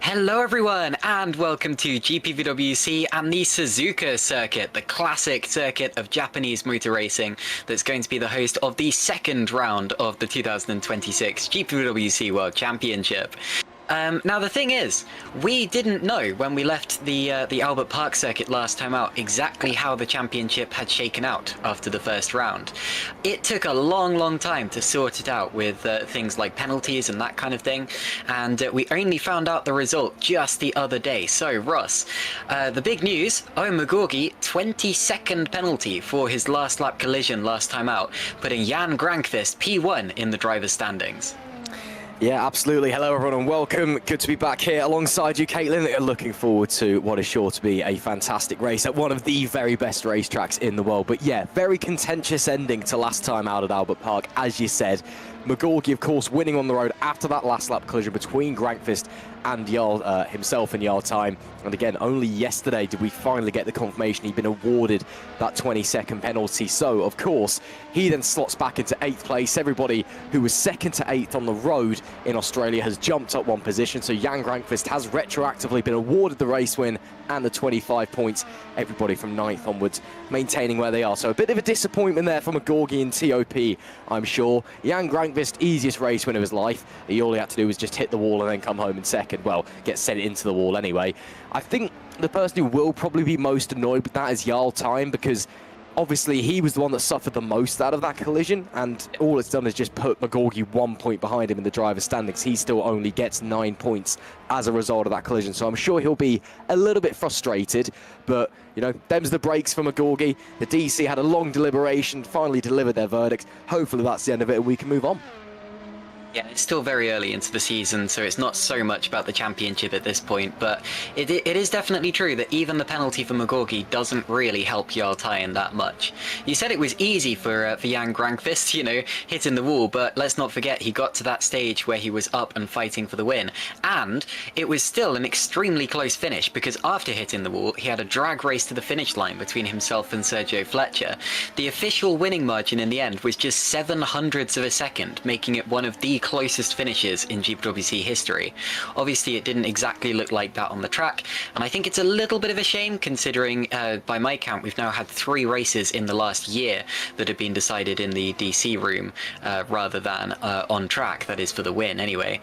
Hello everyone and welcome to GPVWC and the Suzuka circuit, the classic circuit of Japanese motor racing that's going to be the host of the second round of the 2026 GPVWC World Championship. Now the thing is, we didn't know when we left the Albert Park circuit last time out exactly how the championship had shaken out after the first round. It took a long time to sort it out with things like penalties and that kind of thing, and we only found out the result just the other day. So Ross, the big news, McGorgy 22nd penalty for his last lap collision last time out, putting Jan Grankvist P1 in the driver's standings. Yeah, absolutely. Hello, everyone, and welcome. Good to be back here alongside you, Caitlin. Looking forward to what is sure to be a fantastic race at one of the very best racetracks in the world. But yeah, very contentious ending to last time out at Albert Park, as you said. McGorgy, of course, winning on the road after that last lap collision between Grankvist and Jarl himself and Jarl Time. And again, only yesterday did we finally get the confirmation he'd been awarded that 22nd penalty. So, of course, he then slots back into 8th place. Everybody who was 2nd to 8th on the road in Australia has jumped up one position. So Jan Grankvist has retroactively been awarded the race win and the 25 points. Everybody from 9th onwards maintaining where they are. So a bit of a disappointment there for McGorgy and TOP, I'm sure. Jan Grankvist, easiest race win of his life. All he had to do was just hit the wall and then come home in 2nd. Well, get sent into the wall anyway. I think the person who will probably be most annoyed with that is Jarl Time, because obviously he was the one that suffered the most out of that collision, and all it's done is just put McGorgy 1 point behind him in the driver's standings. He still only gets 9 points as a result of that collision, so I'm sure he'll be a little bit frustrated, but you know, them's the breaks for McGorgy. The DC had a long deliberation, finally delivered their verdict. Hopefully that's the end of it and we can move on. Yeah, it's still very early into the season, so it's not so much about the championship at this point, but it is definitely true that even the penalty for McGorgy doesn't really help Jarl Time that much. You said it was easy for Jan Grankvist, you know, hitting the wall, but let's not forget he got to that stage where he was up and fighting for the win, and it was still an extremely close finish, because after hitting the wall, he had a drag race to the finish line between himself and Sergio Fletcher. The official winning margin in the end was just 7/100ths of a second, making it one of the closest finishes in GPWC history. Obviously it didn't exactly look like that on the track, and I think it's a little bit of a shame considering by my count we've now had 3 races in the last year that have been decided in the DC room rather than on track, that is for the win anyway.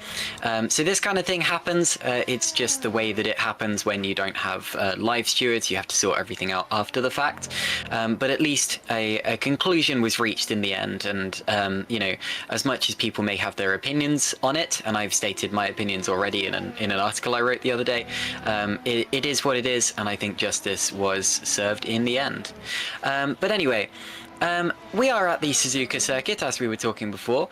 So this kind of thing happens. It's just the way that it happens when you don't have live stewards. You have to sort everything out after the fact, but at least a conclusion was reached in the end, and you know, as much as people may have their opinions on it, and I've stated my opinions already in an article I wrote the other day, it is what it is, and I think justice was served in the end. But anyway, we are at the Suzuka circuit, as we were talking before.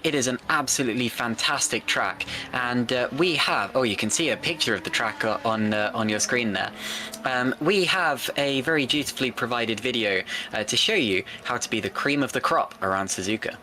It is an absolutely fantastic track, and we have, oh, you can see a picture of the track on your screen there. We have a very dutifully provided video to show you how to be the cream of the crop around Suzuka.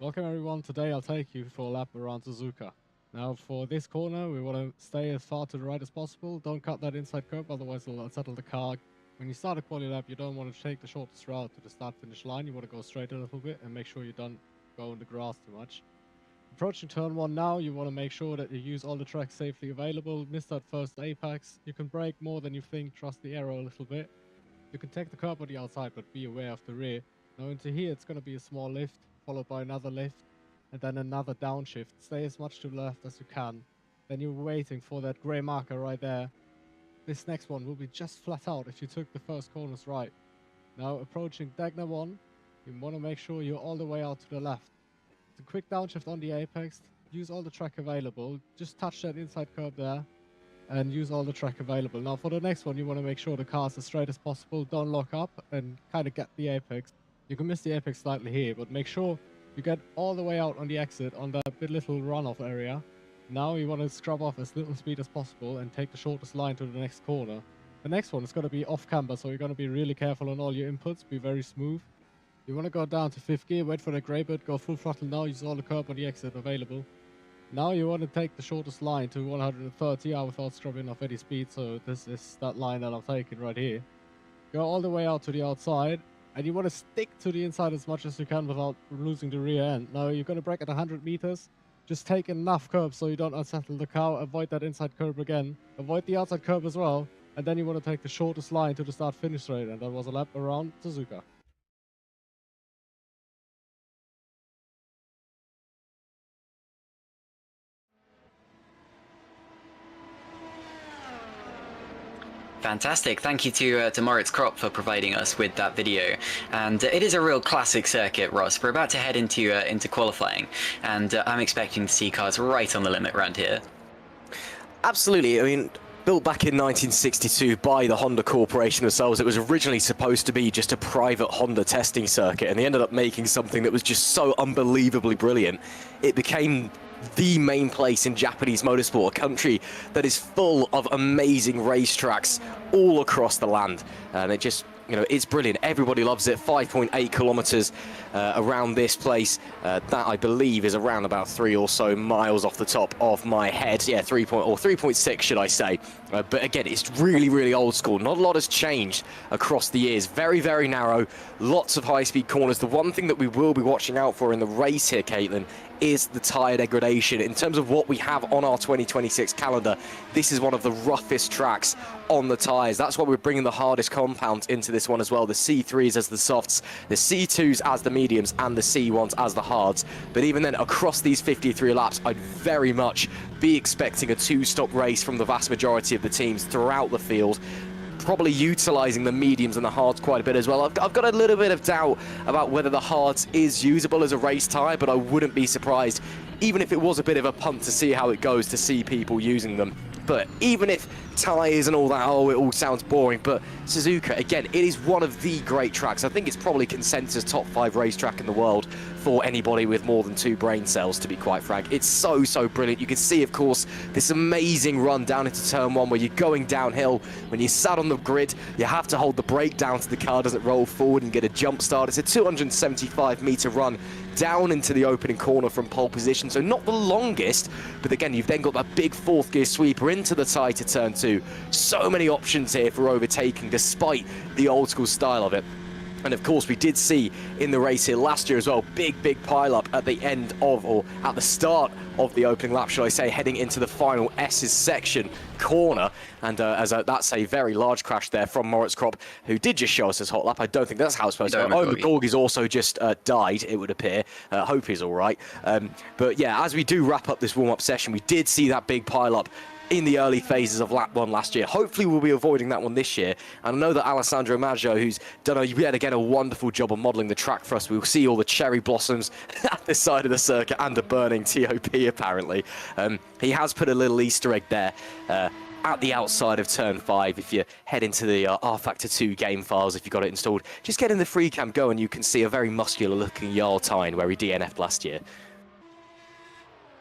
Welcome everyone, today I'll take you for a lap around Suzuka. Now for this corner we want to stay as far to the right as possible, don't cut that inside curb otherwise it'll unsettle the car. When you start a quali lap you don't want to take the shortest route to the start finish line, you want to go straight a little bit and make sure you don't go in the grass too much. Approaching turn 1 now, you want to make sure that you use all the tracks safely available, miss that first apex, you can brake more than you think, trust the aero a little bit. You can take the curb on the outside but be aware of the rear. Now into here it's going to be a small lift, followed by another lift, and then another downshift. Stay as much to the left as you can. Then you're waiting for that grey marker right there. This next one will be just flat out if you took the first corners right. Now approaching Dagna 1, you want to make sure you're all the way out to the left. It's a quick downshift on the apex, use all the track available, just touch that inside curb there, and use all the track available. Now for the next one you want to make sure the car's as straight as possible, don't lock up, and kind of get the apex. You can miss the apex slightly here, but make sure you get all the way out on the exit on that little runoff area. Now you want to scrub off as little speed as possible and take the shortest line to the next corner. The next one is going to be off camber, so you're going to be really careful on all your inputs, be very smooth. You want to go down to 5th gear, wait for the grey bit, go full throttle now, use all the curb on the exit available. Now you want to take the shortest line to 130 without scrubbing off any speed, so this is that line that I'm taking right here. Go all the way out to the outside, and you want to stick to the inside as much as you can without losing the rear end. Now you're going to brake at 100 meters, just take enough curb so you don't unsettle the car, avoid that inside curb again, avoid the outside curb as well, and then you want to take the shortest line to the start-finish straight, and that was a lap around Suzuka. Fantastic. Thank you to Moritz Kropp for providing us with that video. And it is a real classic circuit, Ross. We're about to head into qualifying, and I'm expecting to see cars right on the limit around here. Absolutely. I mean, built back in 1962 by the Honda Corporation themselves, it was originally supposed to be just a private Honda testing circuit, and they ended up making something that was just so unbelievably brilliant. It became the main place in Japanese motorsport, a country that is full of amazing racetracks all across the land, and it just, you know, it's brilliant. Everybody loves it. 5.8 kilometers around this place. That, I believe, is around about 3 or so miles off the top of my head. Yeah, 3.6, should I say. But again, it's really, really old school. Not a lot has changed across the years. Very, very narrow. Lots of high-speed corners. The one thing that we will be watching out for in the race here, Caitlin, is the tyre degradation. In terms of what we have on our 2026 calendar, this is one of the roughest tracks on the tyres. That's why we're bringing the hardest compounds into this one as well. The C3s as the softs, the C2s as the mediums, and the C1s as the hards. But even then, across these 53 laps, I'd very much be expecting a two-stop race from the vast majority of the teams throughout the field, probably utilising the mediums and the hards quite a bit as well. I've got a little bit of doubt about whether the hards is usable as a race tyre, but I wouldn't be surprised, even if it was a bit of a punt to see how it goes, to see people using them. But even if tyres and all that, oh, it all sounds boring, but Suzuka, again, it is one of the great tracks. I think it's probably consensus top 5 racetrack in the world for anybody with more than 2 brain cells, to be quite frank. It's so, so brilliant. You can see, of course, this amazing run down into turn 1 where you're going downhill. When you're sat on the grid, you have to hold the brake down so the car doesn't roll forward and get a jump start. It's a 275-meter run down into the opening corner from pole position, so not the longest, but again, you've then got that big 4th gear sweeper into the tighter turn 2. So many options here for overtaking, despite the old school style of it. And of course, we did see in the race here last year as well, big pile-up at the end of, or at the start of the opening lap, should I say, heading into the final S's section corner. And that's a very large crash there from Moritz Kropp, who did just show us his hot lap. I don't think that's how it's supposed to go. Oh, McGorgy's also just died, it would appear. Hope he's all right. But yeah, as we do wrap up this warm-up session, we did see that big pile-up in the early phases of lap 1 last year. Hopefully we'll be avoiding that one this year. And I know that Alessandro Maggio, who's done yet again a wonderful job of modelling the track for us. We'll see all the cherry blossoms at this side of the circuit and a burning TOP apparently. He has put a little Easter egg there at the outside of turn 5. If you head into the R-Factor 2 game files, if you've got it installed, just get in the free cam go and you can see a very muscular looking Jarl Tyne where he DNF'd last year.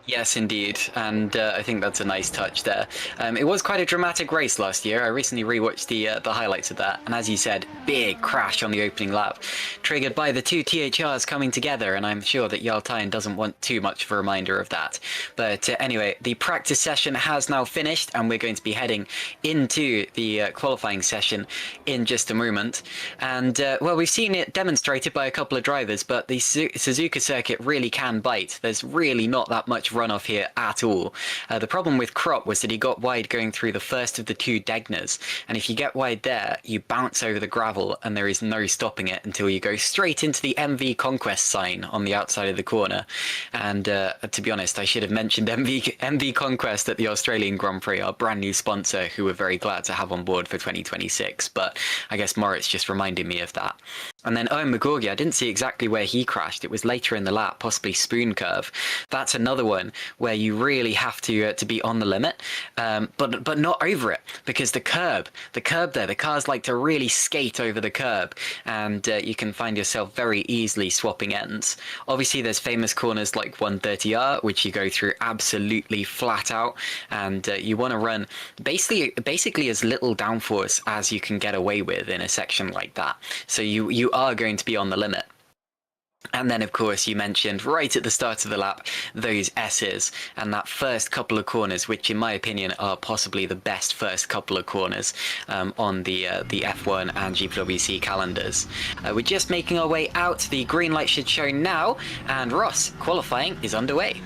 Yes, indeed, and I think that's a nice touch there. It was quite a dramatic race last year. I recently rewatched the highlights of that, and as you said, big crash on the opening lap, triggered by the 2 THRs coming together, and I'm sure that Jarl Tyne doesn't want too much of a reminder of that. But anyway, the practice session has now finished, and we're going to be heading into the qualifying session in just a moment. And, well, we've seen it demonstrated by a couple of drivers, but the Suzuka circuit really can bite. There's really not that much runoff here at all. The problem with Kropp was that he got wide going through the first of the 2 Degners, and if you get wide there, you bounce over the gravel and there is no stopping it until you go straight into the MV Conquest sign on the outside of the corner. And to be honest, I should have mentioned MV Conquest at the Australian Grand Prix, our brand new sponsor, who we're very glad to have on board for 2026, but I guess Moritz just reminded me of that. And then Owen McGorgy, I didn't see exactly where he crashed. It was later in the lap, possibly Spoon Curve. That's another one where you really have to be on the limit, but not over it, because the curb there, the cars like to really skate over the curb, and you can find yourself very easily swapping ends. Obviously, there's famous corners like 130R, which you go through absolutely flat out, and you want to run basically as little downforce as you can get away with in a section like that. So you are going to be on the limit. And then, of course, you mentioned right at the start of the lap those S's and that first couple of corners, which in my opinion are possibly the best first couple of corners on the F1 and GPWC calendars. We're just making our way out. The green light should show now, and Ross, qualifying is underway.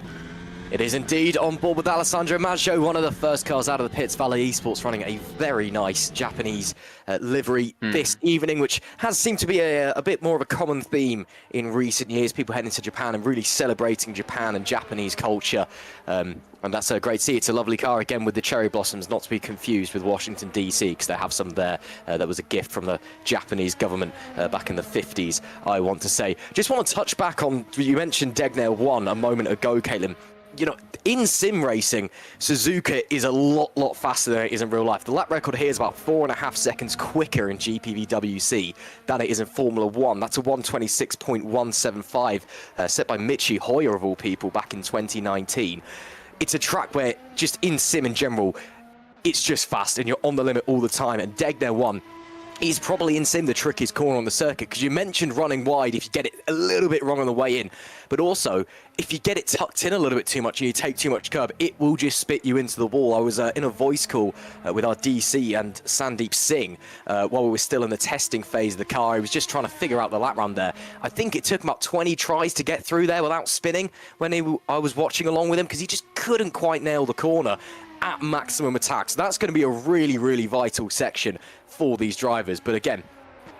It is indeed on board with Alessandro Maggio, one of the first cars out of the pits. Valley Esports running a very nice Japanese livery this evening, which has seemed to be a bit more of a common theme in recent years. People heading to Japan and really celebrating Japan and Japanese culture. And that's great to see. It's a lovely car, again, with the cherry blossoms, not to be confused with Washington, D.C., because they have some there. That was a gift from the Japanese government back in the 50s, I want to say. Just want to touch back on, you mentioned Degner 1 a moment ago, Caitlin. You know, in sim racing, Suzuka is a lot faster than it is in real life. The lap record here is about 4.5 seconds quicker in GPVWC than it is in Formula 1. That's a 126.175 set by Michi Hoyer, of all people, back in 2019. It's a track where, just in sim in general, it's just fast and you're on the limit all the time. And Degner 1 is probably in sim the trickiest corner on the circuit, because you mentioned running wide if you get it a little bit wrong on the way in, but also if you get it tucked in a little bit too much and you take too much curb, it will just spit you into the wall. I was in a voice call with our DC and Sandeep Singh while we were still in the testing phase of the car. He was just trying to figure out the lap run there. I think it took him about 20 tries to get through there without spinning when I was watching along with him, because he just couldn't quite nail the corner at maximum attack. So that's going to be a really vital section for these drivers. But again,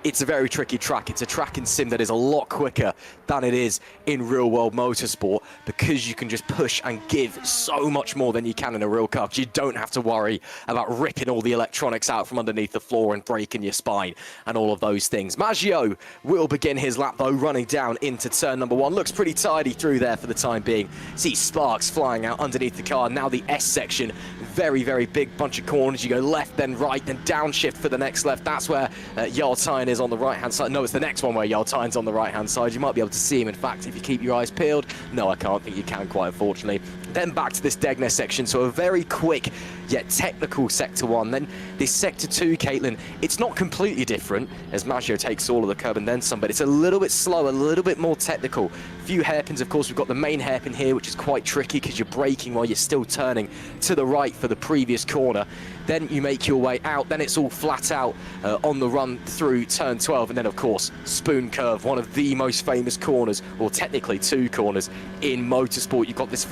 it's a very tricky track. It's a track in sim that is a lot quicker than it is in real-world motorsport, because you can just push and give so much more than you can in a real car. You don't have to worry about ripping all the electronics out from underneath the floor and breaking your spine and all of those things. Maggio will begin his lap, though, running down into turn number 1. Looks pretty tidy through there for the time being. See sparks flying out underneath the car. Now the S section, very big bunch of corners. You go left, then right, then downshift for the next left. That's where Yartine is on the right-hand side. No, it's the next one where Yartine's on the right-hand side. You might be able to see him, in fact, if you keep your eyes peeled. No, I can't think you can, quite unfortunately. Then back to this Degner section, so a very quick yet technical Sector 1. Then this Sector 2, Caitlin, it's not completely different, as Maggio takes all of the curb and then some, but it's a little bit slower, a little bit more technical. A few hairpins, of course. We've got the main hairpin here, which is quite tricky because you're braking while you're still turning to the right for the previous corner. Then you make your way out, then it's all flat out on the run through turn 12, and then of course spoon curve, one of the most famous corners, or technically two corners in motorsport. You've got this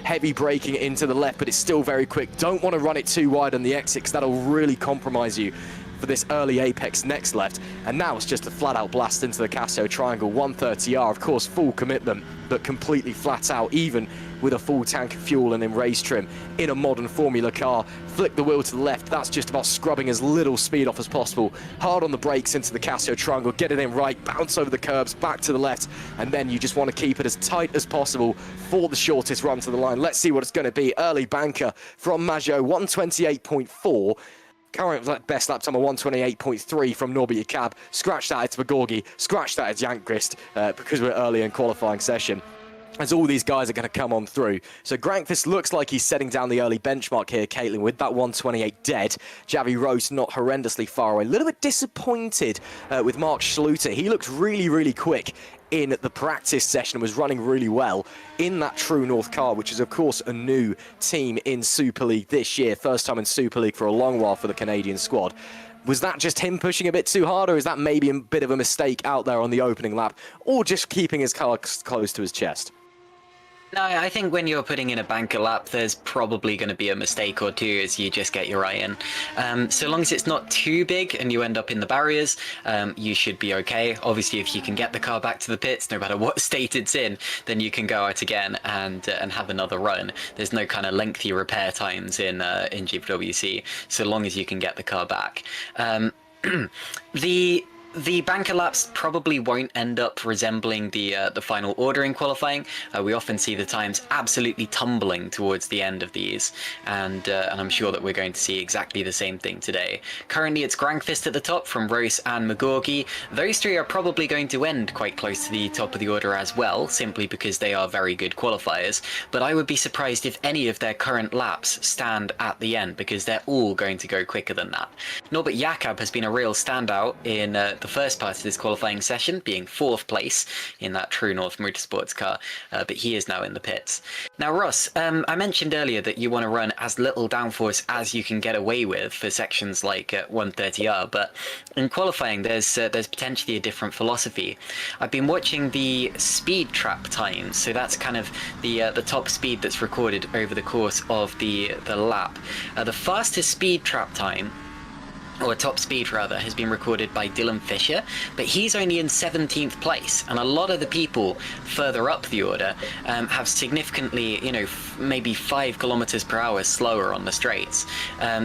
heavy braking into the left, but it's still very quick. Don't want to run it too wide on the exit, because that'll really compromise you for this early apex next left. And now it's just a flat out blast into the Casio Triangle 130R. Of course, full commitment, but completely flat out, even with a full tank of fuel and in race trim in a modern Formula car. Flick the wheel to the left. That's just about scrubbing as little speed off as possible. Hard on the brakes into the Casio Triangle, get it in right, bounce over the curbs, back to the left, and then you just want to keep it as tight as possible for the shortest run to the line. Let's see what it's going to be. Early banker from Maggio, 128.4. Current best lap time of 128.3 from Norbert Jakab. Scratch that, it's Magorgi. Scratch that, it's Jankvist, because we're early in qualifying session, as all these guys are going to come on through. So Grankvist looks like he's setting down the early benchmark here, Caitlin, with that 128 dead. Javi Rose not horrendously far away. A little bit disappointed with Mark Schluter. He looks really quick in the practice session, was running really well in that True North car, which is of course a new team in Super League this year. First time in Super League for a long while for the Canadian squad. Was that just him pushing a bit too hard, or is that maybe a bit of a mistake out there on the opening lap, or just keeping his car close to his chest? No, I think when you're putting in a banker lap, there's probably going to be a mistake or two as you just get your eye in. So long as it's not too big and you end up in the barriers, you should be okay. Obviously, if you can get the car back to the pits, no matter what state it's in, then you can go out again and have another run. There's no kind of lengthy repair times in GPWC, so long as you can get the car back. The banker laps probably won't end up resembling the final order in qualifying. We often see the times absolutely tumbling towards the end of these, and I'm sure that we're going to see exactly the same thing today. Currently, it's Grankvist at the top from Rose and Magorgi. Those three are probably going to end quite close to the top of the order as well, simply because they are very good qualifiers. But I would be surprised if any of their current laps stand at the end, because they're all going to go quicker than that. Norbert Jakab has been a real standout in the first part of this qualifying session, being 4th place in that True North Motorsports car, but he is now in the pits. Now, Ross, I mentioned earlier that you want to run as little downforce as you can get away with for sections like 130R, but in qualifying there's potentially a different philosophy. I've been watching the speed trap times, so that's kind of the top speed that's recorded over the course of the lap. The fastest speed trap time, or top speed rather, has been recorded by Dylan Fisher, but he's only in 17th place, and a lot of the people further up the order have significantly, maybe 5 kilometers per hour slower on the straights,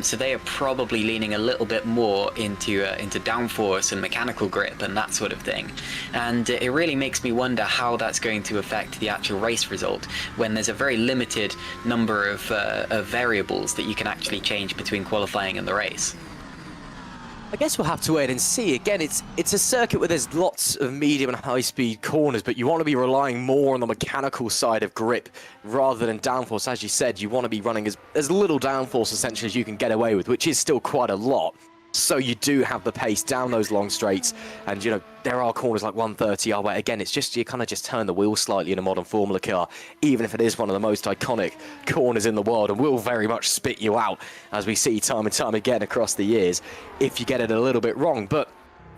so they are probably leaning a little bit more into downforce and mechanical grip and that sort of thing, and it really makes me wonder how that's going to affect the actual race result when there's a very limited number of variables that you can actually change between qualifying and the race. I guess we'll have to wait and see. Again, it's a circuit where there's lots of medium and high-speed corners, but you want to be relying more on the mechanical side of grip rather than downforce. As you said, you want to be running as little downforce essentially as you can get away with, which is still quite a lot. So you do have the pace down those long straights, and there are corners like 130R where again it's just you kind of just turn the wheel slightly in a modern Formula car, even if it is one of the most iconic corners in the world, and will very much spit you out, as we see time and time again across the years, if you get it a little bit wrong. But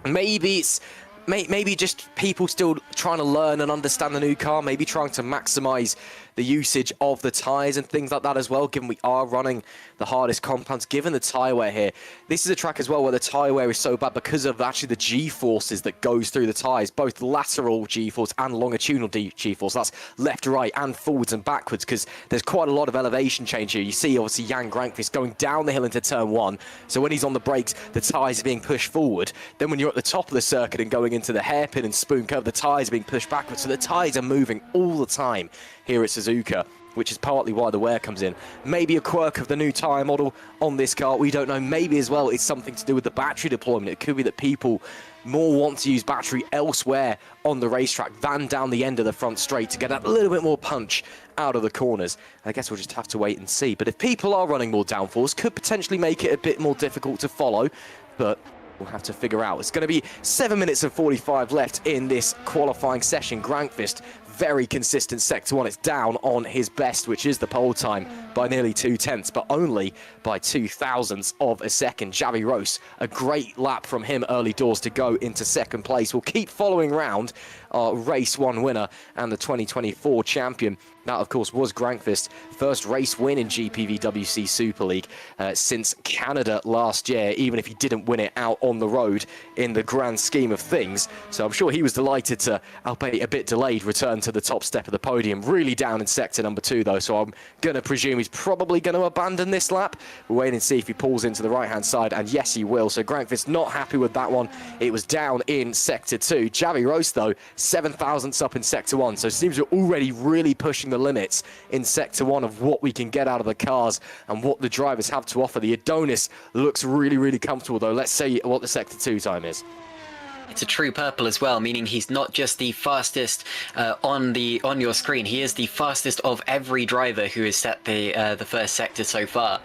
maybe it's maybe just people still trying to learn and understand the new car, maybe trying to maximize the usage of the tyres and things like that as well, given we are running the hardest compounds, given the tyre wear here. This is a track as well where the tyre wear is so bad because of actually the G-forces that goes through the tyres, both lateral G-force and longitudinal G-force. That's left, right, and forwards and backwards, because there's quite a lot of elevation change here. You see, obviously, Jan Grankvist going down the hill into turn 1, so when he's on the brakes, the tyres are being pushed forward. Then when you're at the top of the circuit and going into the hairpin and spoon curve, the tyres are being pushed backwards, so the tyres are moving all the time here at Suzuka, which is partly why the wear comes in. Maybe a quirk of the new tyre model on this car, we don't know. Maybe as well it's something to do with the battery deployment. It could be that people more want to use battery elsewhere on the racetrack than down the end of the front straight to get a little bit more punch out of the corners. I guess we'll just have to wait and see. But if people are running more downforce, could potentially make it a bit more difficult to follow, but we'll have to figure out. It's going to be 7 minutes and 45 left in this qualifying session. Grankvist, very consistent sector 1. It's down on his best, which is the pole time, by nearly 2/10, but only by 0.02 of a second. Xavi Rose, a great lap from him early doors to go into second place. We'll keep following round our race 1 winner and the 2024 champion. That, of course, was Grankvist's first race win in GPVWC Super League since Canada last year, even if he didn't win it out on the road in the grand scheme of things. So I'm sure he was delighted to, albeit a bit delayed, return to the top step of the podium. Really down in sector number 2, though, so I'm going to presume he's probably going to abandon this lap. We'll wait and see if he pulls into the right-hand side, and yes, he will. So Grankvist not happy with that one. It was down in sector 2. Xavi Rose, though, 7 thousandths up in sector 1, so it seems we're already really pushing the limits in sector 1 of what we can get out of the cars and what the drivers have to offer. The Adonis looks really, really comfortable, though. Let's see what the sector 2 time is. It's a true purple as well, meaning he's not just the fastest on your screen. He is the fastest of every driver who has set the first sector so far.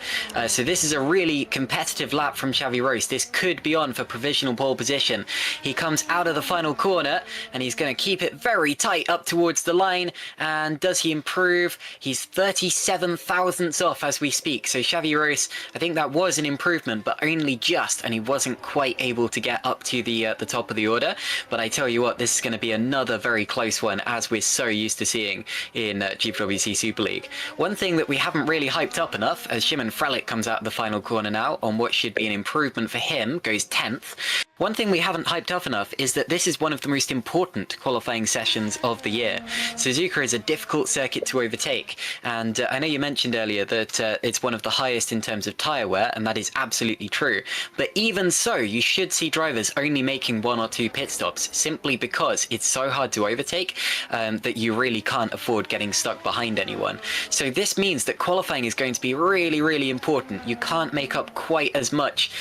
So this is a really competitive lap from Xavi Rose. This could be on for provisional pole position. He comes out of the final corner and he's going to keep it very tight up towards the line. And does he improve? He's 37 thousandths off as we speak. So Xavi Rose, I think that was an improvement, but only just, and he wasn't quite able to get up to the top of the order. But I tell you what, this is going to be another very close one, as we're so used to seeing in GPVWC Super League. One thing that we haven't really hyped up enough, as Shimon Frelick comes out of the final corner now on what should be an improvement for him, goes 10th. One thing we haven't hyped up enough is that this is one of the most important qualifying sessions of the year. Suzuka is a difficult circuit to overtake, and I know you mentioned earlier that it's one of the highest in terms of tyre wear, and that is absolutely true. But even so, you should see drivers only making 1 or 2 pit stops, simply because it's so hard to overtake that you really can't afford getting stuck behind anyone. So this means that qualifying is going to be really, really important. You can't make up quite as much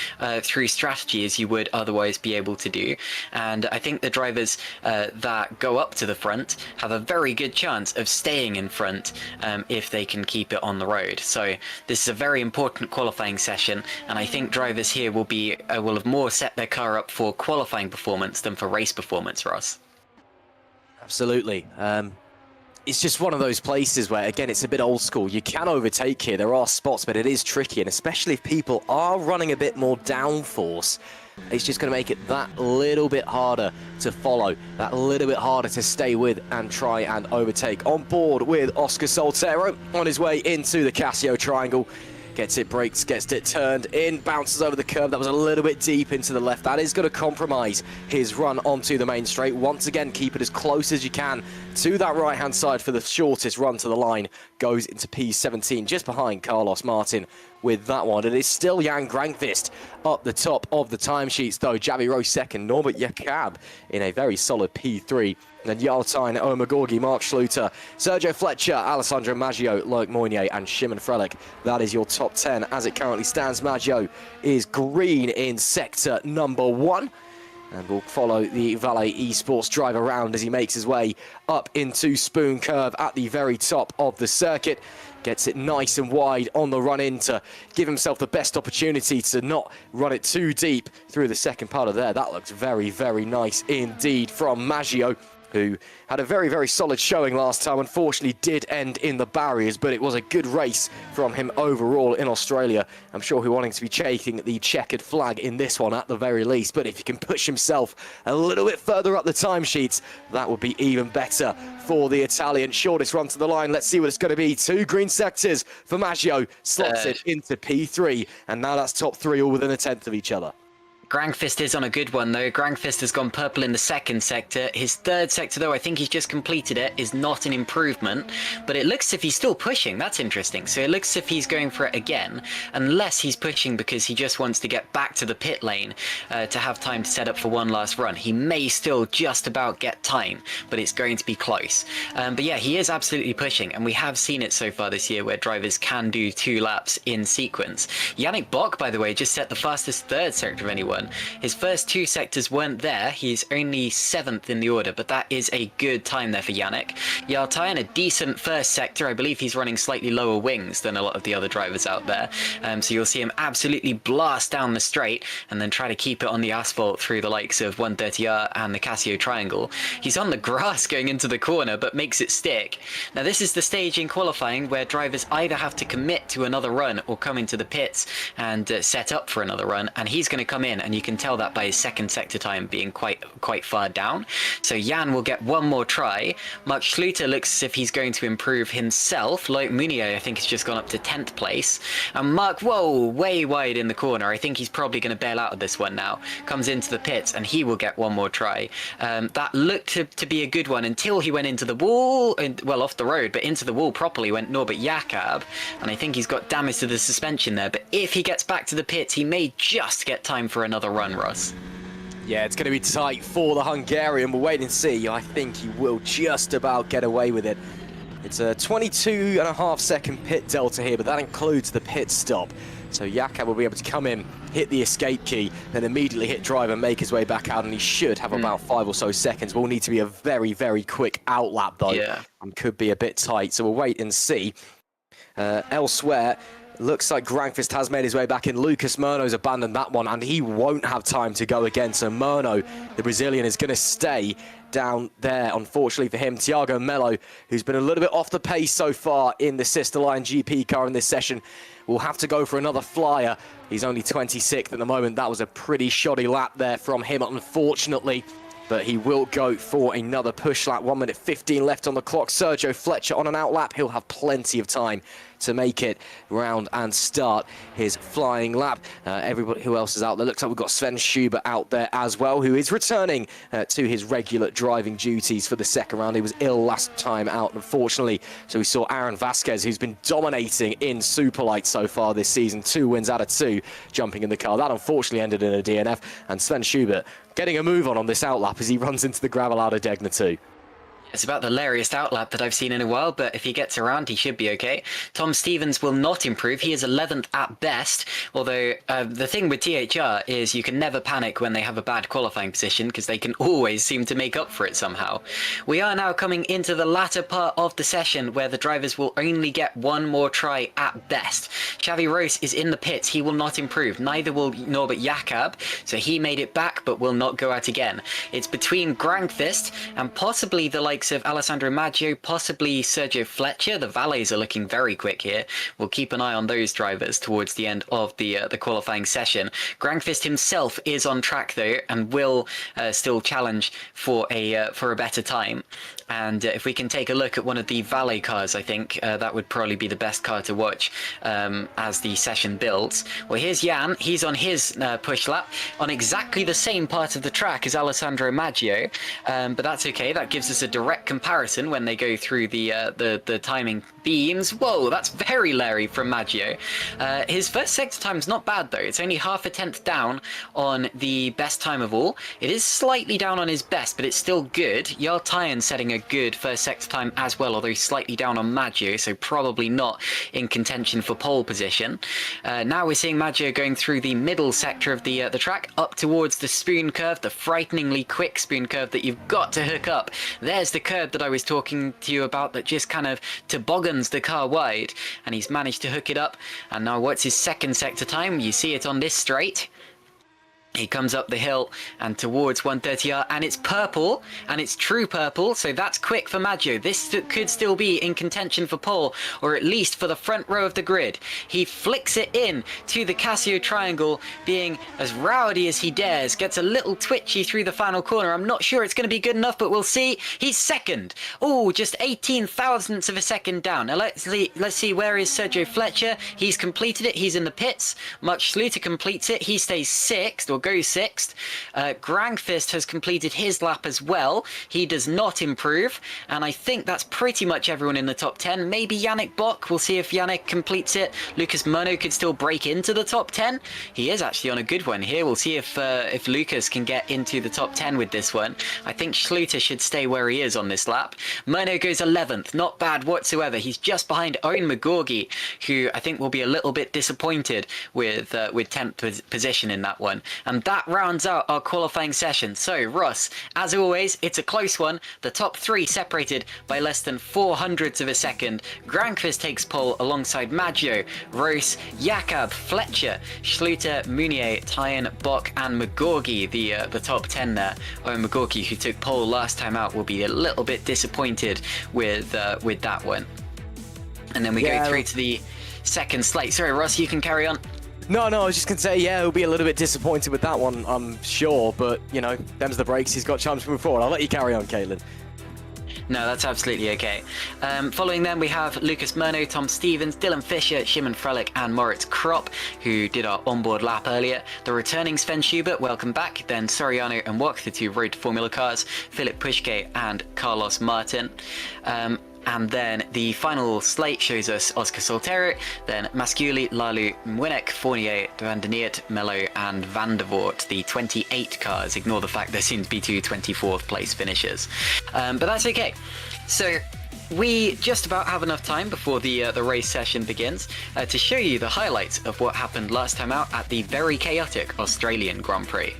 through strategy as you would otherwise otherwise be able to do. And I think the drivers that go up to the front have a very good chance of staying in front if they can keep it on the road. So this is a very important qualifying session, and I think drivers here will have more set their car up for qualifying performance than for race performance, Ross. Absolutely. It's just one of those places where, again, it's a bit old school. You can overtake here. There are spots, but it is tricky, and especially if people are running a bit more downforce, it's just going to make it that little bit harder to follow, that little bit harder to stay with and try and overtake. On board with Oscar Soltero on his way into the Casio Triangle. Gets it, brakes, gets it turned in, bounces over the curb. That was a little bit deep into the left. That is going to compromise his run onto the main straight. Once again, keep it as close as you can to that right-hand side for the shortest run to the line. Goes into P17, just behind Carlos Martin with that one. It is still Jan Granqvist up the top of the timesheets, though. Javi Rowe second, Norbert Jakab in a very solid P3. And then Jarltijn, Omar Gorgi, Mark Schluter, Sergio Fletcher, Alessandro Maggio, Loic Moynier, and Shimon Frelich. That is your top 10 as it currently stands. Maggio is green in sector number 1. And we'll follow the Valet Esports drive around as he makes his way up into Spoon Curve at the very top of the circuit. Gets it nice and wide on the run in to give himself the best opportunity to not run it too deep through the second part of there. That looks very, very nice indeed from Maggio, who had a very, very solid showing last time. Unfortunately, did end in the barriers, but it was a good race from him overall in Australia. I'm sure he's wanting to be chasing the checkered flag in this one at the very least, but if he can push himself a little bit further up the timesheets, that would be even better for the Italian. Shortest run to the line. Let's see what it's going to be. 2 green sectors for Maggio. Slots it into P3, and now that's top 3 all within a tenth of each other. Granqvist is on a good one, though. Granqvist has gone purple in the second sector. His third sector, though, I think he's just completed it, is not an improvement. But it looks as if he's still pushing. That's interesting. So it looks as if he's going for it again, unless he's pushing because he just wants to get back to the pit lane to have time to set up for one last run. He may still just about get time, but it's going to be close. But yeah, he is absolutely pushing, and we have seen it so far this year where drivers can do 2 laps in sequence. Yannick Bock, by the way, just set the fastest third sector of anyone. His first 2 sectors weren't there. He's only 7th in the order, but that is a good time there for Yannick. Jarltijn, a decent first sector. I believe he's running slightly lower wings than a lot of the other drivers out there. So you'll see him absolutely blast down the straight and then try to keep it on the asphalt through the likes of 130R and the Casio Triangle. He's on the grass going into the corner, but makes it stick. Now this is the stage in qualifying where drivers either have to commit to another run or come into the pits and set up for another run, and he's going to come in, and you can tell that by his second sector time being quite far down. So Jan will get one more try. Mark Schluter looks as if he's going to improve himself. Loic Moynier, I think, has just gone up to 10th place. And Mark, whoa, way wide in the corner. I think he's probably going to bail out of this one now. Comes into the pits, and he will get one more try. That looked to be a good one until he went into the wall, well, off the road, but into the wall properly went Norbert Jakab, and I think he's got damage to the suspension there. But if he gets back to the pits, he may just get time for another run, Ross. Yeah, it's going to be tight for the Hungarian. We'll wait and see. I think he will just about get away with it. It's a 22.5 second pit delta here, but that includes the pit stop. So Jakab will be able to come in, hit the escape key, then immediately hit drive and make his way back out, and he should have about 5 or so seconds. Will need to be a very, very quick outlap, though, and could be a bit tight. So we'll wait and see. Elsewhere, looks like Granqvist has made his way back in. Lucas Murno's abandoned that one, and he won't have time to go again. So Murno, the Brazilian, is going to stay down there, unfortunately for him. Thiago Melo, who's been a little bit off the pace so far in the sister line GP car in this session, will have to go for another flyer. He's only 26th at the moment. That was a pretty shoddy lap there from him, unfortunately. But he will go for another push lap. 1 minute 15 left on the clock. Sergio Fletcher on an outlap. He'll have plenty of time to make it round and start his flying lap. Everybody who else is out there, looks like we've got Sven Schubert out there as well, who is returning to his regular driving duties for the second round. He was ill last time out, unfortunately. So we saw Aaron Vasquez, who's been dominating in Superlight so far this season. 2 wins out of 2, jumping in the car. That unfortunately ended in a DNF. And Sven Schubert getting a move on this outlap as he runs into the gravel out of Degna 2. It's about the lariest outlap that I've seen in a while, but if he gets around, he should be okay. Tom Stevens will not improve. He is 11th at best, although the thing with THR is you can never panic when they have a bad qualifying position because they can always seem to make up for it somehow. We are now coming into the latter part of the session where the drivers will only get one more try at best. Xavi Rose is in the pits. He will not improve. Neither will Norbert Jakob, so he made it back but will not go out again. It's between Grankvist and possibly the likes of Alessandro Maggio, possibly Sergio Fletcher. The valets are looking very quick here. We'll keep an eye on those drivers towards the end of the qualifying session. Grankvist himself is on track though and will still challenge for a better time. And if we can take a look at one of the valet cars, I think that would probably be the best car to watch as the session builds. Well, here's Jan. He's on his push lap on exactly the same part of the track as Alessandro Maggio, but that's okay. That gives us a direct comparison when they go through the timing beams. Whoa, that's very Larry from Maggio. His first sector time's not bad though. It's only half a tenth down on the best time of all. It is slightly down on his best, but it's still good. Jarl Tyen setting a good first sector time as well, although he's slightly down on Maggio, so probably not in contention for pole position. Now we're seeing Maggio going through the middle sector of the track up towards the spoon curve, the frighteningly quick spoon curve that you've got to hook up. There's the curve that I was talking to you about that just kind of toboggans the car wide, and he's managed to hook it up. And now what's his second sector time? You see it on this straight. He comes up the hill and towards 130R, and it's purple, and it's true purple, so that's quick for Maggio. This could still be in contention for pole, or at least for the front row of the grid. He flicks it in to the Casio triangle, being as rowdy as he dares, gets a little twitchy through the final corner. I'm not sure it's going to be good enough, but we'll see. He's second. Oh, just 18 thousandths of a second down. Now let's see, where is Sergio Fletcher? He's completed it. He's in the pits. Max Schluter completes it. He stays sixth, or goes sixth. Grankvist has completed his lap as well. He does not improve, and I think that's pretty much everyone in the top 10. Maybe Yannick Bock. We'll see if Yannick completes it. Lucas Murno could still break into the top 10. He is actually on a good one here. We'll see if Lucas can get into the top 10 with this one. I think Schluter should stay where he is on this lap. Murno goes 11th. Not bad whatsoever. He's just behind Owen McGorgy, who I think will be a little bit disappointed with 10th position in that one. And that rounds out our qualifying session. So, Ross, as always, it's a close one. The top three separated by less than 400ths of a second. Grankvist takes pole alongside Maggio, Rose, Jakob, Fletcher, Schluter, Munier, Tyen, Bock, and McGorgy, the top 10 there. Owen McGorgy, who took pole last time out, will be a little bit disappointed with that one. And then we go through to the second slate. Sorry, Ross, you can carry on. No, I was just going to say, yeah, he'll be a little bit disappointed with that one, I'm sure. But, you know, them's the breaks. He's got chance to move forward. I'll let you carry on, Caitlin. No, that's absolutely okay. Following them, we have Lucas Murno, Tom Stevens, Dylan Fisher, Shimon Frelick, and Moritz Kropp, who did our onboard lap earlier. The returning Sven Schubert, welcome back. Then Soriano and Wok, the two Road to Formula cars, Philip Pushke and Carlos Martin. And then the final slate shows us Oscar Soltero, then Masculi, Lalu, Mwinnek, Fournier, Van der Neert, Mello, and Van der Voort, the 28 cars. Ignore the fact there seem to be two 24th place finishers. But that's okay. So we just about have enough time before the race session begins to show you the highlights of what happened last time out at the very chaotic Australian Grand Prix.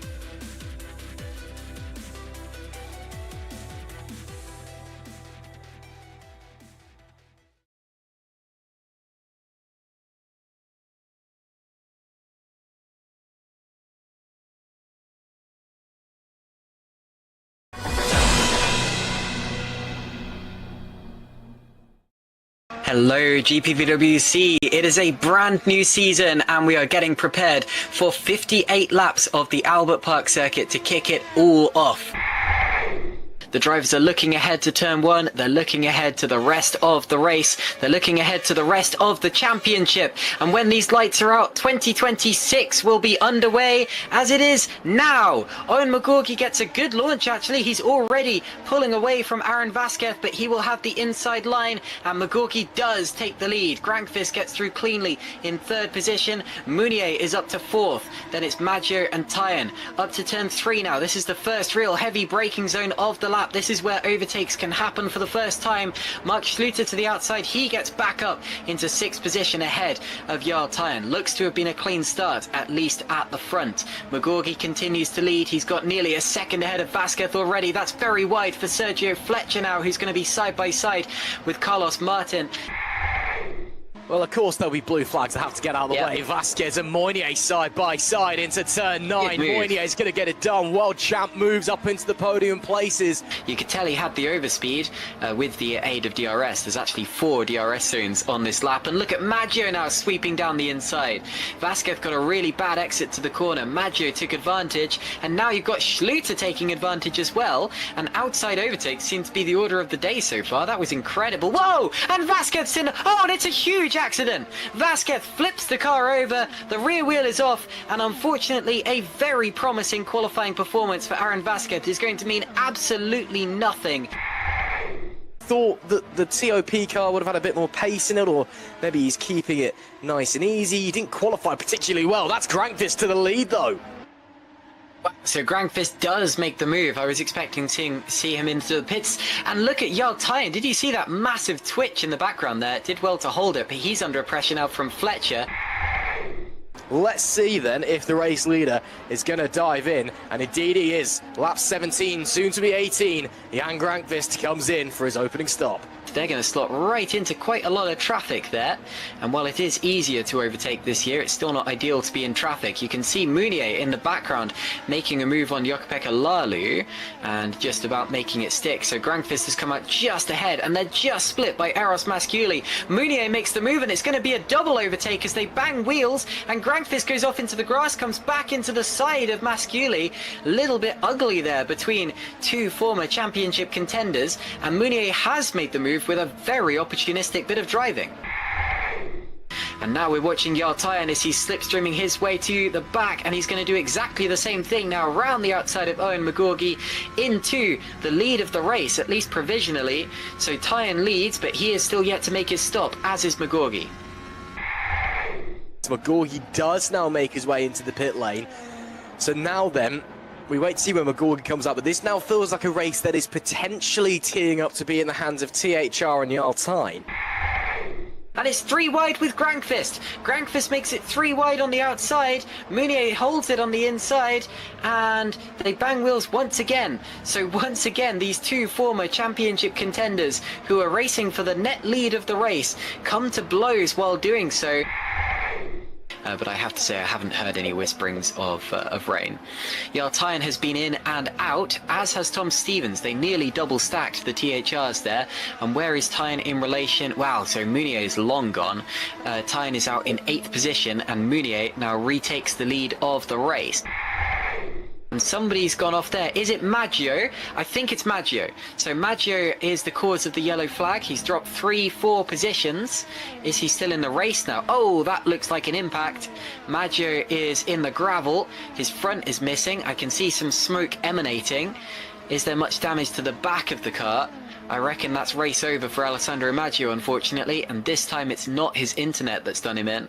Hello GPVWC, it is a brand new season and we are getting prepared for 58 laps of the Albert Park circuit to kick it all off. The drivers are looking ahead to turn one, they're looking ahead to the rest of the race, they're looking ahead to the rest of the championship, and when these lights are out, 2026 will be underway, as it is now. Owen McGorgy gets a good launch actually, he's already pulling away from Aaron Vasquez, but he will have the inside line, and McGorgy does take the lead. Grankvist gets through cleanly in third position, Munier is up to fourth, then it's Maggio and Tyen up to turn three now. This is the first real heavy braking zone of the lap. lap. This is where overtakes can happen for the first time. Mark Schluter to the outside. He gets back up into 6th position ahead of Jarl Tyen. Looks to have been a clean start, at least at the front. McGorgy continues to lead. He's got nearly a second ahead of Vasquez already. That's very wide for Sergio Fletcher now, who's going to be side by side with Carlos Martin. Well, of course, there'll be blue flags that have to get out of the way. Vasquez and Moynier side by side into turn 9. Moynier's going to get it done. World champ moves up into the podium places. You could tell he had the overspeed with the aid of DRS. There's actually 4 DRS zones on this lap. And look at Maggio now sweeping down the inside. Vasquez got a really bad exit to the corner. Maggio took advantage. And now you've got Schluter taking advantage as well. And outside overtakes seem to be the order of the day so far. That was incredible. Whoa! And Vasquez in. Oh, and it's a huge accident. Vasquez flips the car over, the rear wheel is off, and unfortunately a very promising qualifying performance for Aaron Vasquez is going to mean absolutely nothing. Thought that the TOP car would have had a bit more pace in it, or maybe he's keeping it nice and easy. He didn't qualify particularly well. That's Grankvist to the lead though. So Grankvist does make the move. I was expecting to see him into the pits. And look at Jarl Tyen. Did you see that massive twitch in the background there? Did well to hold it, but he's under pressure now from Fletcher. Let's see then if the race leader is going to dive in, and indeed he is. Lap 17, soon to be 18. Jan Grankvist comes in for his opening stop. They're going to slot right into quite a lot of traffic there. And while it is easier to overtake this year, it's still not ideal to be in traffic. You can see Mounier in the background making a move on Jukka-Pekka Laulu and just about making it stick. So Grankvist has come out just ahead, and they're just split by Eros Masciuli. Mounier makes the move, and it's going to be a double overtake as they bang wheels, and Grankvist goes off into the grass, comes back into the side of Masciuli. A little bit ugly there between 2 former championship contenders, and Mounier has made the move with a very opportunistic bit of driving. And now we're watching Jarl Tyen as he's slipstreaming his way to the back, and he's going to do exactly the same thing now around the outside of Owen McGorgy into the lead of the race, at least provisionally. So Tyen leads, but he is still yet to make his stop, as is McGorgy. McGorgy does now make his way into the pit lane. So now then, we wait to see when McGorgy comes up, but this now feels like a race that is potentially teeing up to be in the hands of THR and Jarl Tyen. And it's 3 wide with Grankvist. Grankvist makes it 3 wide on the outside. Mounier holds it on the inside, and they bang wheels once again. So once again, these 2 former championship contenders who are racing for the net lead of the race come to blows while doing so. But I have to say I haven't heard any whisperings of rain. Jarl Tyen has been in and out, as has Tom Stevens. They nearly double stacked the THRs there. And where is Tyen in relation? Wow, so Mounier is long gone. Tyen is out in 8th position, and Mounier now retakes the lead of the race. And somebody's gone off there. Is it Maggio? I think it's Maggio. So Maggio is the cause of the yellow flag. He's dropped 3-4 positions. Is he still in the race now? Oh, that looks like an impact. Maggio is in the gravel. His front is missing. I can see some smoke emanating. Is there much damage to the back of the car? I reckon that's race over for Alessandro Maggio, unfortunately. And this time it's not his internet that's done him in.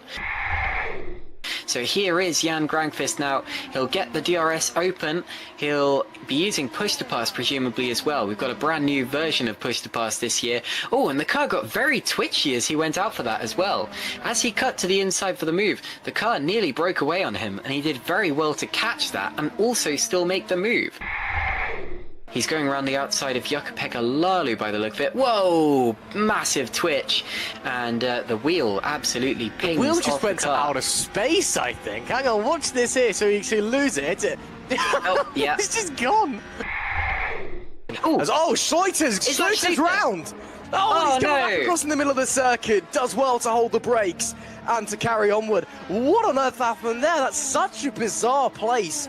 So here is Jan Grankvist now. He'll get the DRS open. He'll be using push to pass presumably as well. We've got a brand new version of push to pass this year. Oh, and the car got very twitchy as he went out for that as well. As he cut to the inside for the move, the car nearly broke away on him, and he did very well to catch that and also still make the move. He's going around the outside of Jukka-Pekka Laulu by the look of it. Whoa! Massive twitch. And the wheel absolutely pings off the car. The wheel just went out of space, I think. Hang on, watch this here so you can lose it. Oh, yeah. It's just gone. Ooh. Schluter's round. Oh, he's going back across in the middle of the circuit. Does well to hold the brakes and to carry onward. What on earth happened there? That's such a bizarre place.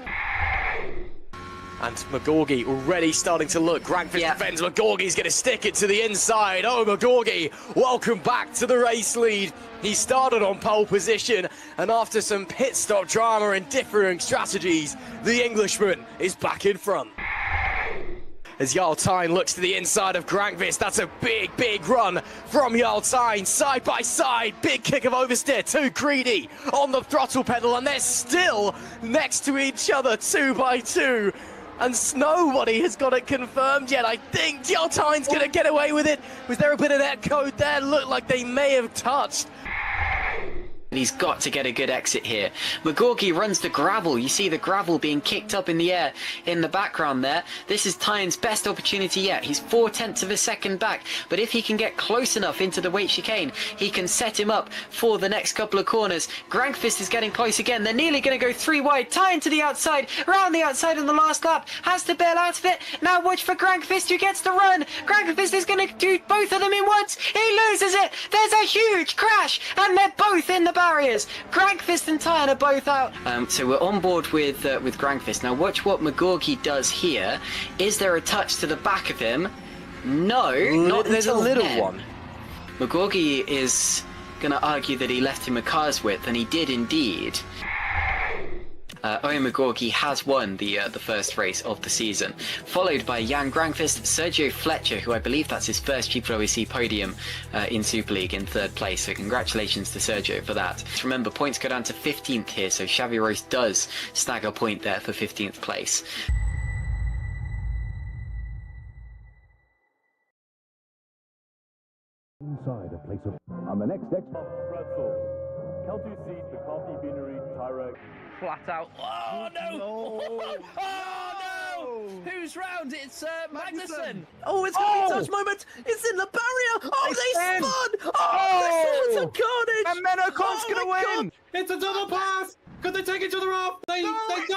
And McGorgy already starting to look. Grankvist defends. McGorgy's going to stick it to the inside. Oh, McGorgy, welcome back to the race lead. He started on pole position, and after some pit stop drama and differing strategies, the Englishman is back in front. As Jarl Tyen looks to the inside of Grankvist, that's a big, big run from Jarl Tyen, side by side, big kick of oversteer, too greedy on the throttle pedal, and they're still next to each other, 2 by 2. and nobody has got it confirmed yet. I think Yaltine's going to get away with it. Was there a bit of that code there? Looked like they may have touched. He's got to get a good exit here. McGorgy runs the gravel. You see the gravel being kicked up in the air in the background there. This is Tyne's best opportunity yet. He's 0.4 of a second back, but if he can get close enough into the weight chicane, he can set him up for the next couple of corners. Grankvist is getting close again. They're nearly going to go 3 wide. Tyne to the outside, round the outside in the last lap. Has to bail out of it. Now watch for Grankvist, who gets the run. Grankvist is going to do both of them in once. He loses it. There's a huge crash, and they're both in the barriers. Grankvist and Tyne are both out. So we're on board with Grankvist. Now watch what McGorgy does here. Is there a touch to the back of him? No, not There's a little then. one. McGorgy is going to argue that he left him a car's width, and he did indeed. Owen McGorgy has won the first race of the season, followed by Jan Grankvist, Sergio Fletcher, who I believe that's his first GPVWC podium in Super League, in 3rd place, so congratulations to Sergio for that. Remember, points go down to 15th here, so Xavi Rose does snag a point there for 15th place. Inside a place of... On the next pretzels. Kelty seat, the coffee beanery, Tyrek. Flat out. Oh no! Oh no! Who's round? It's Magnussen. Oh, it's going to be a touch moment. It's in the barrier. Oh, they spun. Oh, this is a carnage. And Menocop's Oh gonna my win. It's a double pass. Could they take each other off? They don't.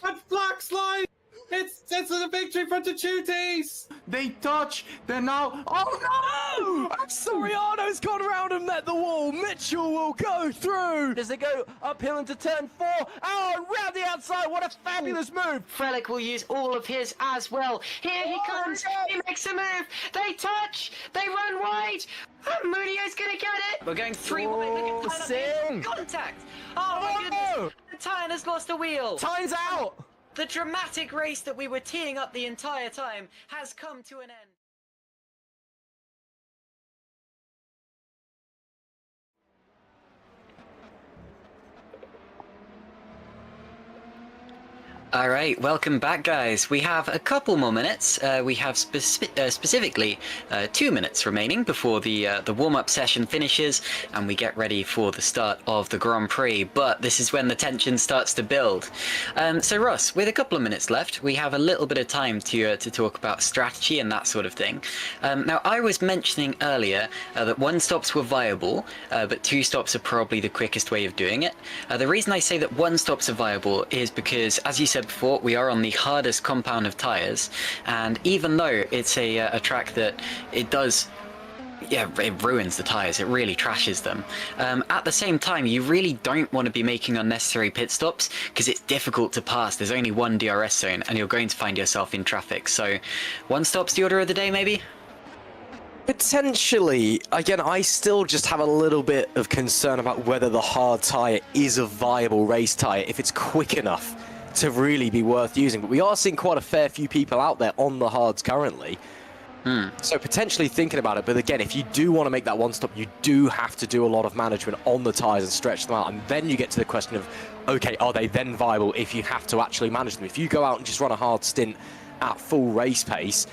And Flack slide. It's a victory for the Tuties. They touch. They're now. Oh no! Soriano's gone around and met the wall. Mitchell will go through. Does it go uphill into turn 4? Oh, around the outside. What a fabulous move. Frelick will use all of his as well. Here he comes. He makes a move. They touch. They run wide. And Munio's going to get it. We're going 3 wide. Look at Sing. contact. Oh my goodness. Tyne has lost a wheel. Time's out. The dramatic race that we were teeing up the entire time has come to an end. All right, welcome back, guys. We have a couple more minutes. We have specifically 2 minutes remaining before the warm-up session finishes, and we get ready for the start of the Grand Prix. But this is when the tension starts to build. So, Ross, with a couple of minutes left, we have a little bit of time to talk about strategy and that sort of thing. Now, I was mentioning earlier that 1 stops were viable, but 2 stops are probably the quickest way of doing it. The reason I say that 1 stops are viable is because, as you said before, we are on the hardest compound of tyres, and even though it's a track that it does, yeah, it ruins the tyres, it really trashes them. At the same time, you really don't want to be making unnecessary pit stops because it's difficult to pass. There's only 1 DRS zone and you're going to find yourself in traffic. So 1 stop's the order of the day, maybe? Potentially. Again, I still just have a little bit of concern about whether the hard tyre is a viable race tyre, if it's quick enough to really be worth using. But we are seeing quite a fair few people out there on the hards currently. So potentially thinking about it. But again, if you do want to make that 1 stop, you do have to do a lot of management on the tyres and stretch them out. And then you get to the question of, okay, are they then viable if you have to actually manage them? If you go out and just run a hard stint at full race pace,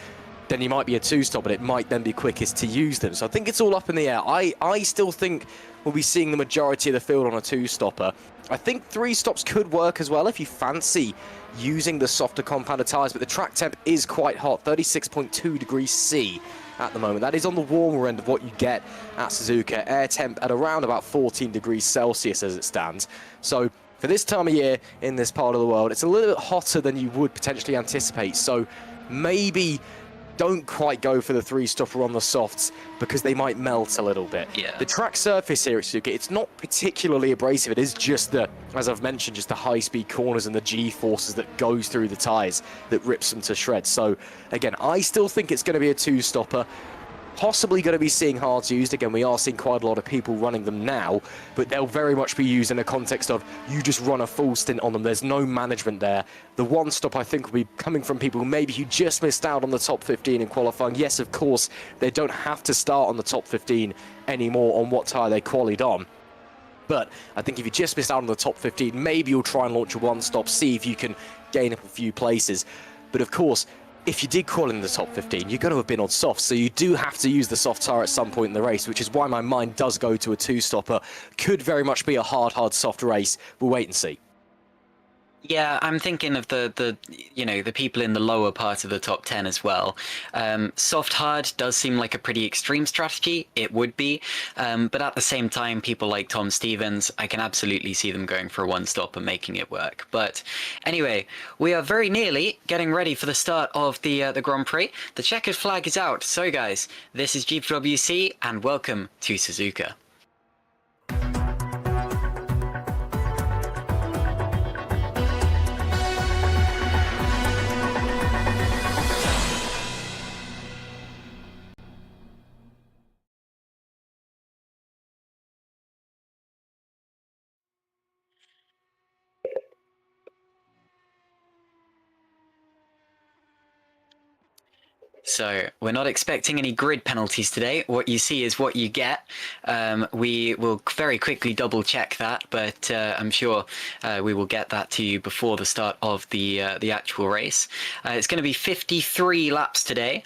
then you might be a 2 stop, but it might then be quickest to use them. So I think it's all up in the air. I still think we'll be seeing the majority of the field on a 2 stopper. I think 3 stops could work as well if you fancy using the softer compounded tyres, but the track temp is quite hot, 36.2 degrees C at the moment. That is on the warmer end of what you get at Suzuka. Air temp at around about 14 degrees Celsius as it stands. So for this time of year in this part of the world, it's a little bit hotter than you would potentially anticipate. So maybe don't quite go for the 3 stopper on the softs because they might melt a little bit. Yeah. The track surface here at Suzuka, it's not particularly abrasive. It is just the, as I've mentioned, just the high-speed corners and the G-forces that goes through the tyres that rips them to shreds. So again, I still think it's going to be a 2 stopper. Possibly going to be seeing hards used. Again, we are seeing quite a lot of people running them now, but they'll very much be used in a context of you just run a full stint on them. There's no management there. The 1 stop, I think, will be coming from people maybe who just missed out on the top 15 in qualifying. Yes, of course, they don't have to start on the top 15 anymore on what tyre they qualied on. But I think if you just missed out on the top 15, maybe you'll try and launch a 1 stop, see if you can gain up a few places. But of course, if you did call in the top 15, you're going to have been on soft, so you do have to use the soft tyre at some point in the race, which is why my mind does go to a two-stopper. Could very much be a hard soft race. We'll wait and see. Yeah, I'm thinking of the people in the lower part of the top 10 as well. Soft hard does seem like a pretty extreme strategy. It would be, but at the same time, people like Tom Stevens, I can absolutely see them going for a one stop and making it work. But anyway, we are very nearly getting ready for the start of the Grand Prix. The checkered flag is out. So guys, this is GPVWC and welcome to Suzuka. So we're not expecting any grid penalties today. What you see is what you get. We will very quickly double check that, but I'm sure we will get that to you before the start of the actual race. It's going to be 53 laps today,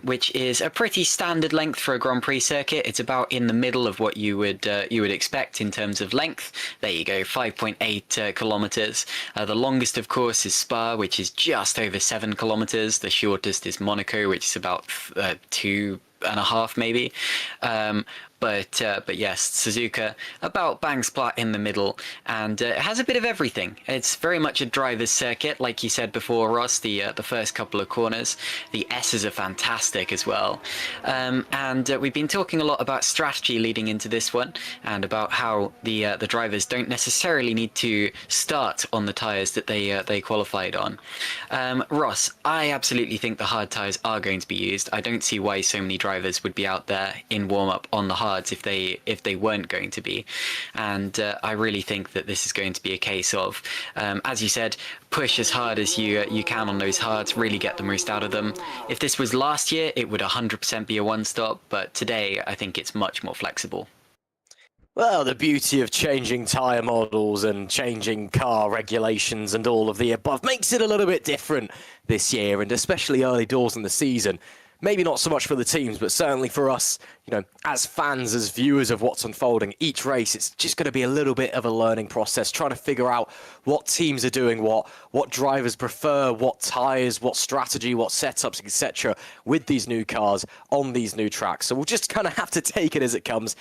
which is a pretty standard length for a Grand Prix circuit. It's about in the middle of what you would expect in terms of length. There you go, 5.8 kilometers. The longest, of course, is Spa, which is just over 7 kilometers. The shortest is Monaco, which is about 2.5 maybe. But yes, Suzuka about bang splat in the middle, and it has a bit of everything. It's very much a driver's circuit, like you said before, Ross. The first couple of corners, the S's are fantastic as well, and we've been talking a lot about strategy leading into this one, and about how the drivers don't necessarily need to start on the tyres that they qualified on. Ross, I absolutely think the hard tyres are going to be used. I don't see why so many drivers would be out there in warm up on the hard if they weren't going to be, and I really think that this is going to be a case of, as you said, push as hard as you can on those hards, really get the most out of them. If this was last year, it would 100% be a one stop, but today I think it's much more flexible. Well, the beauty of changing tyre models and changing car regulations and all of the above makes it a little bit different this year, and especially early doors in the season. Maybe not so much for the teams, but certainly for us, as fans, as viewers of what's unfolding, each race, it's just going to be a little bit of a learning process, trying to figure out what teams are doing what drivers prefer, what tyres, what strategy, what setups, etc. with these new cars on these new tracks. So we'll just kind of have to take it as it comes.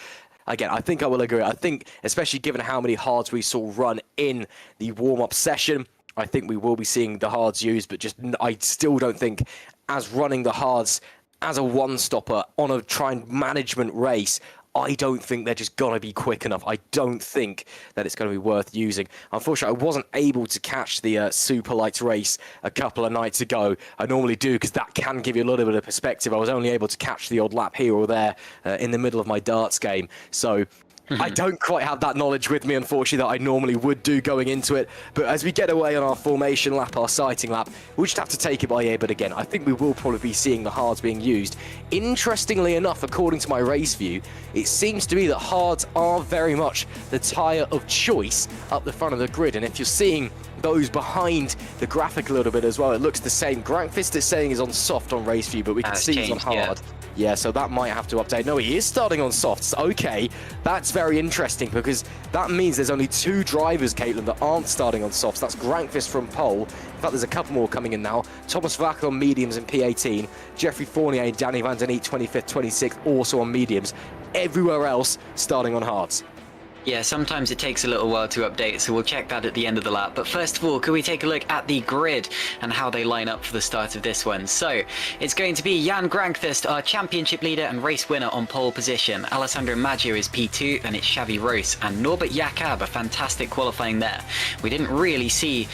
Again, I think I will agree. I think, especially given how many hards we saw run in the warm-up session, I think we will be seeing the hards used, but I still don't think as running the hards as a one-stopper on a management race, I don't think they're just going to be quick enough. I don't think that it's going to be worth using. Unfortunately, I wasn't able to catch the Superlights race a couple of nights ago. I normally do, because that can give you a little bit of perspective. I was only able to catch the odd lap here or there in the middle of my darts game. So I don't quite have that knowledge with me, unfortunately, that I normally would do going into it. But as we get away on our formation lap, our sighting lap, we'll just have to take it by ear. But again, I think we will probably be seeing the hards being used. Interestingly enough, according to my race view, it seems to be that hards are very much the tyre of choice up the front of the grid. And if you're seeing those behind the graphic a little bit as well, it looks the same. Grankvist is saying he's on soft on race view, but we can see he's on hard. Yeah, so that might have to update. No, he is starting on softs. Okay, that's very interesting, because that means there's only 2 drivers, Caitlin, that aren't starting on softs. That's Grankvist from pole. In fact, there's a couple more coming in now. Thomas Vac on mediums and P18. Jeffrey Fournier and Danny Van Den Eek, 25th, 26th, also on mediums. Everywhere else starting on hards. Yeah, sometimes it takes a little while to update, so we'll check that at the end of the lap. But first of all, could we take a look at the grid and how they line up for the start of this one? So, it's going to be Jan Grankvist, our championship leader and race winner, on pole position. Alessandro Maggio is P2, then it's Xavi Rose and Norbert Jakob, a fantastic qualifying there. We didn't really see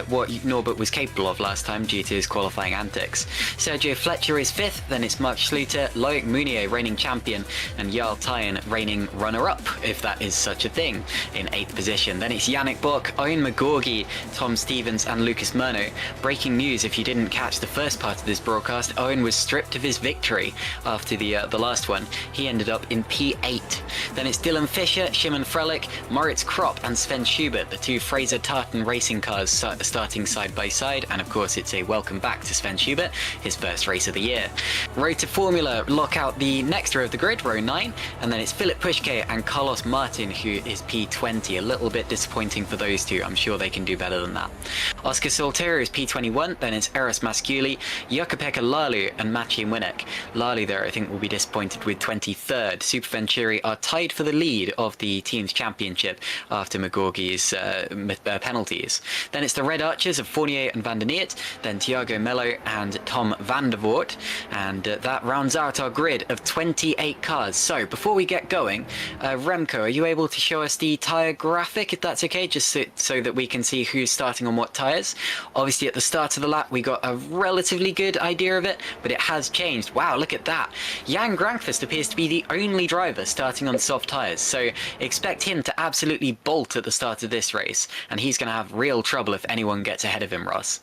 what Norbert was capable of last time due to his qualifying antics. Sergio Fletcher is 5th, then it's Mark Schluter, Loic Mounier reigning champion, and Jarl Tyen reigning runner-up, if that is such a thing in 8th position. Then it's Yannick Bock, Owen McGorgy, Tom Stevens and Lucas Murno. Breaking news, if you didn't catch the first part of this broadcast, Owen was stripped of his victory after the last one. He ended up in P8. Then it's Dylan Fischer, Shimon Frelich, Moritz Kropp and Sven Schubert, the two Fraser Tartan racing cars starting side by side, and of course it's a welcome back to Sven Schubert, his first race of the year. Road to Formula lock out the next row of the grid, row 9, and then it's Philip Pushke and Carlos Martin, who is P20. A little bit disappointing for those two. I'm sure they can do better than that. Oscar Soltero is P21, then it's Eros Masculi, Jukka-Pekka Lalu and Maciej Winnick. Lalu there I think will be disappointed with 23rd. Super Venturi are tied for the lead of the team's championship after McGorgy's penalties. Then it's the Red Archers of Fournier and Van der Neert, then Thiago Mello and Tom van der Voort, and that rounds out our grid of 28 cars. So before we get going, Remco, are you able to show us the tyre graphic, if that's okay, just so that we can see who's starting on what tyres? Obviously at the start of the lap we got a relatively good idea of it, but it has changed. Wow, look at that. Jan Grankvist appears to be the only driver starting on soft tyres, so expect him to absolutely bolt at the start of this race, and he's going to have real trouble if anyone gets ahead of him, Ross.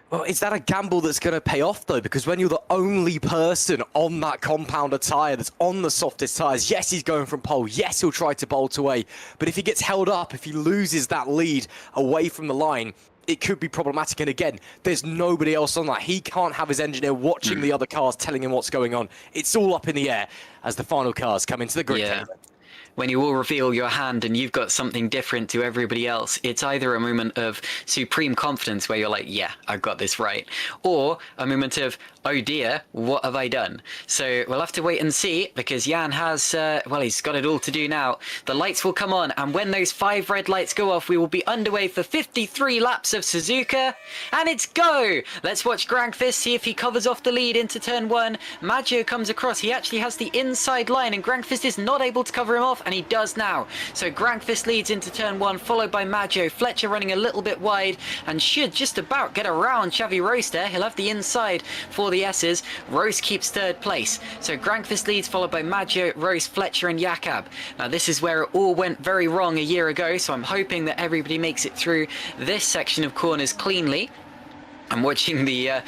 Well, is that a gamble that's going to pay off, though? Because when you're the only person on that compounder tyre that's on the softest tyres, yes, he's going from pole, yes, he'll try to bolt away, but if he gets held up, if he loses that lead away from the line, it could be problematic. And again, there's nobody else on that. He can't have his engineer watching the other cars, telling him what's going on. It's all up in the air as the final cars come into the grid. Yeah. When you all reveal your hand and you've got something different to everybody else, it's either a moment of supreme confidence where you're like, yeah, I got this right, or a moment of, oh dear, what have I done? So we'll have to wait and see, because Jan has, well, he's got it all to do now. The lights will come on, and when those 5 red lights go off, we will be underway for 53 laps of Suzuka, and it's go! Let's watch Grankvist see if he covers off the lead into turn 1. Maggio comes across, he actually has the inside line, and Grankvist is not able to cover him off, and he does now. So Grankvist leads into turn 1, followed by Maggio. Fletcher running a little bit wide, and should just about get around Xavi Rose there. He'll have the inside for the S's. Rose keeps 3rd place. So Grankvist leads, followed by Maggio, Rose, Fletcher and Jakab. Now this is where it all went very wrong a year ago, so I'm hoping that everybody makes it through this section of corners cleanly. I'm watching the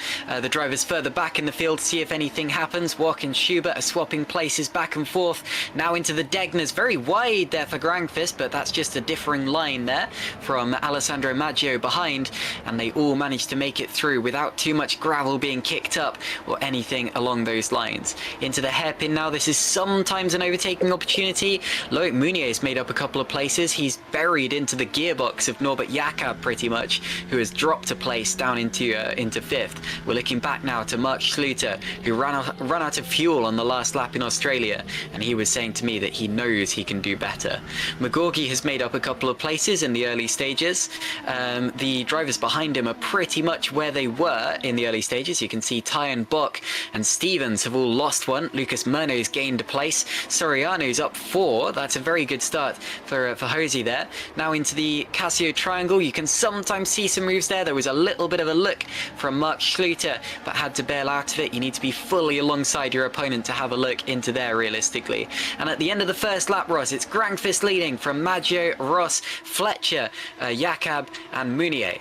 drivers further back in the field to see if anything happens. Walk and Schubert are swapping places back and forth. Now into the Degners, very wide there for Grankvist, but that's just a differing line there from Alessandro Maggio behind, and they all managed to make it through without too much gravel being kicked up or anything along those lines. Into the hairpin now, this is sometimes an overtaking opportunity. Loic Mounier has made up a couple of places. He's buried into the gearbox of Norbert Jakab pretty much, who has dropped a place down into 5th. We're looking back now to Mark Schluter, who ran out of fuel on the last lap in Australia, and he was saying to me that he knows he can do better. McGorgy has made up a couple of places in the early stages. The drivers behind him are pretty much where they were in the early stages. You can see Tyan, Bock and Stevens have all lost one. Lucas Murno's gained a place. Soriano's up 4. That's a very good start for Hosey there. Now into the Casio Triangle. You can sometimes see some moves there. There was a little bit of a look from Mark Schluter, but had to bail out of it. You need to be fully alongside your opponent to have a look into there realistically. And at the end of the first lap, Ross, it's Grankvist leading from Maggio, Ross, Fletcher, Jakab and Mounier.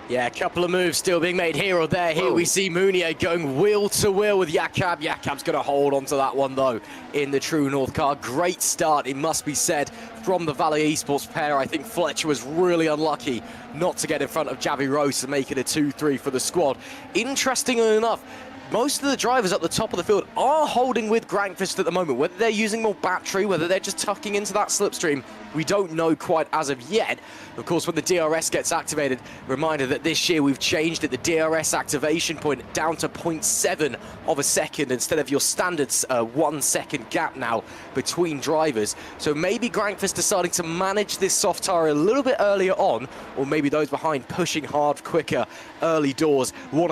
Yeah, a couple of moves still being made here or there. Here we see Mounier going wheel to wheel with Jakab. Jakab's going to hold on to that one, though, in the True North car. Great start, it must be said, from the Valley Esports pair. I think Fletcher was really unlucky not to get in front of Xavi Rose to make it a 2-3 for the squad. Interestingly enough, most of the drivers at the top of the field are holding with Grankvist at the moment. Whether they're using more battery, whether they're just tucking into that slipstream, we don't know quite as of yet. Of course, when the DRS gets activated, reminder that this year we've changed it, the DRS activation point down to 0.7 of a second instead of your standard 1 second gap now between drivers. So maybe Grankvist deciding to manage this soft tyre a little bit earlier on, or maybe those behind pushing hard quicker early doors want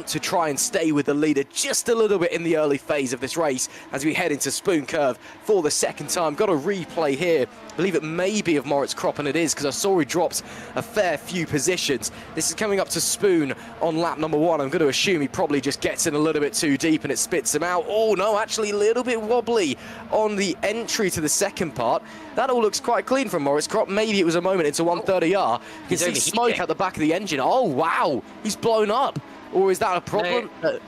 to try and stay stay with the leader just a little bit in the early phase of this race as we head into Spoon Curve for the second time. Got a replay here. I believe it may be of Moritz Krop, and it is, because I saw he dropped a fair few positions. This is coming up to Spoon on lap number 1. I'm going to assume he probably just gets in a little bit too deep and it spits him out. Oh no, actually a little bit wobbly on the entry to the second part. That all looks quite clean from Moritz Krop. Maybe it was a moment into 130R. You can see smoke out the back of the engine. Oh wow, he's blown up. Or is that a problem? No.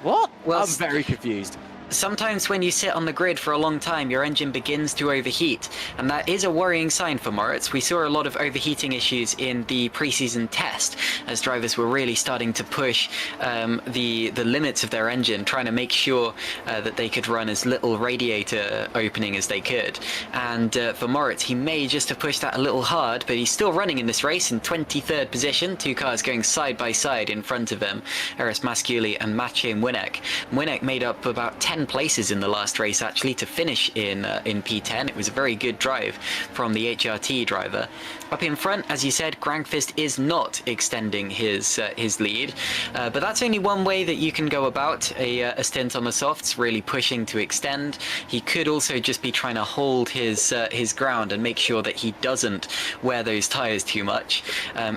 What? Well, I'm very confused. Sometimes when you sit on the grid for a long time, your engine begins to overheat, and that is a worrying sign for Moritz. We saw a lot of overheating issues in the pre-season test, as drivers were really starting to push the limits of their engine, trying to make sure that they could run as little radiator opening as they could. And for Moritz, he may just have pushed that a little hard, but he's still running in this race in 23rd position, 2 cars going side by side in front of him, Eris Masciuli and Maciej Młynek. Młynek made up about 10 places in the last race actually to finish in P10. It was a very good drive from the HRT driver. Up in front, as you said, Granqvist is not extending his lead, but that's only one way that you can go about a stint on the softs, really pushing to extend. He could also just be trying to hold his ground and make sure that he doesn't wear those tires too much.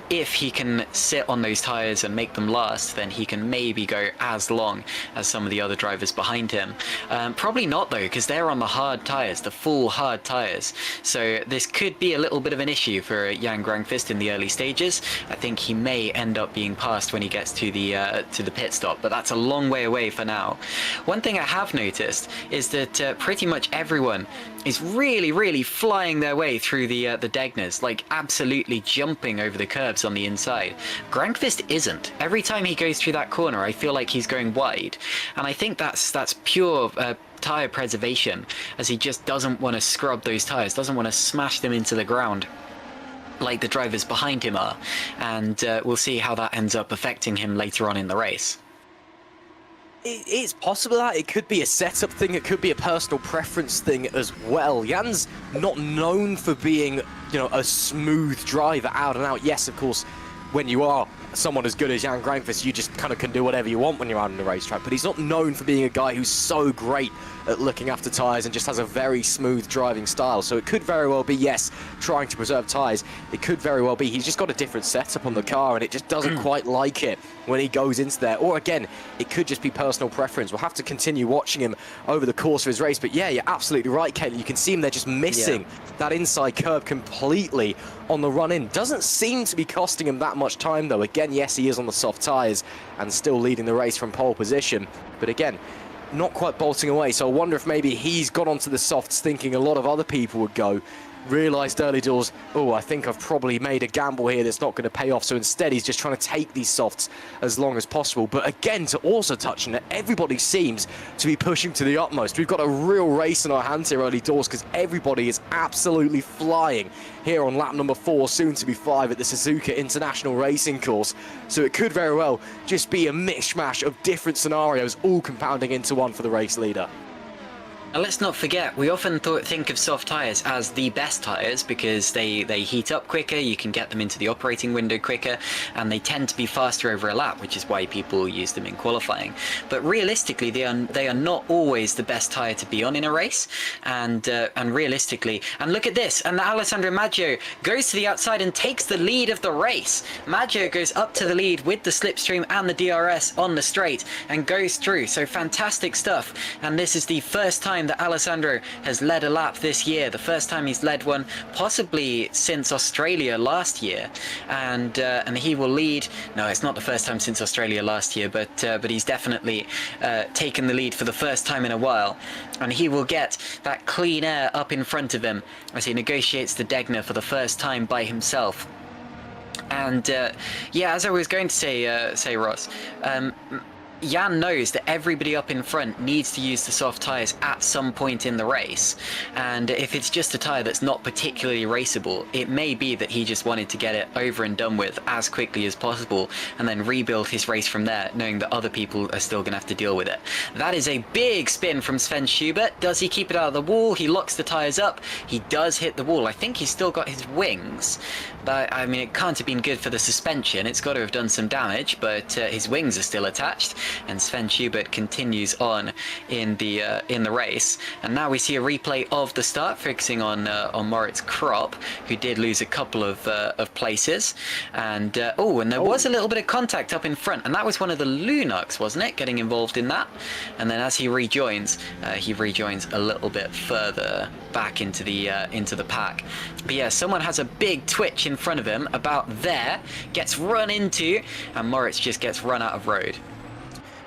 If he can sit on those tires and make them last, then he can maybe go as long as some of the other drivers behind him. Probably not though, because they're on the hard tires, the full hard tires. So this could be a little bit of an issue for Jan Granqvist in the early stages. I think he may end up being passed when he gets to the pit stop, but that's a long way away for now. One thing I have noticed is that pretty much everyone is really flying their way through the Degners, like absolutely jumping over the curbs on the inside. Granqvist isn't. Every time he goes through that corner, I feel like he's going wide, and I think that's pure tire preservation, as he just doesn't want to scrub those tires, doesn't want to smash them into the ground like the drivers behind him are, and we'll see how that ends up affecting him later on in the race. It's possible that it could be a setup thing, it could be a personal preference thing as well. Jan's not known for being, you know, a smooth driver out and out. Yes, of course, when you are someone as good as Jan Granqvist, you just kind of can do whatever you want when you're out on the racetrack, but he's not known for being a guy who's so great at looking after tyres and just has a very smooth driving style. So it could very well be, yes, trying to preserve tyres. It could very well be he's just got a different setup on the car and it just doesn't quite like it when he goes into there. Or again, it could just be personal preference. We'll have to continue watching him over the course of his race. But yeah, you're absolutely right, Caitlin. You can see him there just missing that inside curb completely on the run-in. Doesn't seem to be costing him that much time though. Again, yes, he is on the soft tyres and still leading the race from pole position. But again, not quite bolting away, so I wonder if maybe he's got onto the softs thinking a lot of other people would go, realised early doors, oh, I think I've probably made a gamble here that's not going to pay off, so instead he's just trying to take these softs as long as possible. But again, to also touch on it, everybody seems to be pushing to the utmost. We've got a real race in our hands here early doors, because everybody is absolutely flying here on lap number 4, soon to be 5 at the Suzuka International Racing Course. So it could very well just be a mishmash of different scenarios, all compounding into one for the race leader. And let's not forget, we often think of soft tyres as the best tyres because they heat up quicker, you can get them into the operating window quicker, and they tend to be faster over a lap, which is why people use them in qualifying. But realistically, they are not always the best tyre to be on in a race, and realistically, and look at this, and Alessandro Maggio goes to the outside and takes the lead of the race. Maggio goes up to the lead with the slipstream and the DRS on the straight and goes through, so fantastic stuff. And this is the first time that Alessandro has led a lap this year, the first time he's led one possibly since Australia last year, and he will lead. No, it's not the first time since Australia last year, but he's definitely taken the lead for the first time in a while, and he will get that clean air up in front of him as he negotiates the Degner for the first time by himself. And yeah, as I was going to say Ross, Jan knows that everybody up in front needs to use the soft tyres at some point in the race, and if it's just a tyre that's not particularly raceable, it may be that he just wanted to get it over and done with as quickly as possible and then rebuild his race from there, knowing that other people are still going to have to deal with it. That is a big spin from Sven Schubert. Does he keep it out of the wall? He locks the tyres up. He does hit the wall. I think he's still got his wings, but I mean, it can't have been good for the suspension. It's got to have done some damage, but his wings are still attached. and Sven Schubert continues on in the race. And now we see a replay of the start, focusing on Moritz Kropp, who did lose a couple of places. And and there was a little bit of contact up in front, and that was one of the Lunuks, wasn't it, getting involved in that? And then as he rejoins a little bit further back into the pack. But yeah, someone has a big twitch in front of him, about there, gets run into, and Moritz just gets run out of road.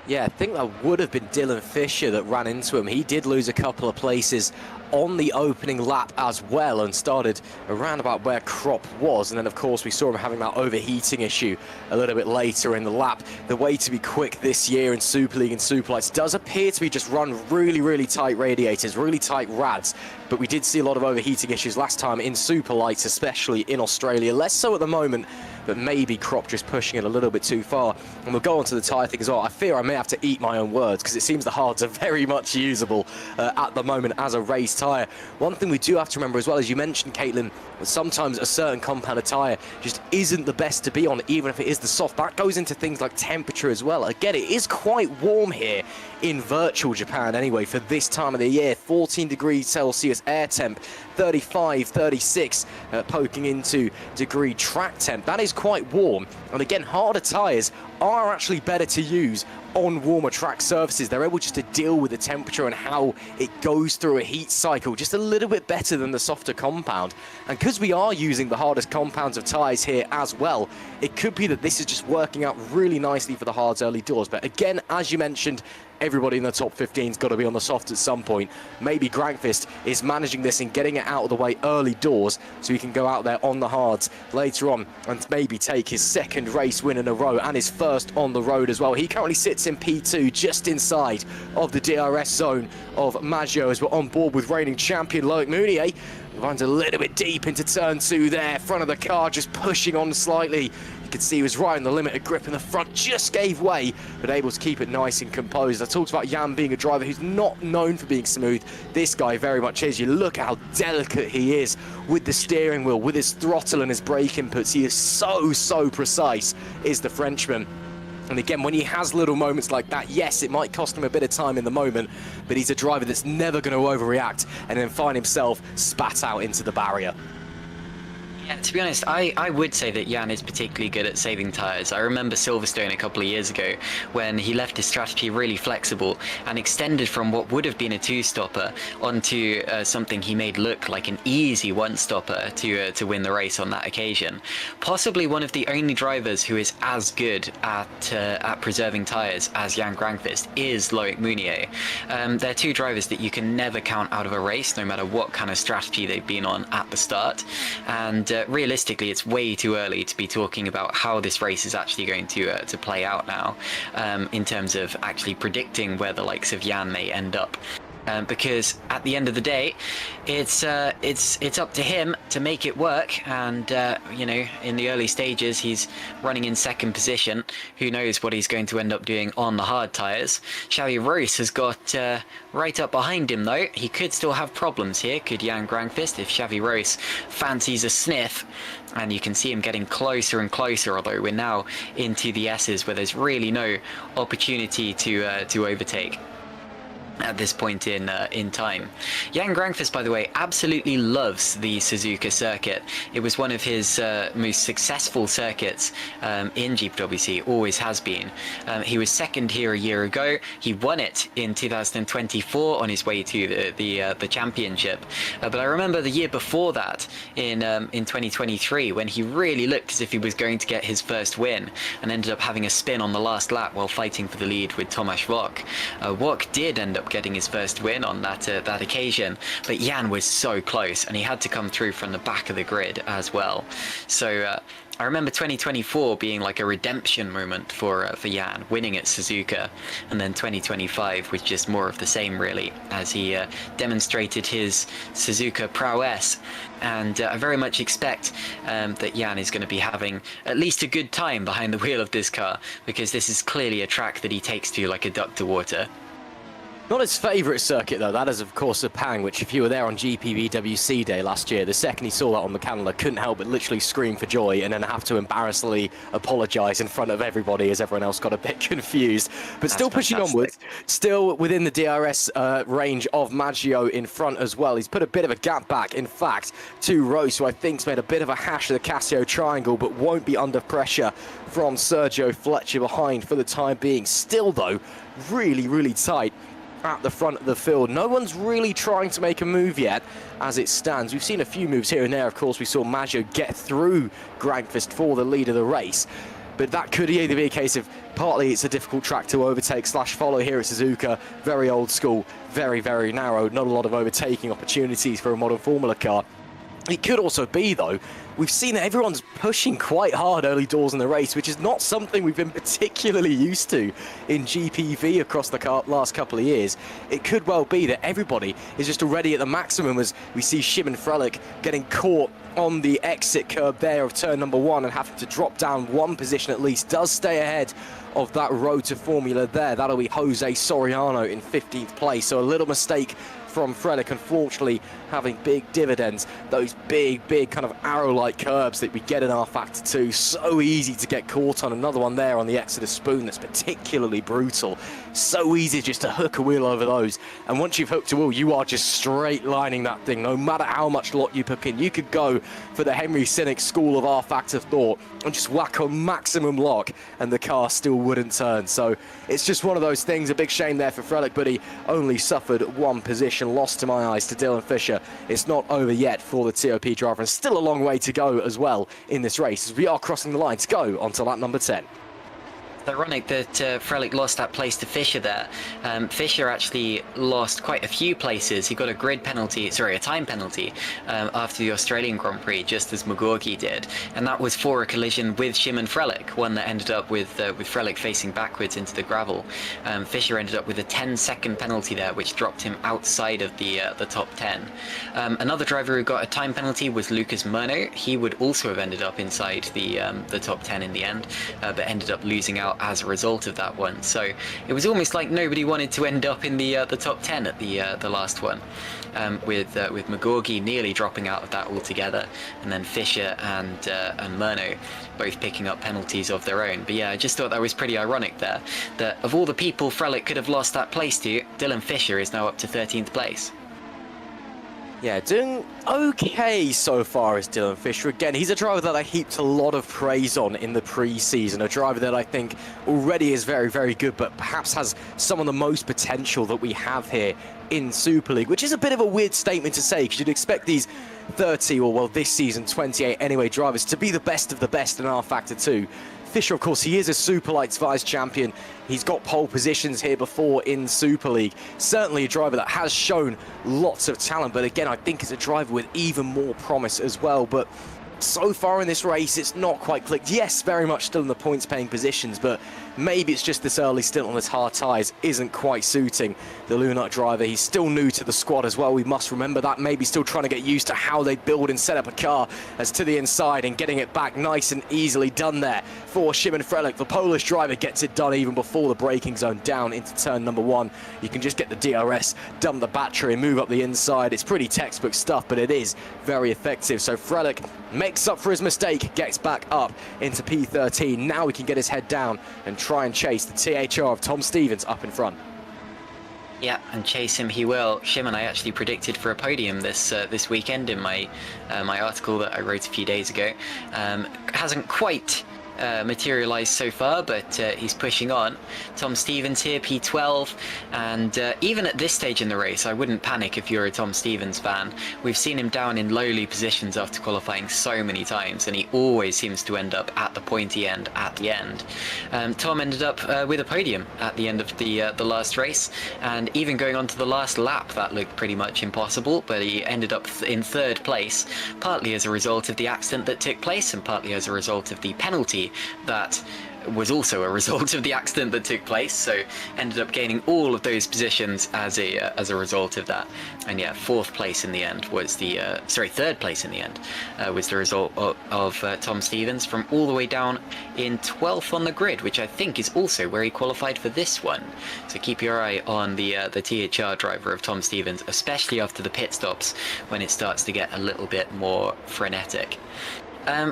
Yeah, I think that would have been Dylan Fisher that ran into him. He did lose a couple of places on the opening lap as well, and started around about where Kropp was. And then, of course, we saw him having that overheating issue a little bit later in the lap. The way to be quick this year in Super League and Superlights does appear to be just run really, really tight radiators, really tight rads. But we did see a lot of overheating issues last time in Superlights, especially in Australia. Less so at the moment, but maybe Kropp just pushing it a little bit too far. And we'll go on to the tyre thing as well. I fear I may have to eat my own words, because it seems the hards are very much usable at the moment as a race tyre. One thing we do have to remember as well, as you mentioned, Caitlin, that sometimes a certain compound of tyre just isn't the best to be on, even if it is the soft. That goes into things like temperature as well. Again, it is quite warm here in virtual Japan anyway for this time of the year. 14 degrees Celsius air temp, 35, 36 poking into degree track temp. That is quite warm. And again, harder tyres are actually better to use on warmer track surfaces. They're able just to deal with the temperature and how it goes through a heat cycle just a little bit better than the softer compound. And because we are using the hardest compounds of tyres here as well, it could be that this is just working out really nicely for the hards early doors. But again, as you mentioned, everybody in the top 15's got to be on the soft at some point. Maybe Grankvist is managing this and getting it out of the way early doors so he can go out there on the hards later on and maybe take his second race win in a row and his first on the road as well. He currently sits in P2 just inside of the DRS zone of Maggio as we're on board with reigning champion Loic Mounier. Runs a little bit deep into turn 2 there, front of the car just pushing on slightly. You could see he was right on the limit of grip in the front, just gave way, but able to keep it nice and composed. I talked about Jan being a driver who's not known for being smooth. This guy very much is. You look at how delicate he is with the steering wheel, with his throttle and his brake inputs. He is so precise, is the Frenchman. And again, when he has little moments like that, yes, it might cost him a bit of time in the moment, but he's a driver that's never going to overreact and then find himself spat out into the barrier. Yeah, to be honest, I would say that Jan is particularly good at saving tyres. I remember Silverstone a couple of years ago when he left his strategy really flexible and extended from what would have been a two-stopper onto something he made look like an easy one-stopper to win the race on that occasion. Possibly one of the only drivers who is as good at preserving tyres as Jan Grankvist is Loic Mounier. They're two drivers that you can never count out of a race, no matter what kind of strategy they've been on at the start. And realistically, it's way too early to be talking about how this race is actually going to play out now, in terms of actually predicting where the likes of Jan may end up. Because at the end of the day, it's up to him to make it work. And you know, in the early stages, he's running in second position. Who knows what he's going to end up doing on the hard tyres? Xavi Roos has got right up behind him, though. He could still have problems here, could Jan Grankvist, if Xavi Roos fancies a sniff. And you can see him getting closer and closer, although we're now into the S's where there's really no opportunity to overtake at this point in time. Jan Grankvist, by the way, absolutely loves the Suzuka circuit. It was one of his most successful circuits in GPVWC, always has been. He was second here a year ago. He won it in 2024 on his way to the championship. But I remember the year before that, in 2023, when he really looked as if he was going to get his first win and ended up having a spin on the last lap while fighting for the lead with Tomasz Wok. Wok did end up getting his first win on that occasion, but Jan was so close and he had to come through from the back of the grid as well. So I remember 2024 being like a redemption moment for Jan, winning at Suzuka, and then 2025 was just more of the same, really, as he demonstrated his Suzuka prowess. And I very much expect that Jan is going to be having at least a good time behind the wheel of this car, because this is clearly a track that he takes to like a duck to water. Not his favourite circuit though, that is of course Sepang, which if you were there on GPVWC day last year, the second he saw that on the calendar, couldn't help but literally scream for joy and then have to embarrassingly apologise in front of everybody as everyone else got a bit confused. But still pushing onwards, still within the DRS range of Maggio in front as well. He's put a bit of a gap back, in fact, to Rose, who I think's made a bit of a hash of the Casio triangle, but won't be under pressure from Sergio Fletcher behind for the time being. Still though, really, really tight at the front of the field. No one's really trying to make a move yet as it stands. We've seen a few moves here and there. Of course, we saw Maggio get through Grangfist for the lead of the race, but that could either be a case of partly it's a difficult track to overtake / follow here at Suzuka, very old school, very, very narrow, not a lot of overtaking opportunities for a modern Formula car. It could also be, though, we've seen that everyone's pushing quite hard early doors in the race, which is not something we've been particularly used to in GPV across the last couple of years. It could well be that everybody is just already at the maximum as we see Shimon Frelick getting caught on the exit curb there of turn number 1 and having to drop down one position at least. Does stay ahead of that road to Formula there. That'll be Jose Soriano in 15th place, so a little mistake from Frelick, unfortunately having big dividends. Those big kind of arrow-like curbs that we get in our Factor 2, so easy to get caught on. Another one there on the Exodus Spoon that's particularly brutal. So easy just to hook a wheel over those, and once you've hooked a wheel, you are just straight lining that thing, no matter how much lot you put in. You could go for the Henry Cynic school of R-Factor thought and just whack a maximum lock and the car still wouldn't turn. So it's just one of those things. A big shame there for Frelick, but he only suffered one position, lost to my eyes to Dylan Fisher. It's not over yet for the TOP driver, and still a long way to go as well in this race as we are crossing the line to go onto lap number 10. It's ironic that Frelick lost that place to Fisher there. Fisher actually lost quite a few places. He got a grid penalty, sorry, a time penalty after the Australian Grand Prix, just as Magorgi did, and that was for a collision with Shimon Frelick, one that ended up with Frelick facing backwards into the gravel. Fisher ended up with a 10-second penalty there, which dropped him outside of the top 10. Another driver who got a time penalty was Lucas Murno. He would also have ended up inside the top 10 in the end, but ended up losing out as a result of that one. So it was almost like nobody wanted to end up in the top 10 at the last one, with Magorgi nearly dropping out of that altogether, and then Fisher and Murno both picking up penalties of their own. But yeah, I just thought that was pretty ironic there, that of all the people Frelick could have lost that place to, Dylan Fisher is now up to 13th place. Yeah, doing okay so far as Dylan Fisher. Again, he's a driver that I heaped a lot of praise on in the pre-season, a driver that I think already is very, very good, but perhaps has some of the most potential that we have here in Super League, which is a bit of a weird statement to say, because you'd expect these 30, or well, this season 28 anyway, drivers to be the best of the best in R-Factor 2. Fisher, of course, he is a Super Lights Vice champion. He's got pole positions here before in Super League. Certainly a driver that has shown lots of talent, but again, I think is a driver with even more promise as well. But so far in this race, it's not quite clicked. Yes, very much still in the points-paying positions, but maybe it's just this early stint on his hard tyres isn't quite suiting the Lunite driver. He's still new to the squad as well. We must remember that. Maybe still trying to get used to how they build and set up a car as to the inside and getting it back nice and easily done there for Shimon Frelick. The Polish driver gets it done even before the braking zone down into turn number 1. You can just get the DRS, dump the battery and move up the inside. It's pretty textbook stuff, but it is very effective. So Frelick makes up for his mistake, gets back up into P13. Now we can get his head down and try and chase the THR of Tom Stevens up in front. Yeah, and chase him he will. Shimon, I actually predicted for a podium this weekend in my my article that I wrote a few days ago. Hasn't quite materialized so far, but he's pushing on. Tom Stevens here, P12, and even at this stage in the race, I wouldn't panic if you're a Tom Stevens fan. We've seen him down in lowly positions after qualifying so many times, and he always seems to end up at the pointy end at the end. Tom ended up with a podium at the end of the last race, and even going on to the last lap, that looked pretty much impossible, but he ended up in 3rd place, partly as a result of the accident that took place, and partly as a result of the penalty that was also a result of the accident that took place, so ended up gaining all of those positions as a result of that. And yeah, third place in the end was the result of Tom Stevens, from all the way down in 12th on the grid, which I think is also where he qualified for this one. So keep your eye on the THR driver of Tom Stevens, especially after the pit stops, when it starts to get a little bit more frenetic.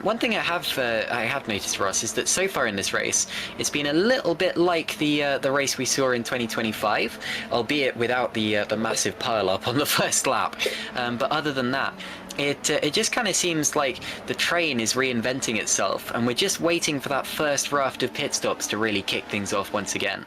One thing I have noticed, Ross, is that so far in this race, it's been a little bit like the race we saw in 2025, albeit without the massive pile-up on the first lap. But other than that, it just kind of seems like the train is reinventing itself, and we're just waiting for that first raft of pit stops to really kick things off once again.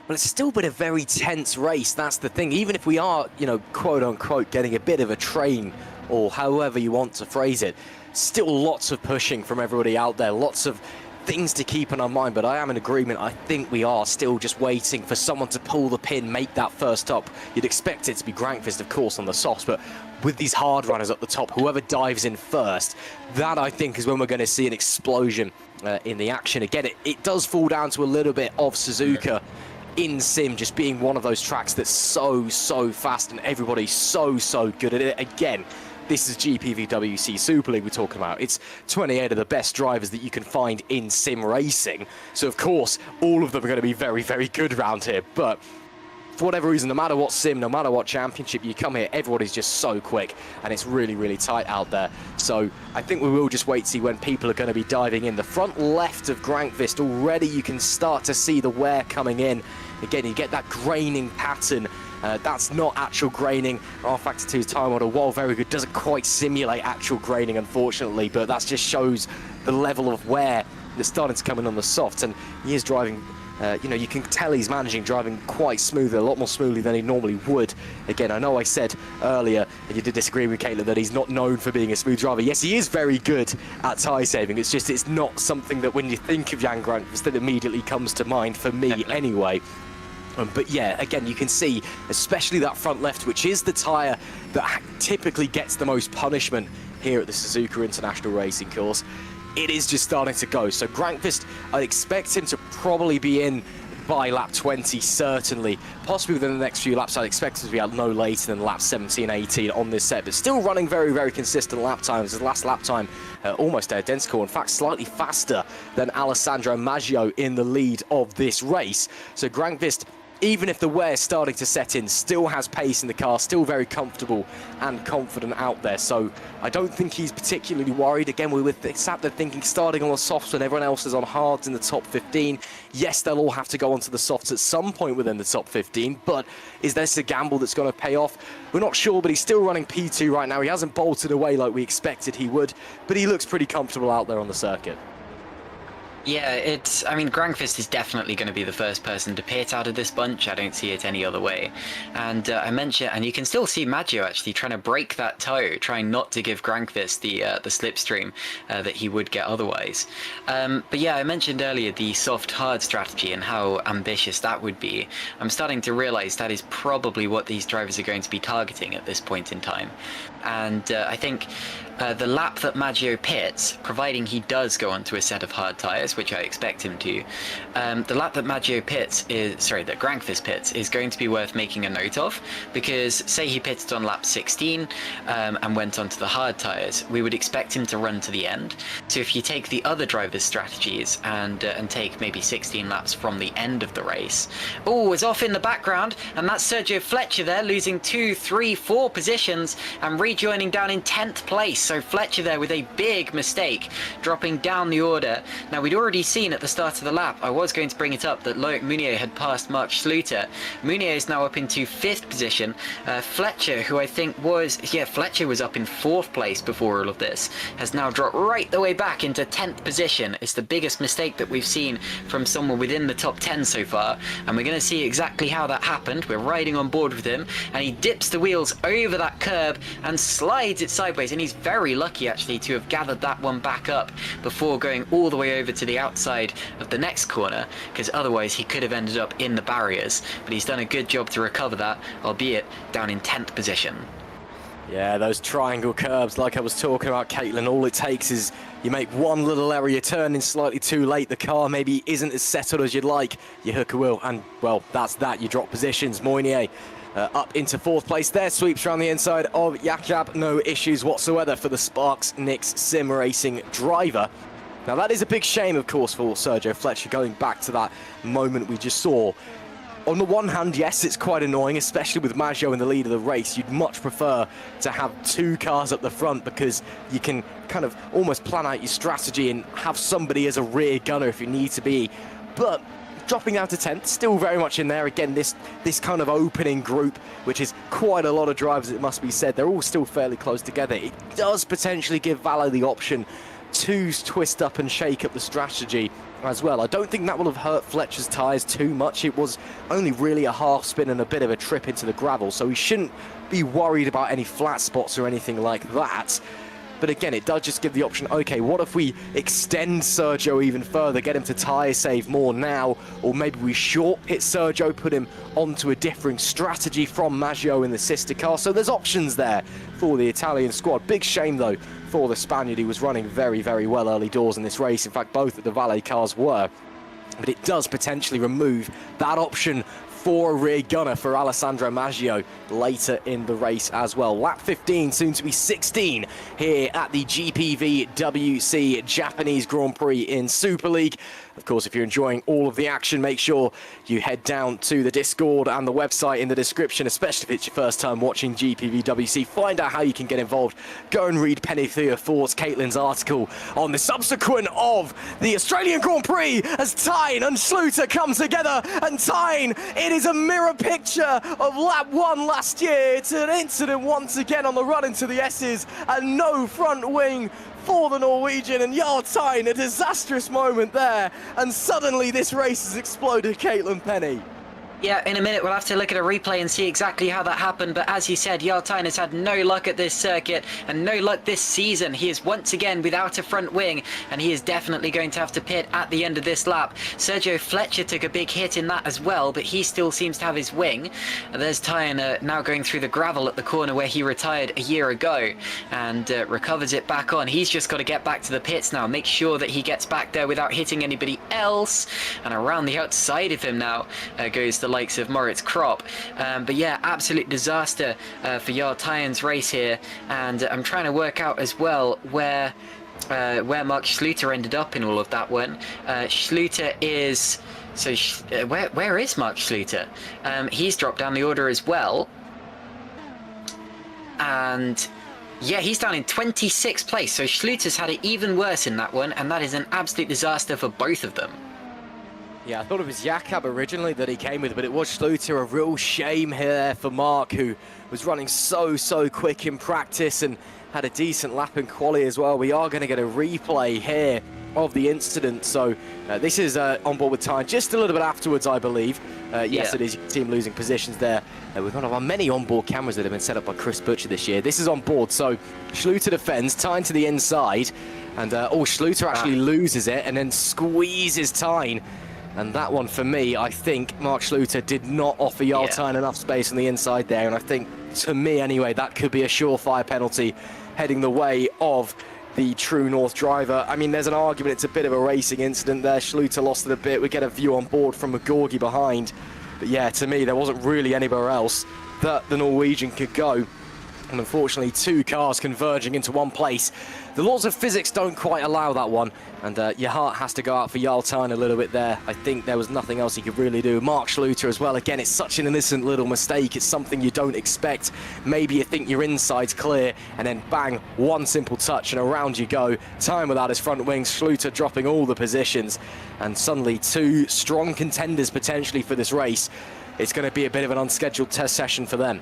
Well, it's still been a very tense race, that's the thing. Even if we are, you know, quote-unquote, getting a bit of a train, or however you want to phrase it, still lots of pushing from everybody out there, lots of things to keep in our mind, but I am in agreement. I think we are still just waiting for someone to pull the pin, make that first stop. You'd expect it to be Grankvist, of course, on the softs, but with these hard runners at the top, whoever dives in first, that I think is when we're going to see an explosion in the action. Again, it does fall down to a little bit of Suzuka in sim just being one of those tracks that's so fast, and everybody's so good at it. Again, this is GPVWC Super League we're talking about. It's 28 of the best drivers that you can find in sim racing. So of course, all of them are going to be very good around here. But for whatever reason, no matter what sim, no matter what championship you come here, everybody's just so quick, and it's really tight out there. So I think we will just wait to see when people are going to be diving in. The front left of Grankvist, already you can start to see the wear coming in. Again, you get that graining pattern. That's not actual graining. R Factor 2's time model, while very good, doesn't quite simulate actual graining, unfortunately, but that just shows the level of wear that's starting to come in on the softs. And he is driving, you know, you can tell he's driving quite smoothly, a lot more smoothly than he normally would. Again, I know I said earlier, and you did disagree with Caitlin, that he's not known for being a smooth driver. Yes, he is very good at tyre saving. It's just, it's not something that when you think of Jan Grankvist that immediately comes to mind, for me anyway. But yeah, again, you can see, especially that front left, which is the tyre that typically gets the most punishment here at the Suzuka International Racing Course. It is just starting to go. So Grankvist, I expect him to probably be in by lap 20, certainly. Possibly within the next few laps, I'd expect him to be out no later than lap 17, 18 on this set, but still running very consistent lap times. His last lap time almost identical, in fact slightly faster than Alessandro Maggio in the lead of this race. So Grankvist, even if the wear's starting to set in, still has pace in the car, still very comfortable and confident out there. So I don't think he's particularly worried. Again, we were sat there thinking, starting on the softs when everyone else is on hards in the top 15. Yes, they'll all have to go onto the softs at some point within the top 15, but is this a gamble that's going to pay off? We're not sure, but he's still running P2 right now. He hasn't bolted away like we expected he would, but he looks pretty comfortable out there on the circuit. Yeah, I mean, Grankvist is definitely going to be the first person to pit out of this bunch. I don't see it any other way. And I mentioned, and you can still see Maggio actually trying to break that toe, trying not to give Grankvist the slipstream that he would get otherwise. But yeah, I mentioned earlier the soft-hard strategy and how ambitious that would be. I'm starting to realize that is probably what these drivers are going to be targeting at this point in time. And I think the lap that Maggio pits, providing he does go onto a set of hard tyres, which I expect him to, the lap that that Grankvist pits is going to be worth making a note of, because say he pitted on lap 16 and went onto the hard tyres, we would expect him to run to the end. So if you take the other drivers' strategies and take maybe 16 laps from the end of the race, it's off in the background, and that's Sergio Fletcher there losing 2, 3, 4 positions and rejoining down in 10th place. So Fletcher there with a big mistake, dropping down the order. Now, we'd already seen at the start of the lap, I was going to bring it up, that Loic Meunier had passed Mark Schluter. Meunier is now up into 5th position. Fletcher, who I think Fletcher was up in 4th place before all of this, has now dropped right the way back into 10th position. It's the biggest mistake that we've seen from someone within the top 10 so far, and we're going to see exactly how that happened. We're riding on board with him, and he dips the wheels over that curb and slides it sideways, and he's very lucky actually to have gathered that one back up before going all the way over to the outside of the next corner, because otherwise he could have ended up in the barriers. But he's done a good job to recover that, albeit down in 10th position. Yeah, those triangle curbs, like I was talking about, Caitlin, all it takes is you make one little error, you turn in slightly too late, the car maybe isn't as settled as you'd like, you hook a wheel, and, well, that's that. You drop positions. Moynier up into 4th place there, sweeps around the inside of Jakab. No issues whatsoever for the Sparks Nix Sim Racing driver. Now, that is a big shame, of course, for Sergio Fletcher, going back to that moment we just saw. On the one hand, yes, it's quite annoying, especially with Maggio in the lead of the race. You'd much prefer to have 2 cars up the front because you can kind of almost plan out your strategy and have somebody as a rear gunner if you need to be. But dropping down to 10th, still very much in there. Again, this kind of opening group, which is quite a lot of drivers, it must be said, they're all still fairly close together. It does potentially give Valo the option to twist up and shake up the strategy as well. I don't think that will have hurt Fletcher's tyres too much. It was only really a half spin and a bit of a trip into the gravel, so he shouldn't be worried about any flat spots or anything like that. But again, it does just give the option, okay, what if we extend Sergio even further, get him to tyre save more now, or maybe we short pit Sergio, put him onto a differing strategy from Maggio in the sister car. So there's options there for the Italian squad. Big shame, though, for the Spaniard. He was running very, very well early doors in this race. In fact, both of the Valet cars were. But it does potentially remove that option for a rear gunner for Alessandro Maggio later in the race as well. Lap 15, soon to be 16, here at the GPVWC Japanese Grand Prix in Super League. Of course, if you're enjoying all of the action, make sure you head down to the Discord and the website in the description, especially if it's your first time watching GPVWC. Find out how you can get involved. Go and read Penny Theofort's, Caitlin's article on the subsequent of the Australian Grand Prix as Tyne and Schluter come together. And Tyne, it is a mirror picture of lap 1 last year. It's an incident once again on the run into the S's and no front wing for the Norwegian, and Jarl Tyne, a disastrous moment there, and suddenly this race has exploded, Caitlin Penny. Yeah, in a minute we'll have to look at a replay and see exactly how that happened, but as you said, Jarl Tyne has had no luck at this circuit and no luck this season. He is once again without a front wing, and he is definitely going to have to pit at the end of this lap. Sergio Fletcher took a big hit in that as well, but he still seems to have his wing. There's Tyne now going through the gravel at the corner where he retired a year ago, and recovers it back on. He's just got to get back to the pits now, make sure that he gets back there without hitting anybody else, and around the outside of him now goes the likes of Moritz Kropp. But yeah, absolute disaster for Jarl Tyne's race here, and I'm trying to work out as well where Mark Schluter ended up in all of that one. Schluter is... So where is Mark Schluter? He's dropped down the order as well. And yeah, he's down in 26th place. So Schluter's had it even worse in that one, and that is an absolute disaster for both of them. Yeah, I thought it was Jakab originally that he came with, but it was Schluter. A real shame here for Mark, who was running so quick in practice and had a decent lap in quali as well. We are going to get a replay here of the incident. So this is on board with Tyne just a little bit afterwards, I believe. Yes, it is. You can see him losing positions there with one of our many onboard cameras that have been set up by Chris Butcher this year. This is on board, so Schluter defends, Tyne to the inside, and Schluter actually loses it and then squeezes Tyne. And that one, for me, I think Mark Schluter did not offer Jarl Tyne enough space on the inside there. And I think, to me anyway, that could be a surefire penalty heading the way of the True North driver. I mean, there's an argument it's a bit of a racing incident there. Schluter lost it a bit. We get a view on board from McGorgy behind. But yeah, to me, there wasn't really anywhere else that the Norwegian could go. And unfortunately, 2 cars converging into one place. The laws of physics don't quite allow that one, and your heart has to go out for Jarl Tyne a little bit there. I think there was nothing else he could really do. Mark Schluter as well. Again, it's such an innocent little mistake. It's something you don't expect. Maybe you think your inside's clear, and then bang, one simple touch, and around you go. Tyne without his front wings, Schluter dropping all the positions, and suddenly 2 strong contenders potentially for this race. It's going to be a bit of an unscheduled test session for them.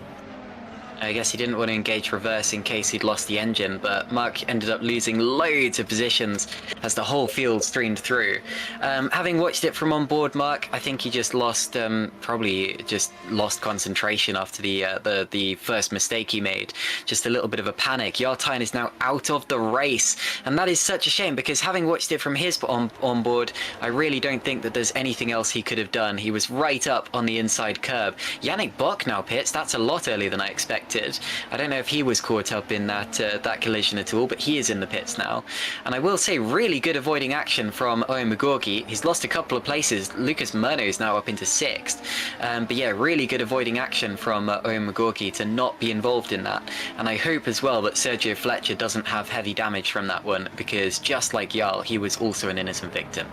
I guess he didn't want to engage reverse in case he'd lost the engine, but Mark ended up losing loads of positions as the whole field streamed through. Having watched it from on board, Mark, I think he just lost, probably just lost concentration after the first mistake he made. Just a little bit of a panic. Jarl Tyne is now out of the race, and that is such a shame because having watched it from his on board, I really don't think that there's anything else he could have done. He was right up on the inside curb. Yannick Bock now pits. That's a lot earlier than I expected. expected. I don't know if he was caught up in that collision at all, but he is in the pits now. And I will say, really good avoiding action from Owen Magorgi. He's lost a couple of places. Lucas Murno is now up into 6th. But yeah, really good avoiding action from Owen Magorgi to not be involved in that. And I hope as well that Sergio Fletcher doesn't have heavy damage from that one, because just like Jarl, he was also an innocent victim.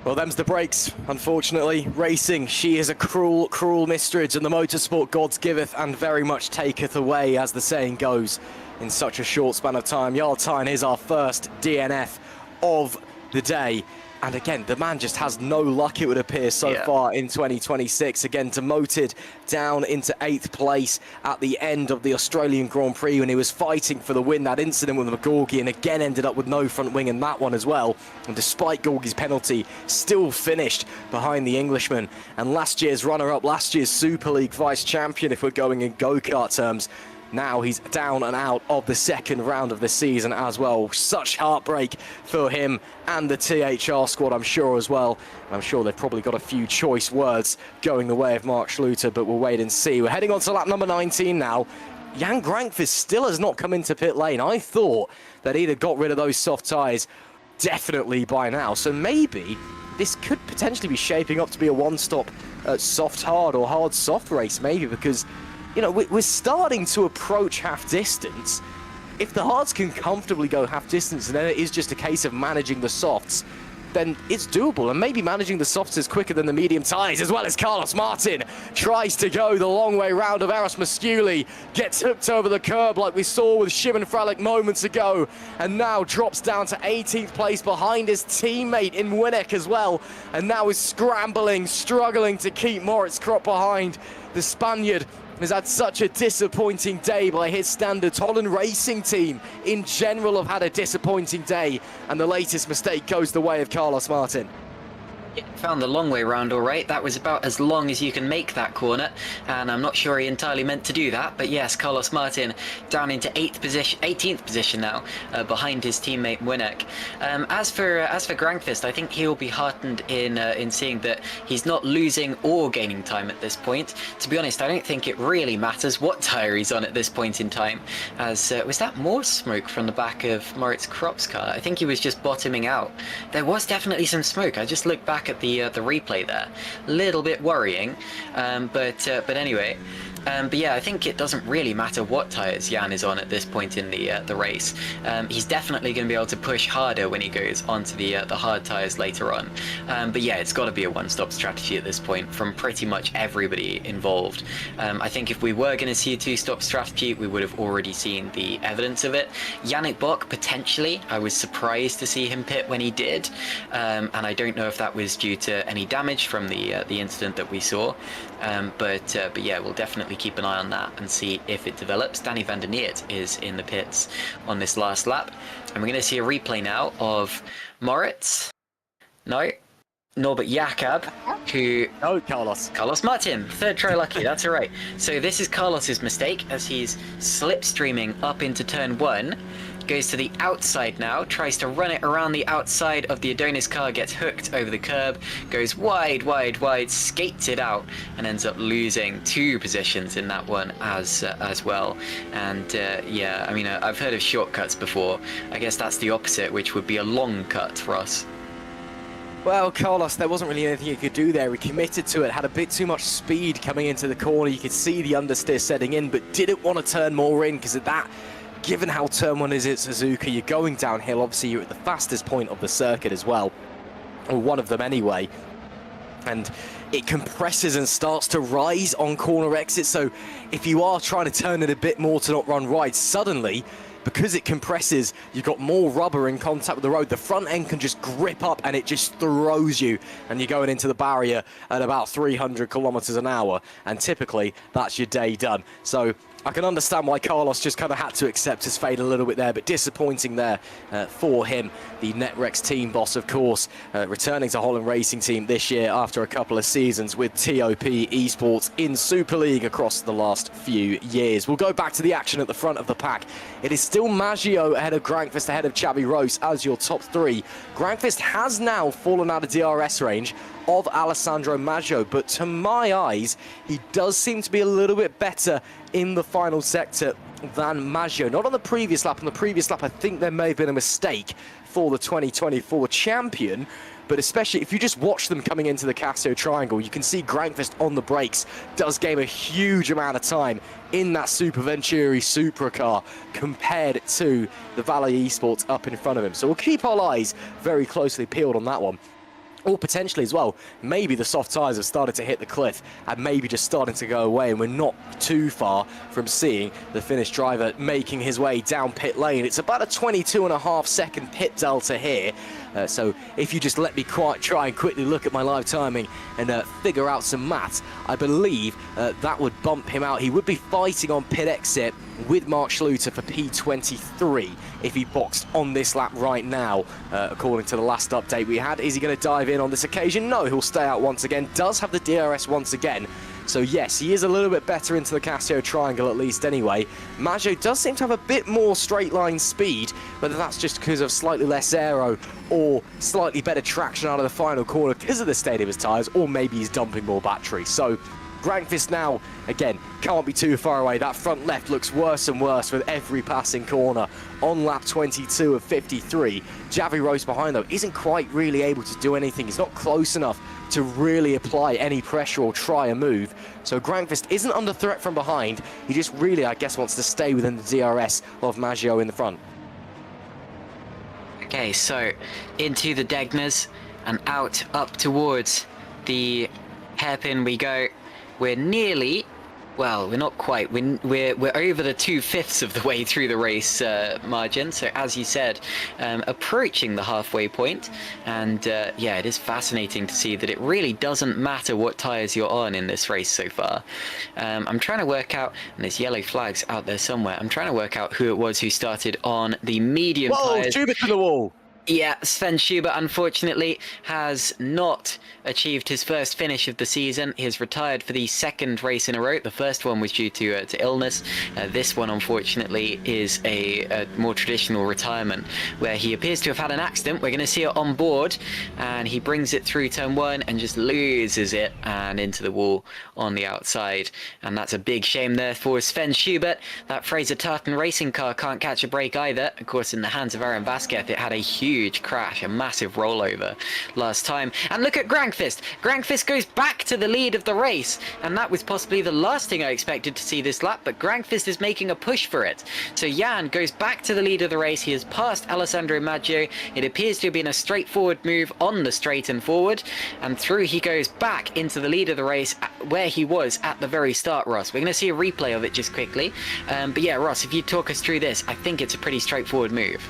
Well, them's the breaks, unfortunately. Racing, she is a cruel, cruel mistress, and the motorsport gods giveth and very much taketh away, as the saying goes, in such a short span of time. Jarl Tyne is our first DNF of the day. And again, the man just has no luck, it would appear, so far in 2026. Again, demoted down into 8th place at the end of the Australian Grand Prix when he was fighting for the win. That incident with Magorgi, and again ended up with no front wing in that one as well. And despite Gorgi's penalty, still finished behind the Englishman. And last year's runner-up, last year's Super League vice champion, if we're going in go-kart terms, now he's down and out of the second round of the season as well. Such heartbreak for him and the THR squad, I'm sure, as well. And I'm sure they've probably got a few choice words going the way of Mark Schluter, but we'll wait and see. We're heading on to lap number 19 now. Jan Grankvist still has not come into pit lane. I thought that he'd have got rid of those soft tyres definitely by now. So maybe this could potentially be shaping up to be a one-stop soft-hard or hard-soft race, maybe, because you know, we're starting to approach half distance. If the hards can comfortably go half distance and then it is just a case of managing the softs, then it's doable. And maybe managing the softs is quicker than the medium tyres, as well as Carlos Martin tries to go the long way round of Eros Masciuli, gets hooked over the curb like we saw with Shimon Fralick moments ago, and now drops down to 18th place behind his teammate in Winnick as well, and now is scrambling, struggling to keep Moritz Krop behind. The Spaniard has had such a disappointing day by his standards. Holland Racing Team in general have had a disappointing day, and the latest mistake goes the way of Carlos Martin. Found the long way round all right. That was about as long as you can make that corner, and I'm not sure he entirely meant to do that, but yes, Carlos Martin down into 18th position now, behind his teammate Winnick. As for Grankvist, I think he'll be heartened in seeing that he's not losing or gaining time at this point. To be honest, I don't think it really matters what tyre he's on at this point in time, as was that more smoke from the back of Moritz Krop's car? I think he was just bottoming out. There was definitely some smoke. I just looked back at the replay there. A little bit worrying, but anyway. But yeah, I think it doesn't really matter what tyres Jan is on at this point in the race. He's definitely going to be able to push harder when he goes onto the hard tyres later on. But yeah, it's got to be a one-stop strategy at this point from pretty much everybody involved. I think if we were going to see a two-stop strategy, we would have already seen the evidence of it. Yannick Bock, potentially. I was surprised to see him pit when he did, and I don't know if that was due to any damage from the incident that we saw. But yeah, we'll definitely keep an eye on that and see if it develops. Danny van der Neert is in the pits on this last lap, and we're going to see a replay now of Moritz. No, Norbert Jakob, who... No, Carlos Martin, third try lucky, that's all right. So this is Carlos's mistake as he's slipstreaming up into turn 1. Goes to the outside now, tries to run it around the outside of the Adonis car, gets hooked over the curb, goes wide, skates it out, and ends up losing 2 positions in that one as well. And yeah, I mean, I've heard of shortcuts before. I guess that's the opposite, which would be a long cut for us. Well, Carlos, there wasn't really anything he could do there. He committed to it, had a bit too much speed coming into the corner. You could see the understeer setting in, but didn't want to turn more in because of that. Given how turn 1 is at Suzuka, you're going downhill. Obviously, you're at the fastest point of the circuit as well, or one of them anyway. And it compresses and starts to rise on corner exits. So if you are trying to turn it a bit more to not run right, suddenly, because it compresses, you've got more rubber in contact with the road. The front end can just grip up and it just throws you, and you're going into the barrier at about 300 kilometers an hour. And typically, that's your day done. So I can understand why Carlos just kind of had to accept his fate a little bit there, but disappointing there for him. The Netrex team boss, of course, returning to Holland Racing Team this year after a couple of seasons with TOP Esports in Super League across the last few years. We'll go back to the action at the front of the pack. It is still Maggio ahead of Grankvist, ahead of Xavi Rose as your top 3. Grankvist has now fallen out of DRS range of Alessandro Maggio, but to my eyes, he does seem to be a little bit better in the final sector than Maggio. Not on the previous lap. On the previous lap, I think there may have been a mistake for the 2024 champion, but especially if you just watch them coming into the Casio Triangle, you can see Grankvist on the brakes does gain a huge amount of time in that Super Venturi supercar compared to the Valley Esports up in front of him. So we'll keep our eyes very closely peeled on that one. Or potentially as well, maybe the soft tyres have started to hit the cliff and maybe just starting to go away, and we're not too far from seeing the Finnish driver making his way down pit lane. It's about a 22.5-second pit delta here. So if you just let me try and quickly look at my live timing and figure out some maths, I believe that would bump him out. He would be fighting on pit exit with Mark Schluter for P23 if he boxed on this lap right now, according to the last update we had. Is he going to dive in on this occasion? No, he'll stay out once again. Does have the DRS once again. So yes, he is a little bit better into the Casio Triangle at least anyway. Maggio does seem to have a bit more straight line speed, whether that's just because of slightly less aero or slightly better traction out of the final corner because of the state of his tyres, or maybe he's dumping more battery. So Grankvist now, again, can't be too far away. That front left looks worse and worse with every passing corner. On lap 22 of 53, Javi Rose behind, though, isn't quite really able to do anything. He's not close enough to really apply any pressure or try a move. So Grankvist isn't under threat from behind. He just really, I guess, wants to stay within the DRS of Maggio in the front. Okay, so into the Degners and out up towards the hairpin we go. We're nearly, well, we're not quite, we're over the 2/5 of the way through the race margin. So as you said, approaching the halfway point. And yeah, it is fascinating to see that it really doesn't matter what tyres you're on in this race so far. I'm trying to work out, and there's yellow flags out there somewhere, I'm trying to work out who it was who started on the medium Whoa, tyres. Schubert to the wall. Yeah, Sven Schubert unfortunately has not achieved his first finish of the season. He has retired for the second race in a row. The first one was due to illness. This one, unfortunately, is a more traditional retirement where he appears to have had an accident. We're going to see it on board, and he brings it through turn one and just loses it and into the wall on the outside. And that's a big shame there for Sven Schubert. That Fraser Tartan racing car can't catch a break either. Of course, in the hands of Aaron Vasquez, it had a huge crash, a massive rollover last time. And look at Grankvist. Grankvist goes back to the lead of the race, and that was possibly the last thing I expected to see this lap, but Grankvist is making a push for it. So Jan goes back to the lead of the race. He has passed Alessandro Maggio. It appears to have been a straightforward move on the straight and forward, and through he goes back into the lead of the race where he was at the very start, Ross. We're going to see a replay of it just quickly. But yeah, Ross, if you talk us through this, I think it's a pretty straightforward move.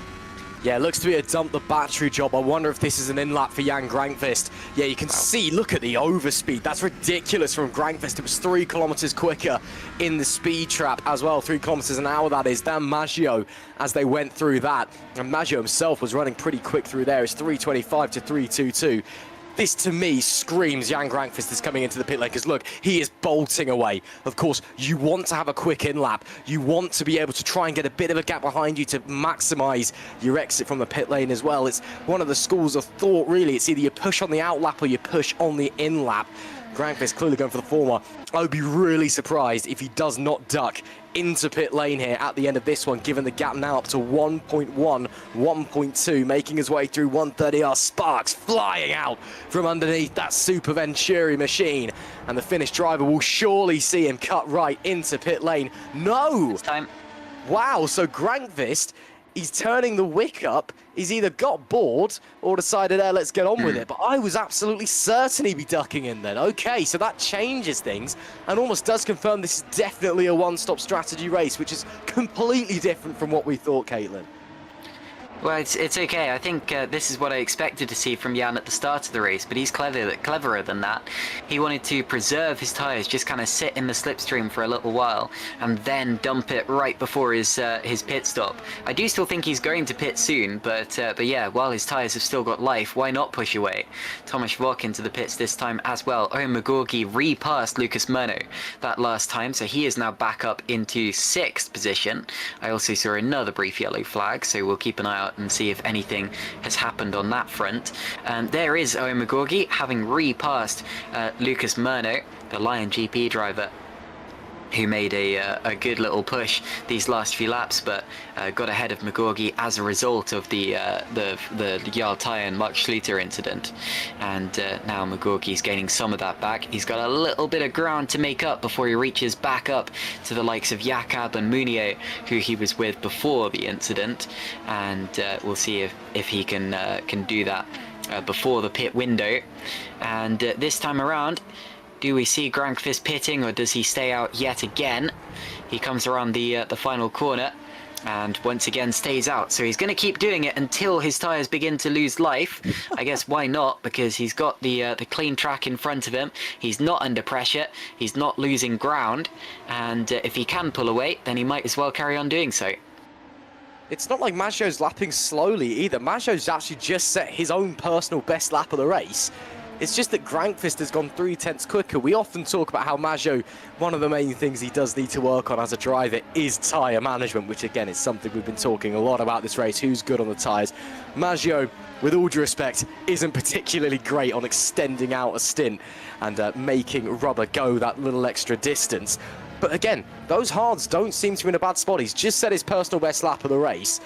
Yeah, it looks to be a dump the battery job. I wonder if this is an in-lap for Jan Grankvist. Yeah, you can see, look at the overspeed. That's ridiculous from Grankvist. It was 3 kilometers quicker in the speed trap as well. 3 kilometers an hour, that is, than Maggio as they went through that. And Maggio himself was running pretty quick through there. It's 3:25 to 3:22. This, to me, screams Jan Grankvist is coming into the pit lane, because, look, he is bolting away. Of course, you want to have a quick in-lap. You want to be able to try and get a bit of a gap behind you to maximise your exit from the pit lane as well. It's one of the schools of thought, really. It's either you push on the out-lap or you push on the in-lap. Grankvist clearly going for the former. I would be really surprised if he does not duck into pit lane here at the end of this one, given the gap now up to 1.1, 1.2, making his way through 130R. Sparks flying out from underneath that Super Venturi machine, and the Finnish driver will surely see him cut right into pit lane. No! This time. Wow, so Grankvist, he's turning the wick up. He's either got bored or decided, let's get on with it. But I was absolutely certain he'd be ducking in then. Okay, so that changes things and almost does confirm this is definitely a one-stop strategy race, which is completely different from what we thought, Caitlin. Well, it's okay. I think this is what I expected to see from Jan at the start of the race, but he's cleverer than that. He wanted to preserve his tyres, just kind of sit in the slipstream for a little while, and then dump it right before his pit stop. I do still think he's going to pit soon, but yeah, while his tyres have still got life, why not push away? Thomas Vock into the pits this time as well. Owen McGorgy repassed Lucas Murno that last time, so he is now back up into 6th position. I also saw another brief yellow flag, so we'll keep an eye out and see if anything has happened on that front. And there is Owen McGorgy having repassed Lucas Murno, the Lion GP driver, who made a good little push these last few laps, but got ahead of McGorgy as a result of the Jarl Tyre and Mark Schluter incident. And now McGorgy's gaining some of that back. He's got a little bit of ground to make up before he reaches back up to the likes of Jakob and Munier, who he was with before the incident. And we'll see if he can do that before the pit window. And this time around, do we see Grankvist pitting, or does he stay out yet again? He comes around the final corner and once again stays out. So he's going to keep doing it until his tyres begin to lose life. I guess why not? Because he's got the clean track in front of him. He's not under pressure. He's not losing ground. And if he can pull away, then he might as well carry on doing so. It's not like Maggio's lapping slowly either. Maggio's actually just set his own personal best lap of the race. It's just that Grankvist has gone 3/10 quicker. We often talk about how Maggio, one of the main things he does need to work on as a driver is tyre management, which again is something we've been talking a lot about this race, who's good on the tyres. Maggio, with all due respect, isn't particularly great on extending out a stint and making rubber go that little extra distance. But again, those hards don't seem to be in a bad spot. He's just set his personal best lap of the race.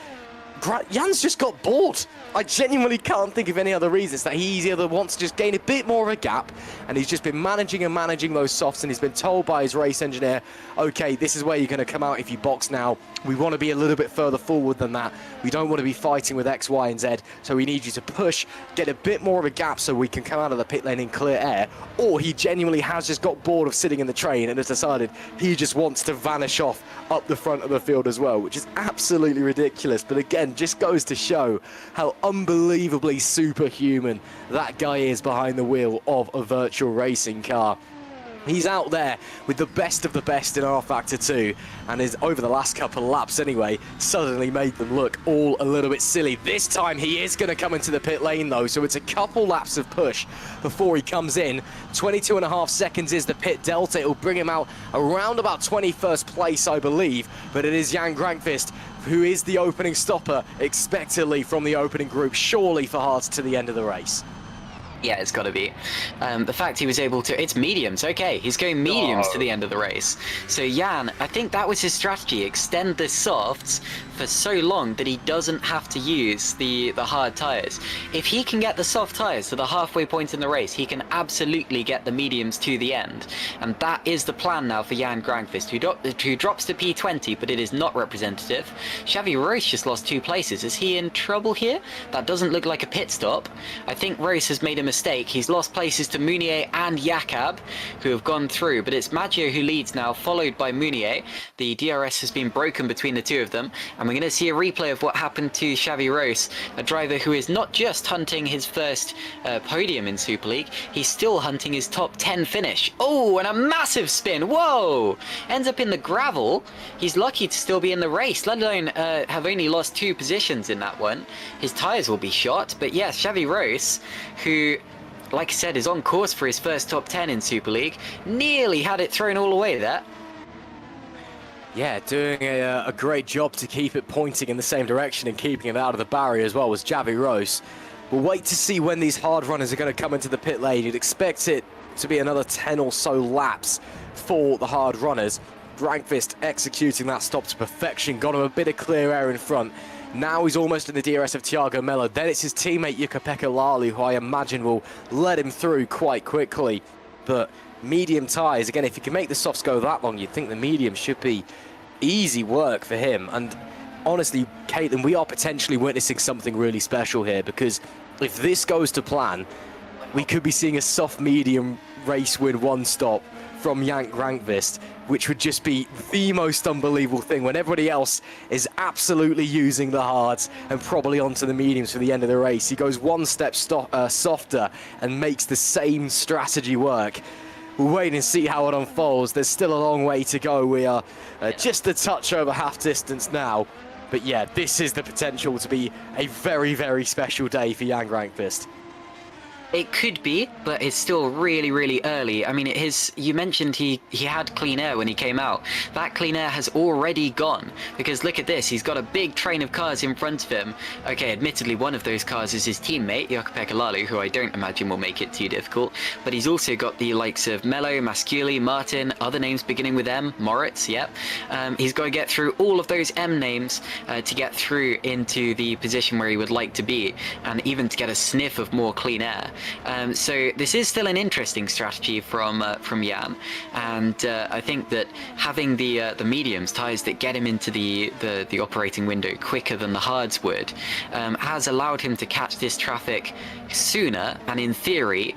Jan's just got bored. I genuinely can't think of any other reasons that he either wants to just gain a bit more of a gap, and he's just been managing and managing those softs, and he's been told by his race engineer, okay, this is where you're going to come out if you box now. We want to be a little bit further forward than that. We don't want to be fighting with X, Y, and Z, so we need you to push, get a bit more of a gap so we can come out of the pit lane in clear air. Or he genuinely has just got bored of sitting in the train and has decided he just wants to vanish off up the front of the field as well, which is absolutely ridiculous. But again, just goes to show how unbelievably superhuman that guy is behind the wheel of a virtual racing car. He's out there with the best of the best in R-Factor 2, and is, over the last couple of laps anyway, suddenly made them look all a little bit silly. This time he is going to come into the pit lane though, so it's a couple laps of push before he comes in. 22.5 seconds is the pit delta. It'll bring him out around about 21st place, I believe, but it is Jan Grankvist who is the opening stopper, expectedly from the opening group, surely for hards to the end of the race. Yeah, it's got to be. The fact he was able to... It's mediums, okay. He's going mediums to the end of the race. So Jan, I think that was his strategy. Extend the softs for so long that he doesn't have to use the hard tyres. If he can get the soft tyres to the halfway point in the race, he can absolutely get the mediums to the end. And that is the plan now for Jan Grankvist, who drops to P20, but it is not representative. Xavi Roche just lost 2 places. Is he in trouble here? That doesn't look like a pit stop. I think Roche has made a mistake. He's lost places to Munier and Jakob, who have gone through, but it's Maggio who leads now, followed by Munier. The DRS has been broken between the two of them, and we're going to see a replay of what happened to Xavi Roche, a driver who is not just hunting his first podium in Super League, he's still hunting his top 10 finish. Oh, and a massive spin. Whoa! Ends up in the gravel. He's lucky to still be in the race, let alone have only lost 2 positions in that one. His tyres will be shot, but yes, Xavi Roche, who, like I said, is on course for his first top 10 in Super League, nearly had it thrown all away there. Yeah, doing a great job to keep it pointing in the same direction and keeping it out of the barrier as well was Xavi Roche. We'll wait to see when these hard runners are going to come into the pit lane. You'd expect it to be another 10 or so laps for the hard runners. Grankvist executing that stop to perfection, got him a bit of clear air in front. Now he's almost in the DRS of Thiago Mello. Then it's his teammate Jukka-Pekka Laulu, who I imagine will let him through quite quickly. But medium tyres, again, if you can make the softs go that long, you'd think the medium should be easy work for him. And honestly, Caitlin, we are potentially witnessing something really special here, because if this goes to plan, we could be seeing a soft medium race win 1 stop from Jan Grankvist, which would just be the most unbelievable thing when everybody else is absolutely using the hards and probably onto the mediums for the end of the race. He goes 1 step softer and makes the same strategy work. We'll wait and see how it unfolds. There's still a long way to go. We are just a touch over half distance now. But yeah, this is the potential to be a very, very special day for Jan Grankvist. It could be, but it's still really, really early. I mean, you mentioned he had clean air when he came out. That clean air has already gone, because look at this. He's got a big train of cars in front of him. Okay, admittedly, one of those cars is his teammate, Jukka-Pekka Laulu, who I don't imagine will make it too difficult. But he's also got the likes of Mello, Masciuli, Martin, other names beginning with M, Moritz, yep. He's got to get through all of those M names to get through into the position where he would like to be, and even to get a sniff of more clean air. So this is still an interesting strategy from Jan, and I think that having the mediums tyres that get him into the operating window quicker than the hards would has allowed him to catch this traffic sooner, and in theory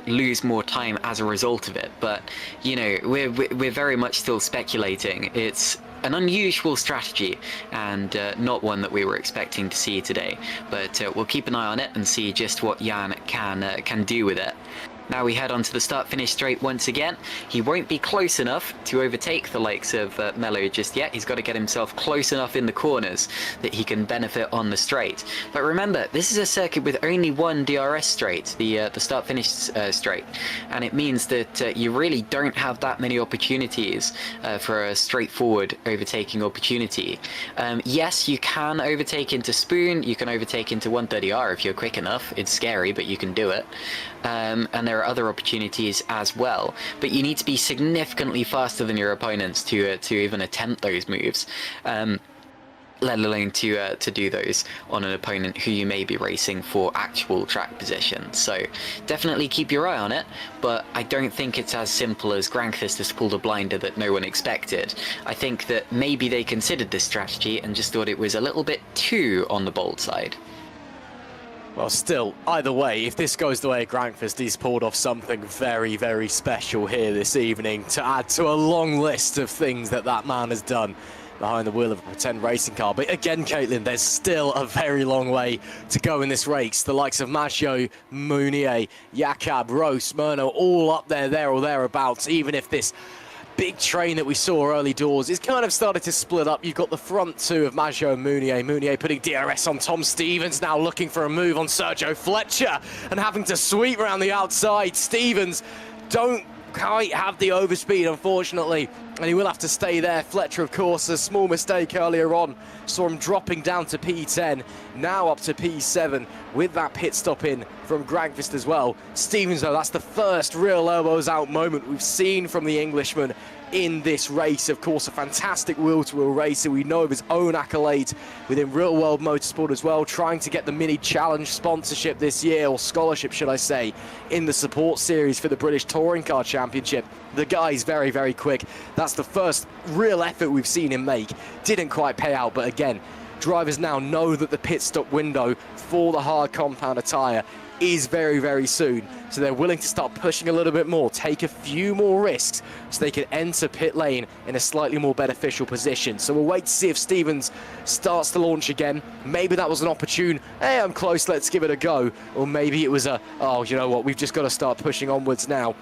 lose more time as a result of it. But you know, we're very much still speculating. It's an unusual strategy, and not one that we were expecting to see today, but we'll keep an eye on it and see just what Jan can do with it. Now we head on to the start-finish straight once again. He won't be close enough to overtake the likes of Mello just yet. He's got to get himself close enough in the corners that he can benefit on the straight. But remember, this is a circuit with only one DRS straight, the start-finish straight, and it means that you really don't have that many opportunities for a straightforward overtaking opportunity. Yes, you can overtake into Spoon, you can overtake into 130R if you're quick enough. It's scary, but you can do it. And there are other opportunities as well, but you need to be significantly faster than your opponents to even attempt those moves, let alone to do those on an opponent who you may be racing for actual track position. So definitely keep your eye on it, but I don't think it's as simple as Grankvist has pulled a blinder that no one expected. I think that maybe they considered this strategy and just thought it was a little bit too on the bold side. Well, still, either way, if this goes the way of Grankvist, he's pulled off something very, very special here this evening to add to a long list of things that man has done behind the wheel of a pretend racing car. But again, Caitlin, there's still a very long way to go in this race. The likes of Maggio, Mounier, Jakob, Roos, Murno, all up there or thereabouts, even if this big train that we saw early doors is kind of started to split up. You've got the front two of Maggio and Mounier. Mounier putting DRS on Tom Stevens, now looking for a move on Sergio Fletcher and having to sweep around the outside. Stevens don't quite have the overspeed, unfortunately, and he will have to stay there. Fletcher, of course, a small mistake earlier on, saw him dropping down to P10, now up to P7 with that pit stop in from Grankvist as well. Stevens, though, that's the first real elbows out moment we've seen from the Englishman in this race. Of course, a fantastic wheel-to-wheel racer. We know of his own accolades within real-world motorsport as well, trying to get the Mini Challenge sponsorship this year, or scholarship, should I say, in the support series for the British Touring Car Championship. The guy's very, very quick. That's the first real effort we've seen him make. Didn't quite pay out, but again, drivers now know that the pit stop window for the hard compounder tyre is very, very soon. So they're willing to start pushing a little bit more, take a few more risks so they can enter pit lane in a slightly more beneficial position. So we'll wait to see if Stevens starts to launch again. Maybe that was an opportune, hey, I'm close, let's give it a go. Or maybe it was a, oh, you know what, we've just got to start pushing onwards now.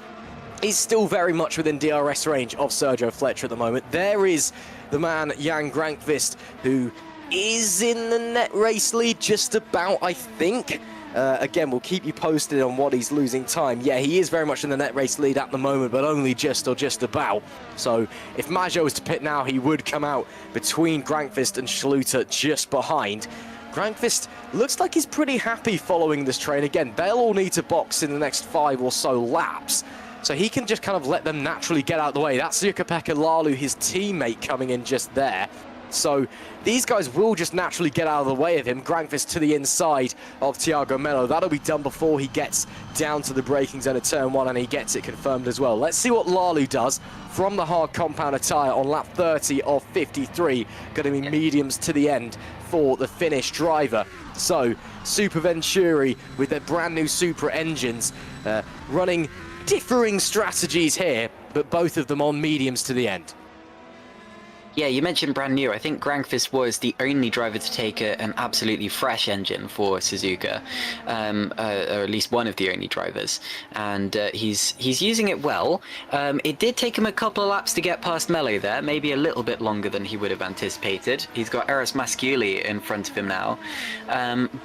He's still very much within DRS range of Sergio Fletcher at the moment. There is the man, Jan Grankvist, who is in the net race lead just about, I think. Again, we'll keep you posted on what he's losing time. Yeah, he is very much in the net race lead at the moment, but only just or just about. So if Maggio was to pit now, he would come out between Grankvist and Schluter just behind. Grankvist looks like he's pretty happy following this train. Again, they'll all need to box in the next 5 or so laps. So he can just kind of let them naturally get out of the way. That's Jukka-Pekka Laulu, his teammate, coming in just there. So these guys will just naturally get out of the way of him. Grankvist to the inside of Thiago Mello. That'll be done before he gets down to the braking zone of turn 1 and he gets it confirmed as well. Let's see what Laulu does from the hard compounder tyre on lap 30 of 53. Going to be mediums to the end for the Finnish driver. So Super Venturi with their brand new Supra engines running differing strategies here, but both of them on mediums to the end. Yeah, you mentioned brand new. I think Grankvist was the only driver to take an absolutely fresh engine for Suzuka, or at least one of the only drivers, and he's using it well. It did take him a couple of laps to get past Mello there, maybe a little bit longer than he would have anticipated. He's got Eros Masciuli in front of him now,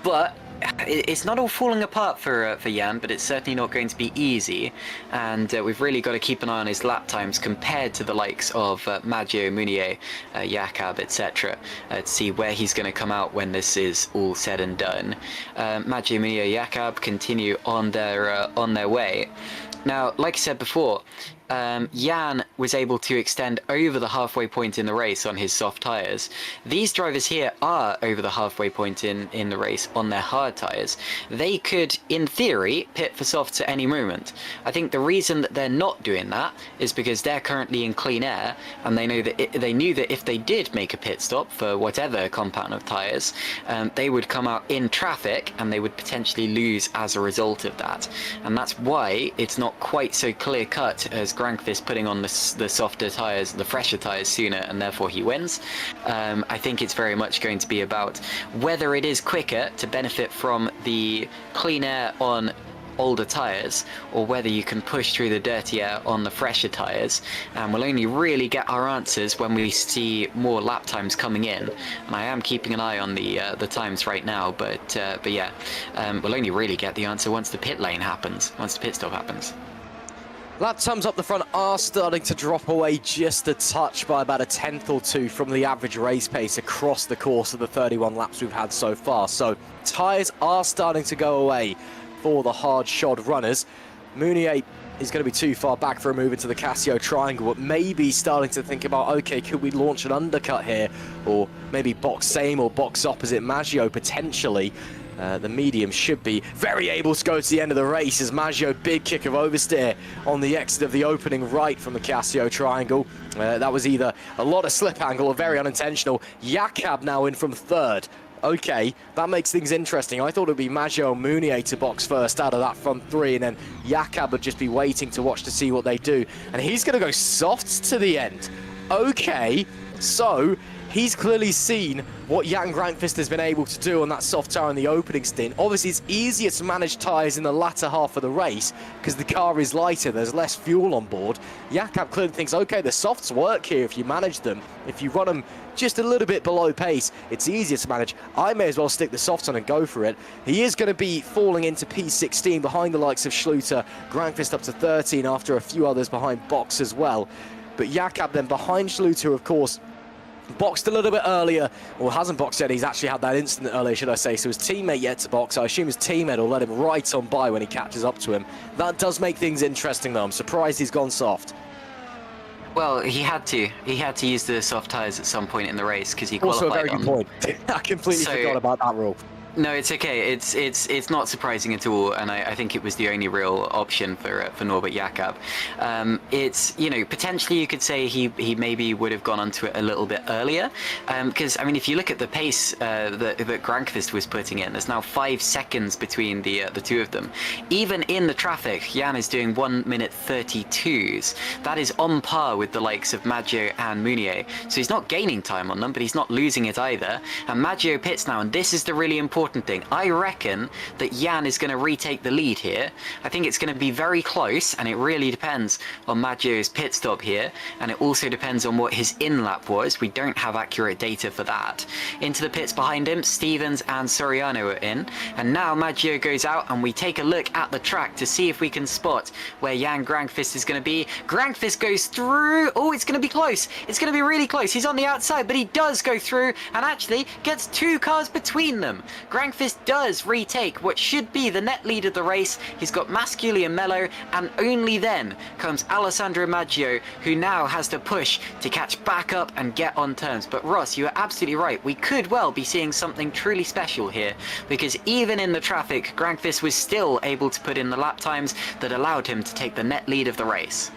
but it's not all falling apart for Jan, but it's certainly not going to be easy. And we've really got to keep an eye on his lap times compared to the likes of Maggio, Munier, Jakob, etc. To see where he's going to come out when this is all said and done. Maggio, Munier, Jakob continue on their way. Now, like I said before, Jan was able to extend over the halfway point in the race on his soft tyres. These drivers here are over the halfway point in the race on their hard tyres. They could, in theory, pit for softs at any moment. I think the reason that they're not doing that is because they're currently in clean air, and they know that they knew that if they did make a pit stop for whatever compound of tyres, they would come out in traffic and they would potentially lose as a result of that. And that's why it's not quite so clear cut as Grankvist putting on the softer tyres, the fresher tyres sooner, and therefore he wins. I think it's very much going to be about whether it is quicker to benefit from the clean air on older tyres, or whether you can push through the dirty air on the fresher tyres. And we'll only really get our answers when we see more lap times coming in. And I am keeping an eye on the times right now, but yeah, we'll only really get the answer once the pit lane happens, once the pit stop happens. Lap times up the front are starting to drop away just a touch by about a tenth or two from the average race pace across the course of the 31 laps we've had so far. So tyres are starting to go away for the hard shod runners. Munier is going to be too far back for a move into the Casio triangle, but maybe starting to think about, okay, could we launch an undercut here, or maybe box same or box opposite Maggio potentially. The medium should be very able to go to the end of the race as Maggio, big kick of oversteer on the exit of the opening right from the Casio triangle. That was either a lot of slip angle or very unintentional. Jakob now in from third. Okay, that makes things interesting. I thought it would be Maggio and Munier to box first out of that front three, and then Jakob would just be waiting to watch to see what they do. And he's going to go softs to the end. Okay, so he's clearly seen what Jan Grankvist has been able to do on that soft tyre in the opening stint. Obviously, it's easier to manage tyres in the latter half of the race because the car is lighter, there's less fuel on board. Jakob clearly thinks, okay, the softs work here if you manage them. If you run them just a little bit below pace, it's easier to manage. I may as well stick the softs on and go for it. He is going to be falling into P16 behind the likes of Schluter, Grankvist up to 13 after a few others behind box as well. But Jakob then behind Schluter, of course, boxed a little bit earlier, or hasn't boxed yet. He's actually had that incident earlier, should I say. So his teammate yet to box. I assume his teammate will let him right on by when he catches up to him. That does make things interesting, though. I'm surprised he's gone soft. Well, he had to. He had to use the soft tyres at some point in the race because he qualified. Also a very good point. I completely forgot about that rule. No, it's okay. It's not surprising at all, and I think it was the only real option for Norbert Jakob. It's, you know, potentially you could say he maybe would have gone onto it a little bit earlier, because I mean, if you look at the pace that Grankvist was putting in, there's now 5 seconds between the two of them. Even in the traffic, Jan is doing 1:32s. That is on par with the likes of Maggio and Munier. So he's not gaining time on them, but he's not losing it either. And Maggio pits now, and this is the really important thing. I reckon that Jan is going to retake the lead here. I think it's going to be very close, and it really depends on Maggio's pit stop here, and it also depends on what his in-lap was. We don't have accurate data for that. Into the pits behind him, Stevens and Soriano are in, and now Maggio goes out, and we take a look at the track to see if we can spot where Jan Grankvist is going to be. Grankvist goes through. Oh, it's going to be close. It's going to be really close. He's on the outside, but he does go through, and actually gets 2 cars between them. Grankvist does retake what should be the net lead of the race. He's got Masculi and Mello, and only then comes Alessandro Maggio, who now has to push to catch back up and get on terms. But Ross, you are absolutely right. We could well be seeing something truly special here, because even in the traffic, Grankvist was still able to put in the lap times that allowed him to take the net lead of the race.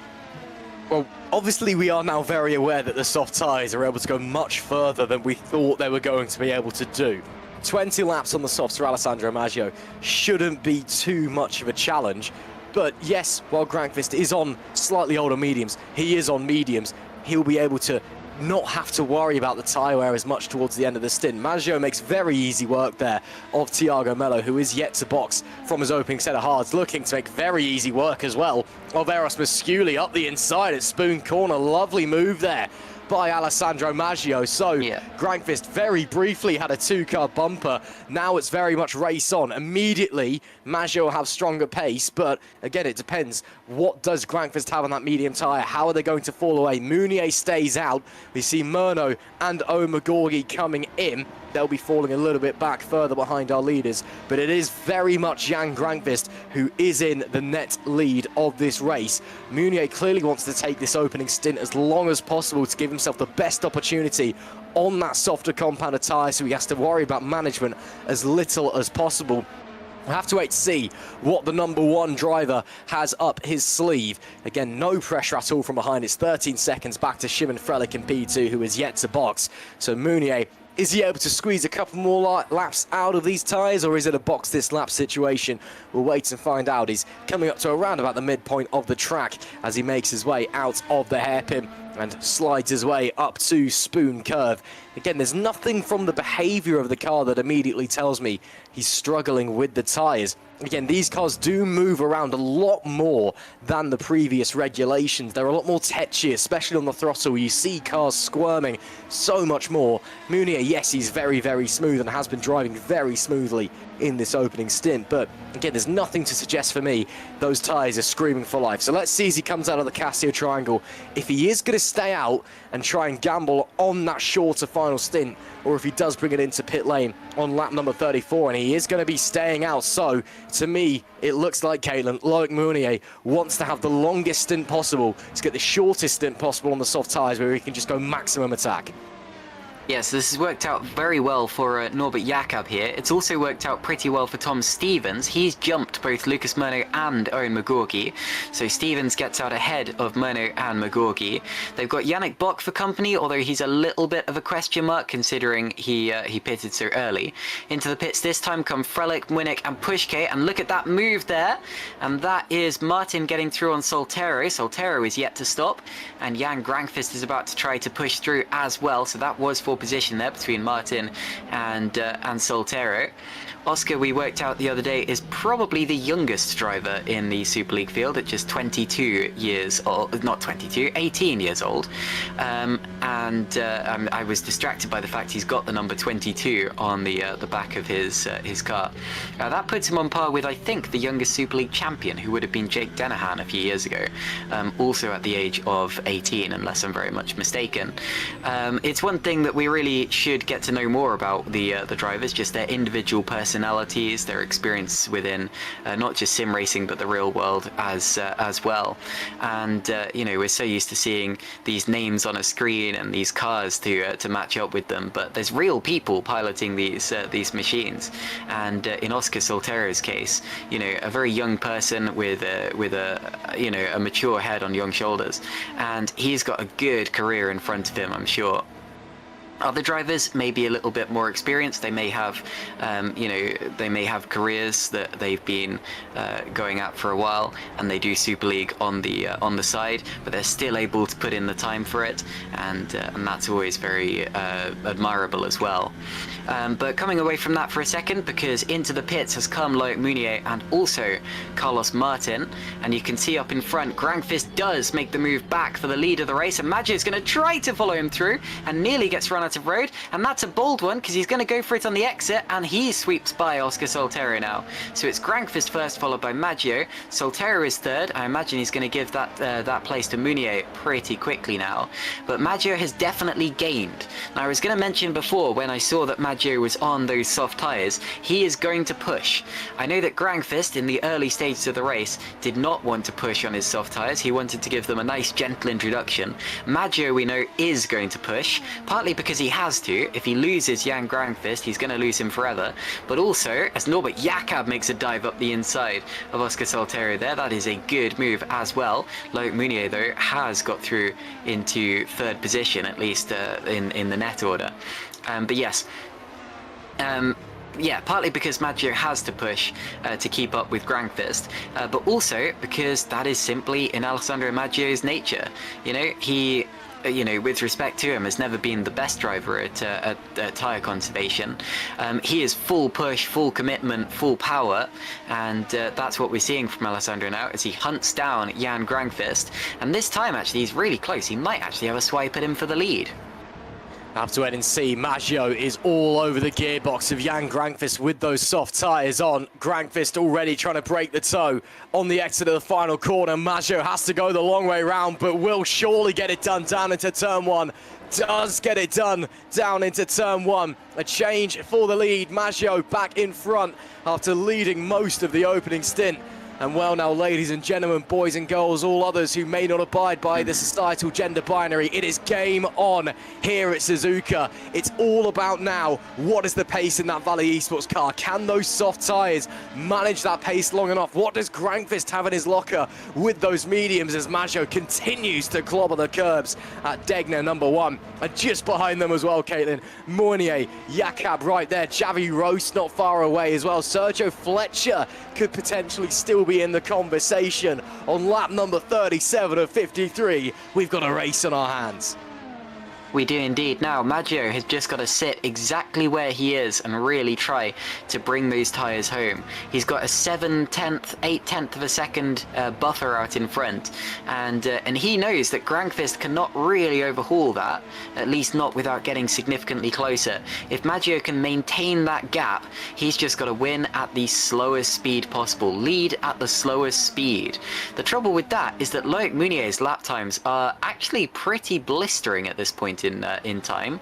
Well, obviously we are now very aware that the soft tyres are able to go much further than we thought they were going to be able to do. 20 laps on the softs for Alessandro Maggio shouldn't be too much of a challenge. But yes, while Grankvist is on slightly older mediums, he is on mediums. He'll be able to not have to worry about the tyre wear as much towards the end of the stint. Maggio makes very easy work there of Thiago Mello, who is yet to box from his opening set of hards, looking to make very easy work as well of Eros Masculi up the inside at Spoon Corner. Lovely move there by Alessandro Maggio. So Grankvist very briefly had a 2-car bumper. Now it's very much race on. Immediately, Maggio will have stronger pace, but again, it depends. What does Grankvist have on that medium tyre? How are they going to fall away? Mounier stays out. We see Murno and Omagorgi coming in. They'll be falling a little bit back further behind our leaders, but it is very much Jan Grankvist who is in the net lead of this race. Mounier clearly wants to take this opening stint as long as possible to give himself the best opportunity on that softer compounded tyre, so he has to worry about management as little as possible. We'll have to wait to see what the number 1 driver has up his sleeve. Again, no pressure at all from behind. It's 13 seconds back to Shimon Frelich in P2, who is yet to box. So Mounier, is he able to squeeze a couple more laps out of these tyres, or is it a box this lap situation? We'll wait and find out. He's coming up to around about the midpoint of the track as he makes his way out of the hairpin and slides his way up to Spoon Curve. Again, there's nothing from the behaviour of the car that immediately tells me he's struggling with the tyres. Again, these cars do move around a lot more than the previous regulations. They're a lot more tetchy, especially on the throttle. You see cars squirming so much more. Mounier, yes, he's very, very smooth and has been driving very smoothly in this opening stint. But again, there's nothing to suggest for me those tyres are screaming for life. So let's see as he comes out of the Casio Triangle if he is going to stay out and try and gamble on that shorter final stint, or if he does bring it into pit lane on lap number 34, and he is going to be staying out. So to me, it looks like Caitlin, like Mounier, wants to have the longest stint possible to get the shortest stint possible on the soft tyres where he can just go maximum attack. Yes, this has worked out very well for Norbert Jakob here. It's also worked out pretty well for Tom Stevens. He's jumped both Lucas Murno and Owen Magorgi. So Stevens gets out ahead of Murno and Magorgi. They've got Yannick Bock for company, although he's a little bit of a question mark considering he pitted so early. Into the pits this time come Frelich, Winnick and Pushke, and look at that move there. And that is Martin getting through on Soltero. Soltero is yet to stop, and Jan Grankvist is about to try to push through as well. So that was for position there between Martin and Soltero. Oscar, we worked out the other day, is probably the youngest driver in the Super League field at just 22 years old, not 22, 18 years old. I was distracted by the fact he's got the number 22 on the back of his car. That puts him on par with, I think, the youngest Super League champion, who would have been Jake Dennehan a few years ago, also at the age of 18, unless I'm very much mistaken. It's one thing that we really should get to know more about the drivers, just their individual personalities, their experience within not just sim racing but the real world as well. And you know, we're so used to seeing these names on a screen and these cars to match up with them, but there's real people piloting these machines. And in Oscar Soltero's case, you know, a very young person with a you know, a mature head on young shoulders, and he's got a good career in front of him, I'm sure. Other drivers may be a little bit more experienced. They may have, you know, they may have careers that they've been going at for a while, and they do Super League on the side, but they're still able to put in the time for it, and that's always very admirable as well. But coming away from that for a second, because into the pits has come Loic Mounier and also Carlos Martin, and you can see up in front, Grankvist does make the move back for the lead of the race, and Maggio is going to try to follow him through, and nearly gets run out of road, and that's a bold one because he's going to go for it on the exit, and he sweeps by Oscar Soltero now. So it's Grankvist first, followed by Maggio. Soltero is third. I imagine he's going to give that place to Mounier pretty quickly now, but Maggio has definitely gained. Now, I was going to mention before, when I saw that Maggio was on those soft tyres, he is going to push. I know that Grankvist in the early stages of the race did not want to push on his soft tyres. He wanted to give them a nice gentle introduction. Maggio, we know, is going to push, partly because he has to. If he loses Jan Grankvist, he's going to lose him forever, but also as Norbert Jakob makes a dive up the inside of Oscar Soltero there, that is a good move as well. Loic Mounier, though, has got through into third position, at least in the net order. But yes, yeah, partly because Maggio has to push to keep up with Grankvist, but also because that is simply in Alessandro Maggio's nature. You know, he you know, with respect to him, has never been the best driver at tyre conservation. He is full push, full commitment, full power, and that's what we're seeing from Alessandro now as he hunts down Jan Granqvist. And this time, actually, he's really close. He might actually have a swipe at him for the lead. Have to wait and see. Maggio is all over the gearbox of Jan Granqvist with those soft tyres on. Granqvist already trying to break the toe on the exit of the final corner. Maggio has to go the long way round, but will surely get it done down into turn one. Does get it done down into turn one. A change for the lead. Maggio back in front after leading most of the opening stint. And well now, ladies and gentlemen, boys and girls, all others who may not abide by the societal gender binary, it is game on here at Suzuka. It's all about now, what is the pace in that Valley Esports car? Can those soft tyres manage that pace long enough? What does Granqvist have in his locker with those mediums as Maggio continues to clobber the curbs at Degner number one? And just behind them as well, Caitlin, Mournier, Jakob right there, Javi Roast not far away as well. Sergio Fletcher could potentially still be in the conversation on lap number 37 of 53. We've got a race on our hands. We do indeed. Now, Maggio has just got to sit exactly where he is and really try to bring those tyres home. He's got a 8/10 of a second buffer out in front, and he knows that Granqvist cannot really overhaul that, at least not without getting significantly closer. If Maggio can maintain that gap, he's just got to win at the slowest speed possible, lead at the slowest speed. The trouble with that is that Loic Mounier's lap times are actually pretty blistering at this point in time.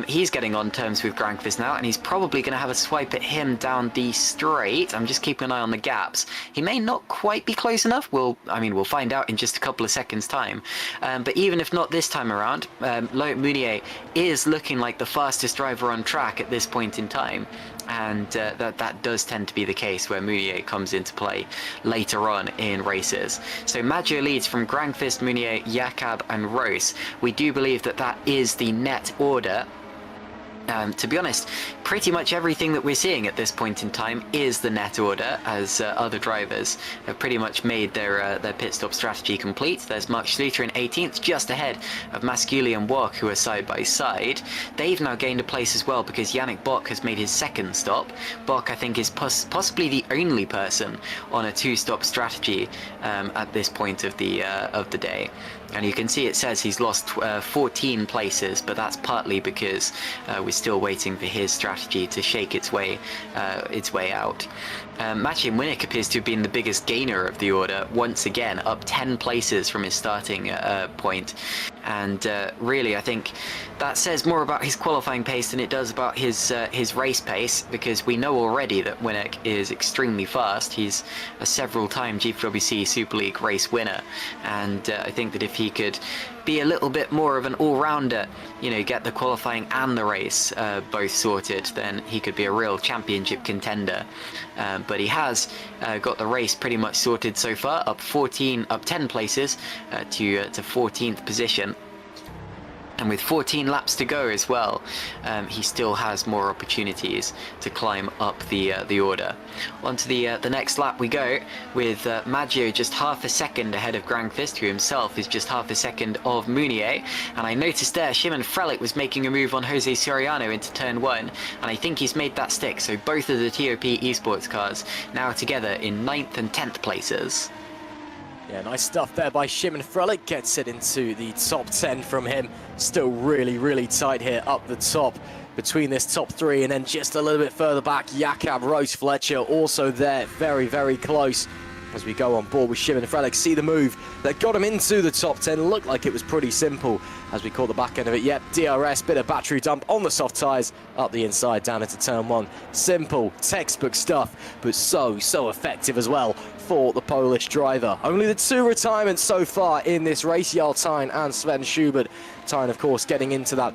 He's getting on terms with Granqvist now, and he's probably going to have a swipe at him down the straight. I'm just keeping an eye on the gaps. He may not quite be close enough. We'll find out in just a couple of seconds time. But even if not this time around, Loic Mounier is looking like the fastest driver on track at this point in time. And that does tend to be the case where Mounier comes into play later on in races. So Maggio leads from Granqvist, Mounier, Jakob and Roos. We do believe that that is the net order. To be honest, pretty much everything that we're seeing at this point in time is the net order, as other drivers have pretty much made their pit stop strategy complete. There's Mark Schluter in 18th, just ahead of Masculi and Walk, who are side by side. They've now gained a place as well because Yannick Bock has made his second stop. Bock, I think, is possibly the only person on a two-stop strategy at this point of the day. And you can see it says he's lost 14 places, but that's partly because we're still waiting for his strategy to shake its way out. Maciej Winnick appears to have been the biggest gainer of the order, once again, up 10 places from his starting point. And really, I think that says more about his qualifying pace than it does about his race pace, because we know already that Winnick is extremely fast. He's a several-time GPVWC Super League race winner, and I think that if he could be a little bit more of an all-rounder, you know, get the qualifying and the race both sorted, then he could be a real championship contender. But he has got the race pretty much sorted so far, up 10 places to 14th position. And with 14 laps to go as well, he still has more opportunities to climb up the order. On to the next lap we go, with Maggio just half a second ahead of Granqvist, who himself is just half a second of Mounier. And I noticed there Shimon Frelick was making a move on Jose Soriano into turn one, and I think he's made that stick. So both of the TOP esports cars now together in 9th and 10th places. Yeah, nice stuff there by Shimon Frelick. Gets it into the top 10 from him. Still really, really tight here up the top between this top three. And then just a little bit further back, Jakob Roos Fletcher also there. Very, very close as we go on board with Shimon Frelick. See the move that got him into the top 10. Looked like it was pretty simple as we caught the back end of it. Yep, DRS, bit of battery dump on the soft tyres up the inside down into turn one. Simple, textbook stuff, but so effective as well for the Polish driver. Only the two retirements so far in this race, Jarl Tyne and Sven Schubert. Tyne, of course, getting into that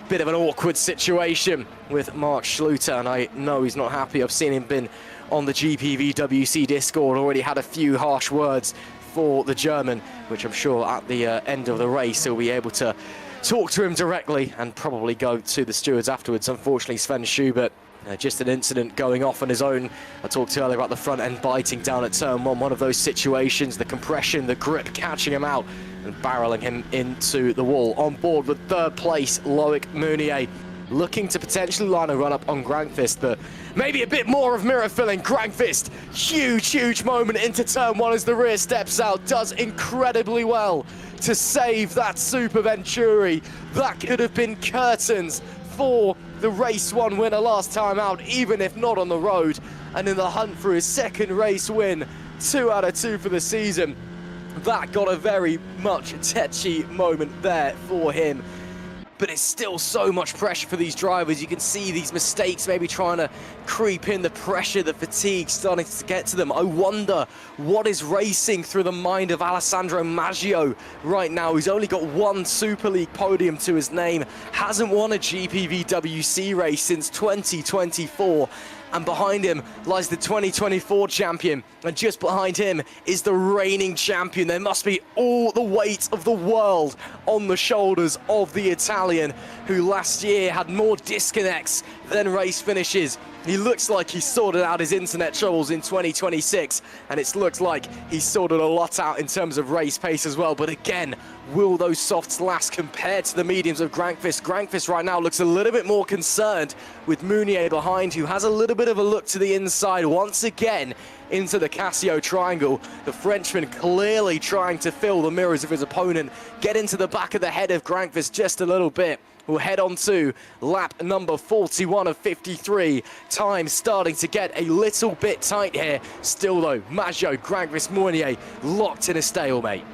bit of an awkward situation with Mark Schluter, and I know he's not happy. I've seen him been on the GPVWC Discord, already had a few harsh words for the German, which I'm sure at the end of the race he'll be able to talk to him directly and probably go to the stewards afterwards. Unfortunately, Sven Schubert Just an incident going off on his own. I talked earlier about the front end biting down at turn 1, one of those situations, the compression, the grip catching him out and barreling him into the wall. On board with third place, Loic Meunier, looking to potentially line a run up on Grankvist, but maybe a bit more of mirror filling. Grankvist, huge moment into turn 1 as the rear steps out, does incredibly well to save that Super Venturi. That could have been curtains for the race 1 winner last time out, even if not on the road, and in the hunt for his second race win, 2 out of 2 for the season. That got a very much tetchy moment there for him. But it's still so much pressure for these drivers. You can see these mistakes maybe trying to creep in, the pressure, the fatigue starting to get to them. I wonder what is racing through the mind of Alessandro Maggio right now. He's only got 1 Super League podium to his name, hasn't won a GPVWC race since 2024. And behind him lies the 2024 champion, and just behind him is the reigning champion. There must be all the weight of the world on the shoulders of the Italian, who last year had more disconnects than race finishes. He looks like he sorted out his internet troubles in 2026, and it looks like he's sorted a lot out in terms of race pace as well. But again, will those softs last compared to the mediums of Grankvist? Grankvist right now looks a little bit more concerned with Meunier behind, who has a little bit of a look to the inside once again into the Casio triangle. The Frenchman clearly trying to fill the mirrors of his opponent, get into the back of the head of Grankvist just a little bit. We'll head on to lap number 41 of 53. Time starting to get a little bit tight here. Still though, Maggio, Grankvist, Meunier locked in a stalemate.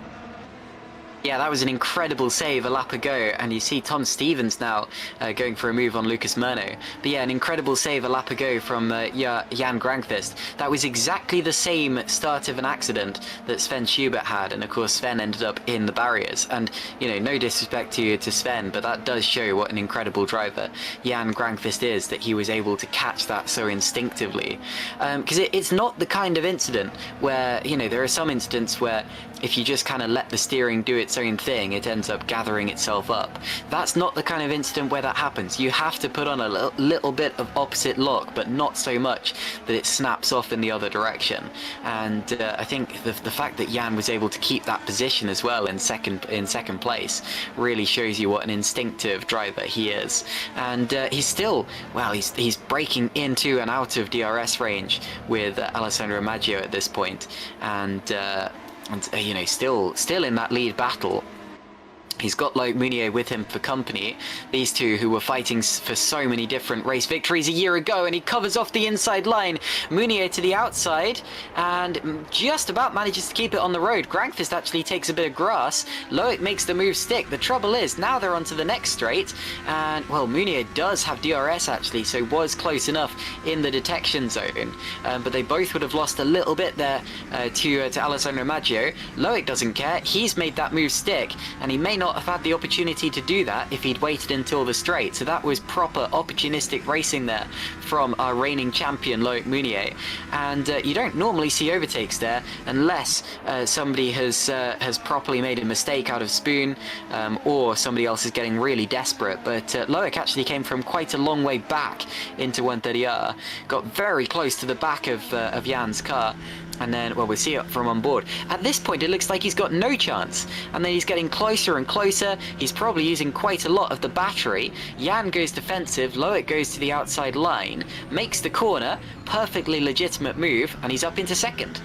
Yeah, that was an incredible save a lap ago, and you see Tom Stevens now going for a move on Lucas Murno. But yeah, an incredible save a lap ago from Jan Grankvist. That was exactly the same start of an accident that Sven Schubert had, and of course Sven ended up in the barriers. And, you know, no disrespect to Sven, but that does show what an incredible driver Jan Grankvist is, that he was able to catch that so instinctively. Because it's not the kind of incident where, you know, there are some incidents where if you just kind of let the steering do its own thing, it ends up gathering itself up. That's not the kind of incident where that happens. You have to put on a little bit of opposite lock, but not so much that it snaps off in the other direction. And I think the fact that Jan was able to keep that position as well in second place really shows you what an instinctive driver he is. And he's still, well, he's breaking into and out of DRS range with Alessandro Maggio at this point, and you know, still in that lead battle. He's got Loic Meunier with him for company. These two who were fighting for so many different race victories a year ago, and he covers off the inside line. Meunier to the outside and just about manages to keep it on the road. Grankvist actually takes a bit of grass. Loic makes the move stick. The trouble is now they're onto the next straight, and well, Meunier does have DRS actually, so was close enough in the detection zone, but they both would have lost a little bit there to Alessandro Maggio. Loic doesn't care. He's made that move stick, and he may not have had the opportunity to do that if he'd waited until the straight. So that was proper opportunistic racing there from our reigning champion Loic Meunier. And you don't normally see overtakes there unless somebody has properly made a mistake out of spoon, or somebody else is getting really desperate. But Loic actually came from quite a long way back into 130R, got very close to the back of Jan's car, and then, well, we'll see it from on board. At this point, it looks like he's got no chance. And then he's getting closer and closer. He's probably using quite a lot of the battery. Jan goes defensive. Loic goes to the outside line, makes the corner. Perfectly legitimate move, and he's up into second.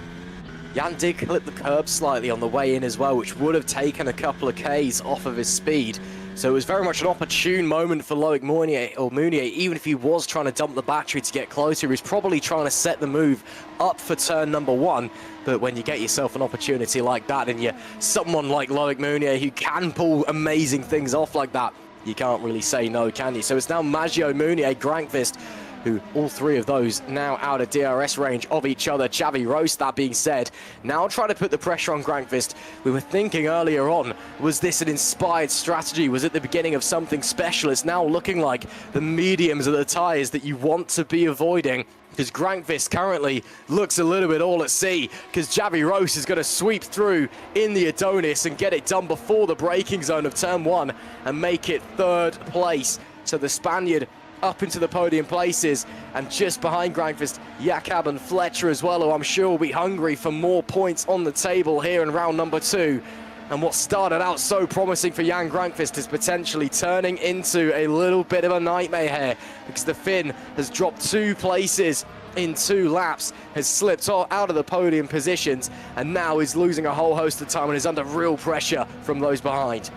Jan did clip the curb slightly on the way in as well, which would have taken a couple of Ks off of his speed. So it was very much an opportune moment for Loic Meunier. Even if he was trying to dump the battery to get closer, he was probably trying to set the move up for turn number 1. But when you get yourself an opportunity like that, and you're someone like Loic Meunier who can pull amazing things off like that, you can't really say no, can you? So it's now Maggio, Meunier, Grankvist, who all three of those now out of DRS range of each other. Xavi Roast, that being said, now trying to put the pressure on Grankvist. We were thinking earlier on, was this an inspired strategy? Was it the beginning of something special? It's now looking like the mediums of the tyres that you want to be avoiding, because Grankvist currently looks a little bit all at sea, because Xavi Roast is going to sweep through in the Adonis and get it done before the braking zone of turn 1 and make it third place. So the Spaniard up into the podium places, and just behind Grindfist, Jakob and Fletcher as well, who I'm sure will be hungry for more points on the table here in round number 2. And what started out so promising for Jan Grindfist is potentially turning into a little bit of a nightmare here, because the Finn has dropped 2 places in 2 laps, has slipped out of the podium positions, and now is losing a whole host of time and is under real pressure from those behind.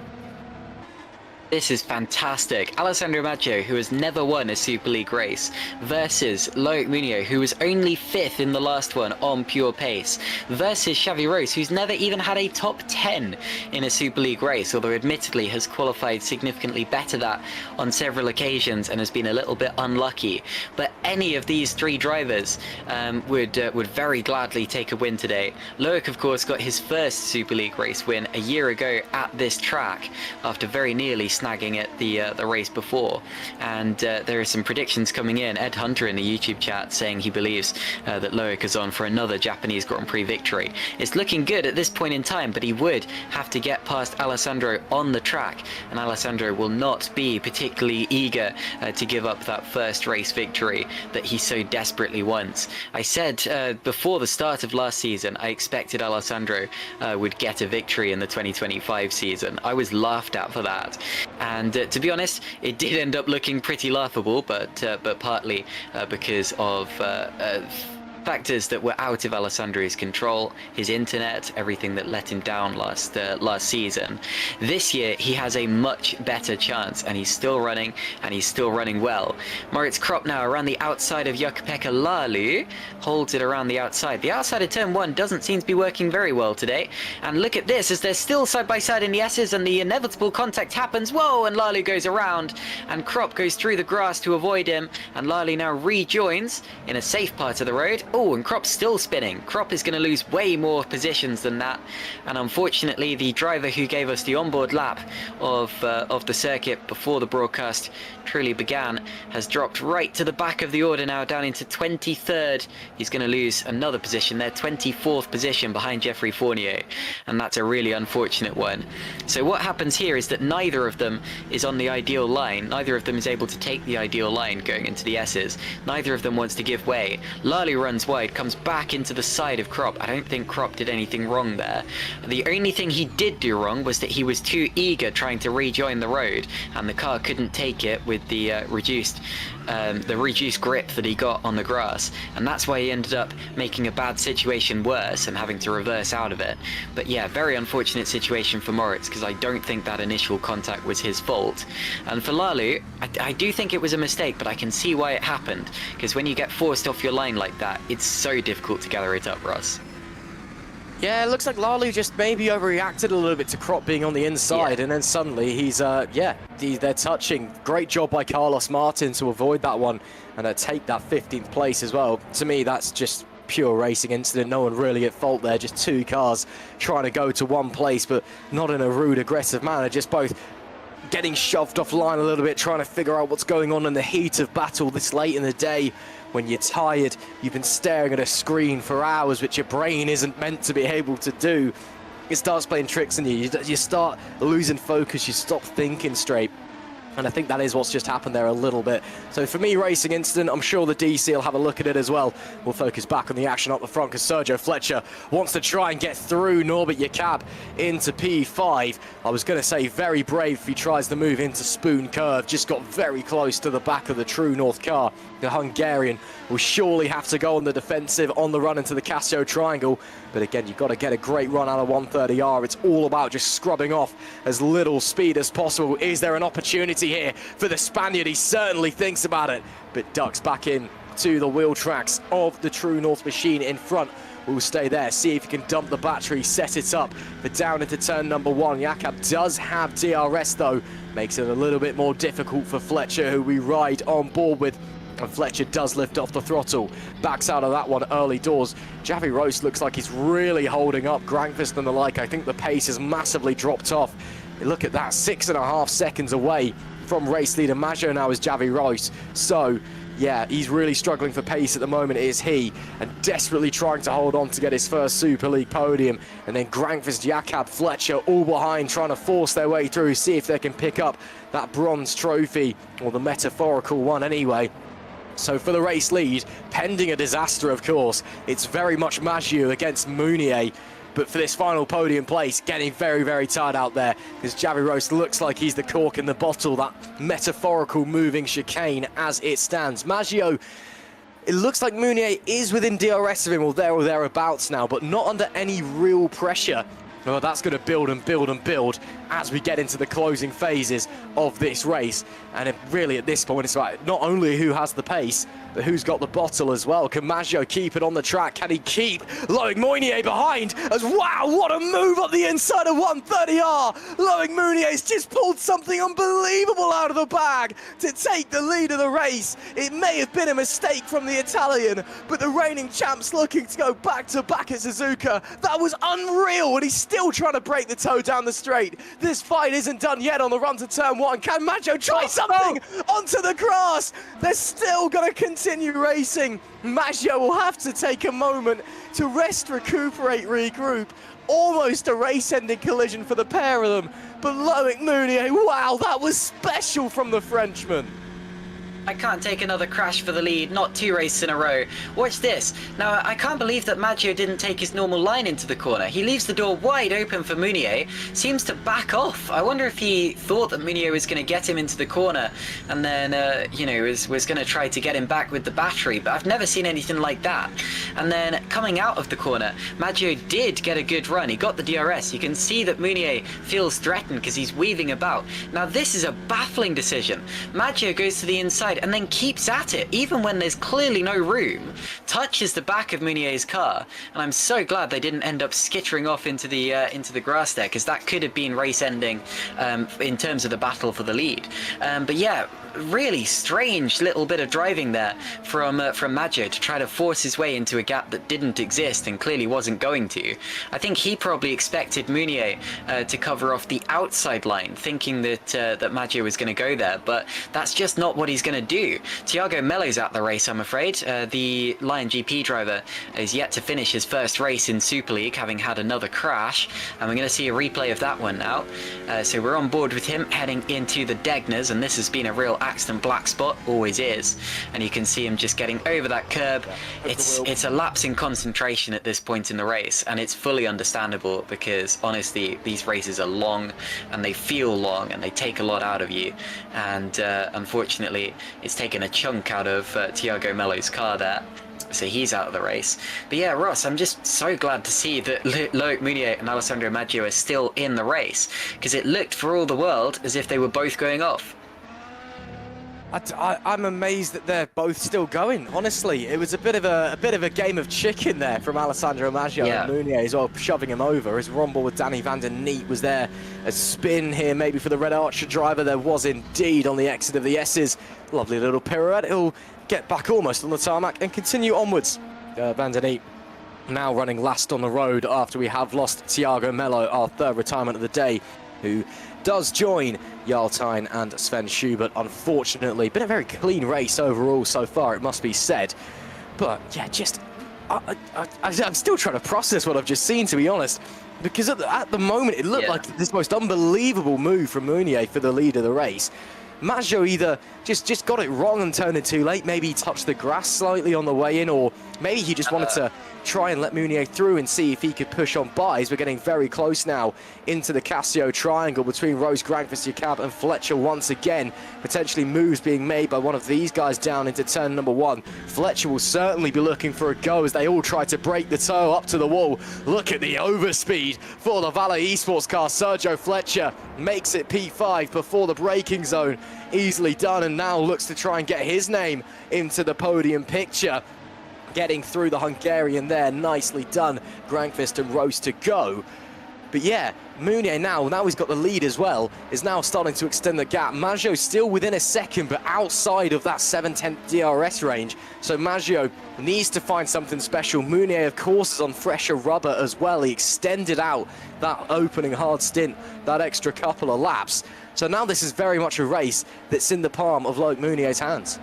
This is fantastic. Alessandro Maggio, who has never won a Super League race, versus Loic Munio, who was only 5th in the last one on pure pace, versus Xavi Rose, who's never even had a top 10 in a Super League race, although admittedly has qualified significantly better that on several occasions and has been a little bit unlucky. But any of these 3 drivers would very gladly take a win today. Loic, of course, got his first Super League race win a year ago at this track after very nearly snagging it the race before. And there are some predictions coming in. Ed Hunter in the YouTube chat saying he believes that Loic is on for another Japanese Grand Prix victory. It's looking good at this point in time, but he would have to get past Alessandro on the track, and Alessandro will not be particularly eager to give up that first race victory that he so desperately wants. I said before the start of last season I expected Alessandro would get a victory in the 2025 season. I was laughed at for that. And to be honest, it did end up looking pretty laughable, but partly because of factors that were out of Alessandro's control, his internet, everything that let him down last season. This year he has a much better chance, and he's still running, and he's still running well. Moritz Krop now around the outside of Jukka-Pekka Lalu, holds it around the outside. The outside of turn 1 doesn't seem to be working very well today, and look at this as they're still side by side in the S's, and the inevitable contact happens. Whoa, and Lalu goes around, and Krop goes through the grass to avoid him, and Lalu now rejoins in a safe part of the road. Oh, and Krop's still spinning. Krop is going to lose way more positions than that, and unfortunately the driver who gave us the onboard lap of the circuit before the broadcast truly began has dropped right to the back of the order now, down into 23rd. He's going to lose another position there, 24th position behind Jeffrey Fournier, and that's a really unfortunate one. So what happens here is that neither of them is on the ideal line. Neither of them is able to take the ideal line going into the S's. Neither of them wants to give way. Lalu runs wide, comes back into the side of Krop. I don't think Krop did anything wrong there. The only thing he did do wrong was that he was too eager trying to rejoin the road, and the car couldn't take it with the reduced grip that he got on the grass, and that's why he ended up making a bad situation worse and having to reverse out of it. But yeah, very unfortunate situation for Moritz, because I don't think that initial contact was his fault. And for Lalu, I do think it was a mistake, but I can see why it happened, because when you get forced off your line like that, it's so difficult to gather it up, Russ. Yeah, it looks like Lalu just maybe overreacted a little bit to Krop being on the inside, and then suddenly he's, they're touching. Great job by Carlos Martin to avoid that one and take that 15th place as well. To me, that's just pure racing incident. No one really at fault there, just 2 cars trying to go to one place, but not in a rude, aggressive manner, just both getting shoved offline a little bit, trying to figure out what's going on in the heat of battle this late in the day. When you're tired, you've been staring at a screen for hours, which your brain isn't meant to be able to do. It starts playing tricks on you. You start losing focus, you stop thinking straight. And I think that is what's just happened there a little bit. So for me, racing incident, I'm sure the DC will have a look at it as well. We'll focus back on the action up the front, because Sergio Fletcher wants to try and get through Norbert Jakob into P5. I was going to say very brave if he tries to move into Spoon Curve. Just got very close to the back of the True North car. The Hungarian will surely have to go on the defensive on the run into the Casio Triangle. But again, you've got to get a great run out of 130R. It's all about just scrubbing off as little speed as possible. Is there an opportunity here for the Spaniard? He certainly thinks about it, but ducks back in to the wheel tracks of the True North machine in front. Will stay there, see if he can dump the battery, set it up for down into turn number 1. Jakob does have DRS though, makes it a little bit more difficult for Fletcher, who we ride on board with. And Fletcher does lift off the throttle, backs out of that one early doors. Javi Roast looks like he's really holding up Grindfist and the like. I think the pace has massively dropped off. Look at that, 6.5 seconds away from race leader Maggio now is Javi Roast. So yeah, he's really struggling for pace at the moment, is he, and desperately trying to hold on to get his first Super League podium. And then Grankvist, Jakob, Fletcher all behind, trying to force their way through, see if they can pick up that bronze trophy, or the metaphorical one anyway. So for the race lead, pending a disaster of course, it's very much Maggio against Mounier. But for this final podium place, getting very, very tired out there, because Javi Roast looks like he's the cork in the bottle, that metaphorical moving chicane as it stands. Maggio, it looks like Mounier is within DRS of him, or thereabouts now, but not under any real pressure. Well, that's going to build and build and build as we get into the closing phases of this race. And really at this point, it's like not only who has the pace, but who's got the bottle as well. Can Maggio keep it on the track? Can he keep Loic Mounier behind? As wow, what a move up the inside of 130R. Loic Mounier's just pulled something unbelievable out of the bag to take the lead of the race. It may have been a mistake from the Italian, but the reigning champ's looking to go back to back at Suzuka. That was unreal, and he's still trying to break the toe down the straight. This fight isn't done yet on the run to turn one. Can Maggio try something onto the grass? They're still going to continue racing. Maggio will have to take a moment to rest, recuperate, regroup. Almost a race-ending collision for the pair of them. But Loic Mounier, wow, that was special from the Frenchman. I can't take another crash for the lead, not 2 races in a row. Watch this. Now, I can't believe that Maggio didn't take his normal line into the corner. He leaves the door wide open for Mounier, seems to back off. I wonder if he thought that Mounier was going to get him into the corner and then, you know, was going to try to get him back with the battery, but I've never seen anything like that. And then coming out of the corner, Maggio did get a good run. He got the DRS. You can see that Mounier feels threatened because he's weaving about. Now, this is a baffling decision. Maggio goes to the inside and then keeps at it, even when there's clearly no room, touches the back of Mounier's car, and I'm so glad they didn't end up skittering off into the grass there, because that could have been race-ending in terms of the battle for the lead. But yeah, really strange little bit of driving there from Maggio to try to force his way into a gap that didn't exist and clearly wasn't going to. I think he probably expected Mounier to cover off the outside line, thinking that that Maggio was going to go there, but that's just not what he's going to do. Thiago Mello's out the race, I'm afraid. The Lion GP driver is yet to finish his first race in Super League, having had another crash, and we're going to see a replay of that one now. So we're on board with him heading into the Degners, and this has been a real accident black spot, always is, and you can see him just getting over that curb. It's a lapse in concentration at this point in the race, and it's fully understandable because honestly these races are long and they feel long and they take a lot out of you, and unfortunately it's taken a chunk out of Thiago Mello's car there. So he's out of the race. But yeah, Ross, I'm just so glad to see that Loic Mounier and Alessandro Maggio are still in the race, because it looked for all the world as if they were both going off. I'm amazed that they're both still going. Honestly, it was a bit of a game of chicken there from Alessandro Maggio and Mounier as well, shoving him over. His rumble with Danny van der Neet was there. A spin here maybe for the Red Archer driver. There was indeed on the exit of the S's. Lovely little pirouette. He'll get back almost on the tarmac and continue onwards. Van der Neet now running last on the road after we have lost Thiago Mello, our third retirement of the day, who does join Jarl Tyne and Sven Schubert. Unfortunately, been a very clean race overall so far, it must be said. But yeah, just I'm still trying to process what I've just seen, to be honest, because at the moment it looked like this most unbelievable move from Mounier for the lead of the race. Maggio either just got it wrong and turned it too late, maybe he touched the grass slightly on the way in, or maybe he just wanted to try and let Mounier through and see if he could push on by, as we're getting very close now into the Casio triangle between Rose, Grankvist, Jakob and Fletcher once again. Potentially moves being made by one of these guys down into turn number 1. Fletcher will certainly be looking for a go as they all try to break the toe up to the wall. Look at the overspeed for the Valet Esports car. Sergio Fletcher makes it P5 before the braking zone. Easily done, and now looks to try and get his name into the podium picture. Getting through the Hungarian there, nicely done. Grankvist and Rose to go. But yeah, Mounier now he's got the lead as well, is now starting to extend the gap. Maggio still within a second, but outside of that 7/10 DRS range. So Maggio needs to find something special. Mounier, of course, is on fresher rubber as well. He extended out that opening hard stint, that extra couple of laps. So now this is very much a race that's in the palm of Loic Mounier's hands.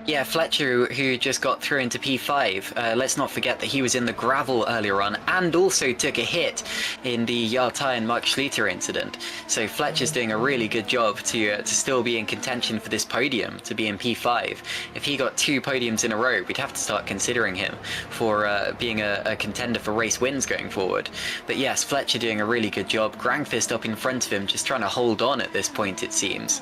Yeah, Fletcher, who just got through into P5, let's not forget that he was in the gravel earlier on and also took a hit in the Yartai and Mark Schluter incident. So Fletcher's doing a really good job to still be in contention for this podium, to be in P5. If he got 2 podiums in a row, we'd have to start considering him for being a contender for race wins going forward. But yes, Fletcher doing a really good job. Grangfist up in front of him, just trying to hold on at this point, it seems.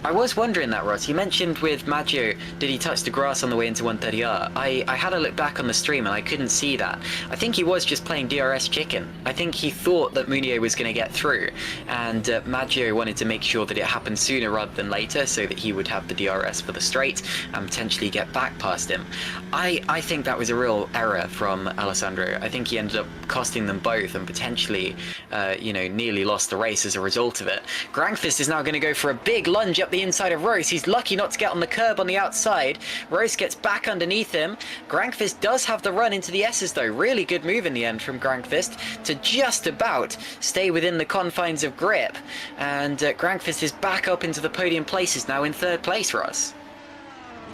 I was wondering that, Ross. You mentioned with Maggio, did he touch the grass on the way into 130R? I had a look back on the stream and I couldn't see that. I think he was just playing DRS chicken. I think he thought that Munier was going to get through, and Maggio wanted to make sure that it happened sooner rather than later so that he would have the DRS for the straight and potentially get back past him. I think that was a real error from Alessandro. I think he ended up costing them both and potentially, nearly lost the race as a result of it. Grangfist is now going to go for a big lunge up the inside of Rose. He's lucky not to get on the curb on the outside. Rose gets back underneath him. Grangfist does have the run into the S's though. Really good move in the end from Grangfist to just about stay within the confines of grip. And Grangfist is back up into the podium places now in 3rd place, Ross.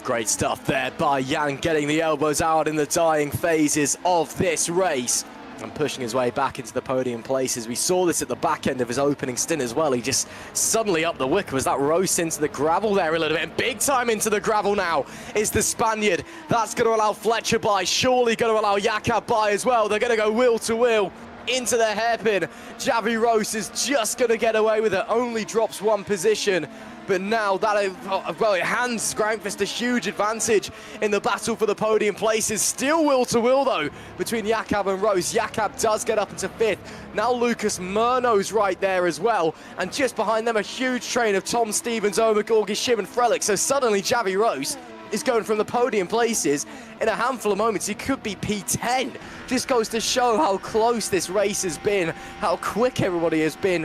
Great stuff there by Jan, getting the elbows out in the dying phases of this race and pushing his way back into the podium places. We saw this at the back end of his opening stint as well. He just suddenly up the wick. Was that Rose into the gravel there a little bit? And big time into the gravel now is the Spaniard. That's going to allow Fletcher by, surely going to allow Jakob by as well. They're going to go wheel to wheel into the hairpin. Javi Rose is just going to get away with it. Only drops 1 position. But now that it hands Grangfist a huge advantage in the battle for the podium places. Still wheel to wheel though between Jakob and Rose. Jakob does get up into 5th. Now Lucas Murno's right there as well. And just behind them a huge train of Tom Stevens, Omar Gorgi, Shim and Frelick. So suddenly Javi Rose is going from the podium places in a handful of moments. He could be P10. Just goes to show how close this race has been, how quick everybody has been.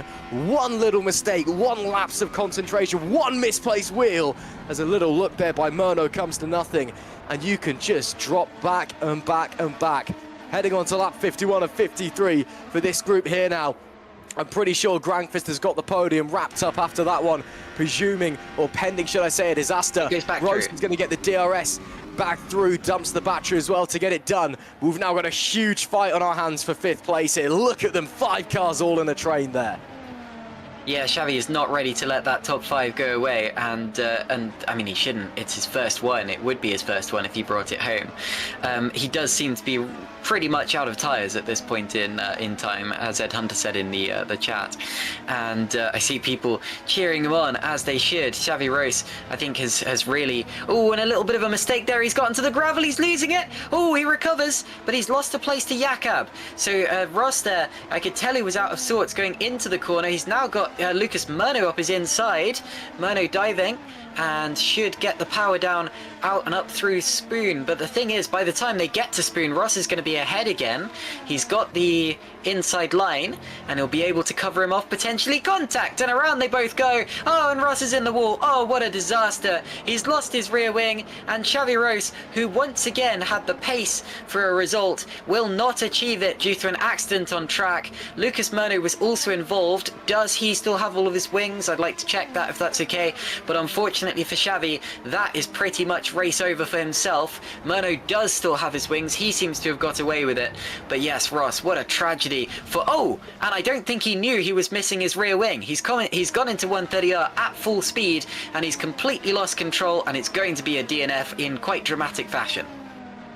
One little mistake, one lapse of concentration, one misplaced wheel as a little look there by Murno comes to nothing, and you can just drop back and back and back. Heading on to lap 51 of 53 for this group here now. I'm pretty sure Grangfist has got the podium wrapped up after that one, presuming, or pending, should I say, a disaster. Rose is going to get the DRS back through, dumps the battery as well to get it done. We've now got a huge fight on our hands for 5th place here. Look at them, 5 cars all in a train there. Yeah, Xavi is not ready to let that top 5 go away, and I mean, he shouldn't. It's his first one. It would be his first one if he brought it home. He does seem to be pretty much out of tyres at this point in time, as Ed Hunter said in the chat. And I see people cheering him on, as they should. Xavi Rose, I think, has really... Oh, and a little bit of a mistake there. He's gotten to the gravel. He's losing it. Oh, he recovers, but he's lost a place to Jakob. So Ross there, I could tell he was out of sorts going into the corner. He's now got Lucas Murno up his inside. Murno diving and should get the power down out and up through Spoon. But the thing is, by the time they get to Spoon, Ross is going to be ahead again. He's got the inside line and he'll be able to cover him off, potentially. Contact, and around they both go. Oh, and Ross is in the wall. Oh, what a disaster. He's lost his rear wing, and Xavi Rose, who once again had the pace for a result, will not achieve it due to an accident on track. Lucas Murno was also involved. Does he still have all of his wings? I'd like to check that if that's okay, but unfortunately for Xavi, that is pretty much race over for himself. Murno does still have his wings. He seems to have got away with it. But yes, Ross, what a tragedy for... Oh, and I don't think he knew he was missing his rear wing. He's gone into 130R at full speed, and he's completely lost control, and it's going to be a DNF in quite dramatic fashion.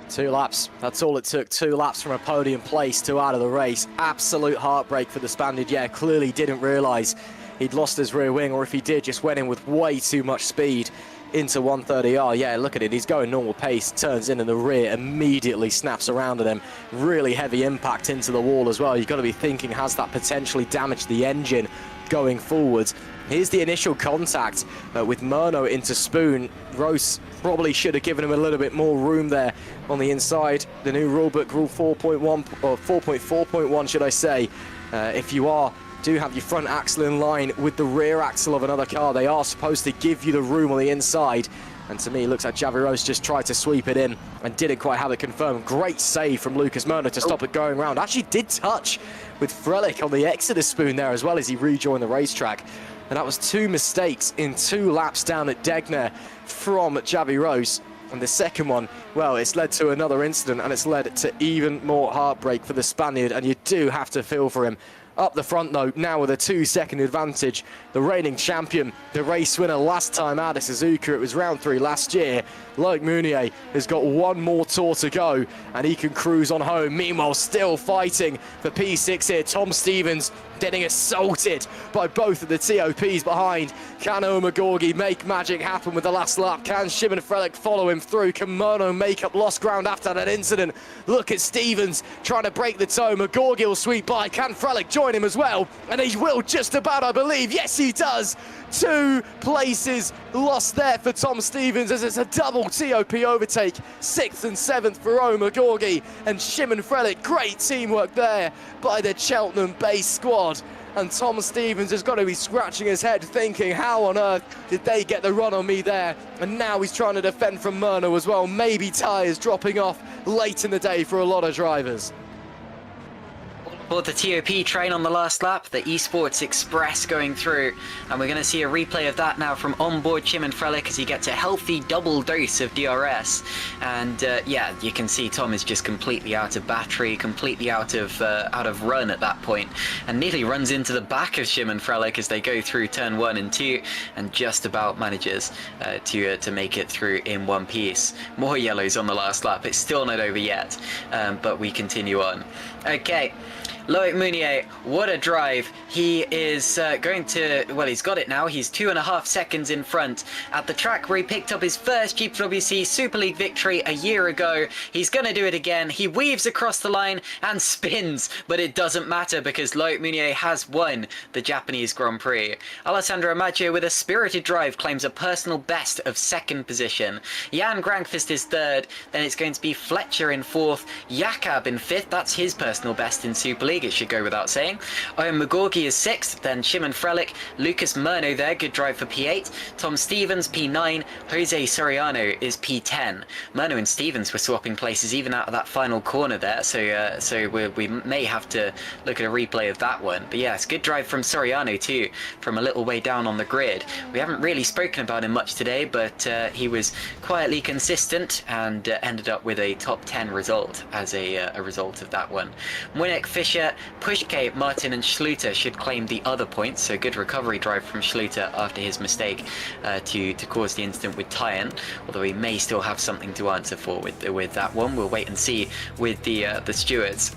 2 laps. That's all it took. 2 laps from a podium place to out of the race. Absolute heartbreak for the Spaniard. Yeah, clearly didn't realise he'd lost his rear wing, or if he did, just went in with way too much speed into 130R. Yeah, look at it. He's going normal pace, turns in the rear, immediately snaps around at him. Really heavy impact into the wall as well. You've got to be thinking, has that potentially damaged the engine going forwards? Here's the initial contact with Murno into Spoon. Rose probably should have given him a little bit more room there on the inside. The new rulebook, Rule 4.1, or 4.4.1 should I say, if you do have your front axle in line with the rear axle of another car, they are supposed to give you the room on the inside. And to me, it looks like Xavi Rose just tried to sweep it in and didn't quite have it confirmed. Great save from Lucas Murno to stop it going round. Actually did touch with Frelick on the exit of Spoon there as well as he rejoined the racetrack. And that was 2 mistakes in 2 laps down at Degner from Javi Rose. And the second one, well, it's led to another incident, and it's led to even more heartbreak for the Spaniard, and you do have to feel for him. Up the front, though, now with a 2-second advantage, the reigning champion, the race winner last time out of Suzuka, it was round 3 last year. Loic Mounier has got 1 more tour to go, and he can cruise on home. Meanwhile, still fighting for P6 here, Tom Stevens getting assaulted by both of the TOPs behind. Can Omagorgi make magic happen with the last lap? Can Shimon Frelick follow him through? Can Murno make up lost ground after that incident? Look at Stevens trying to break the toe. Magorgi will sweep by. Can Frelick join him as well? And he will just about, I believe. Yes, he does. 2 places lost there for Tom Stevens as it's a double TOP overtake. 6th and 7th for Omagorgi and Shimon Frelick. Great teamwork there by the Cheltenham-based squad. And Tom Stevens has got to be scratching his head thinking, how on earth did they get the run on me there? And now he's trying to defend from Murno as well. Maybe tyres dropping off late in the day for a lot of drivers. Aboard the TOP train on the last lap, the Esports Express going through, and we're going to see a replay of that now from onboard Shimon Frelick as he gets a healthy double dose of DRS. And yeah, you can see Tom is just completely out of battery, completely out of run at that point, and nearly runs into the back of Shimon Frelick as they go through turn 1 and 2, and just about manages to make it through in one piece. More yellows on the last lap. It's still not over yet, but we continue on. Okay. Loic Mounier, what a drive. He is going to, well, he's got it now. He's 2.5 seconds in front at the track where he picked up his first GPVWC Super League victory a year ago. He's going to do it again. He weaves across the line and spins, but it doesn't matter because Loic Mounier has won the Japanese Grand Prix. Alessandro Maggio with a spirited drive claims a personal best of 2nd position. Jan Grankvist is 3rd. Then it's going to be Fletcher in 4th. Jakob in 5th. That's his personal best in Super League. It should go without saying. Magorgi is 6th, then Shimon Frelick, Lucas Murno there, good drive for P8, Tom Stevens P9, Jose Soriano is P10. Murno and Stevens were swapping places even out of that final corner there, so we may have to look at a replay of that one. But yeah, it's a good drive from Soriano too, from a little way down on the grid. We haven't really spoken about him much today, but he was quietly consistent and ended up with a top 10 result as a result of that one. Winnick, Fischer, Pushke, Martin and Schluter should claim the other points, so good recovery drive from Schluter after his mistake to cause the incident with Tyan, although he may still have something to answer for with that one. We'll wait and see with the stewards.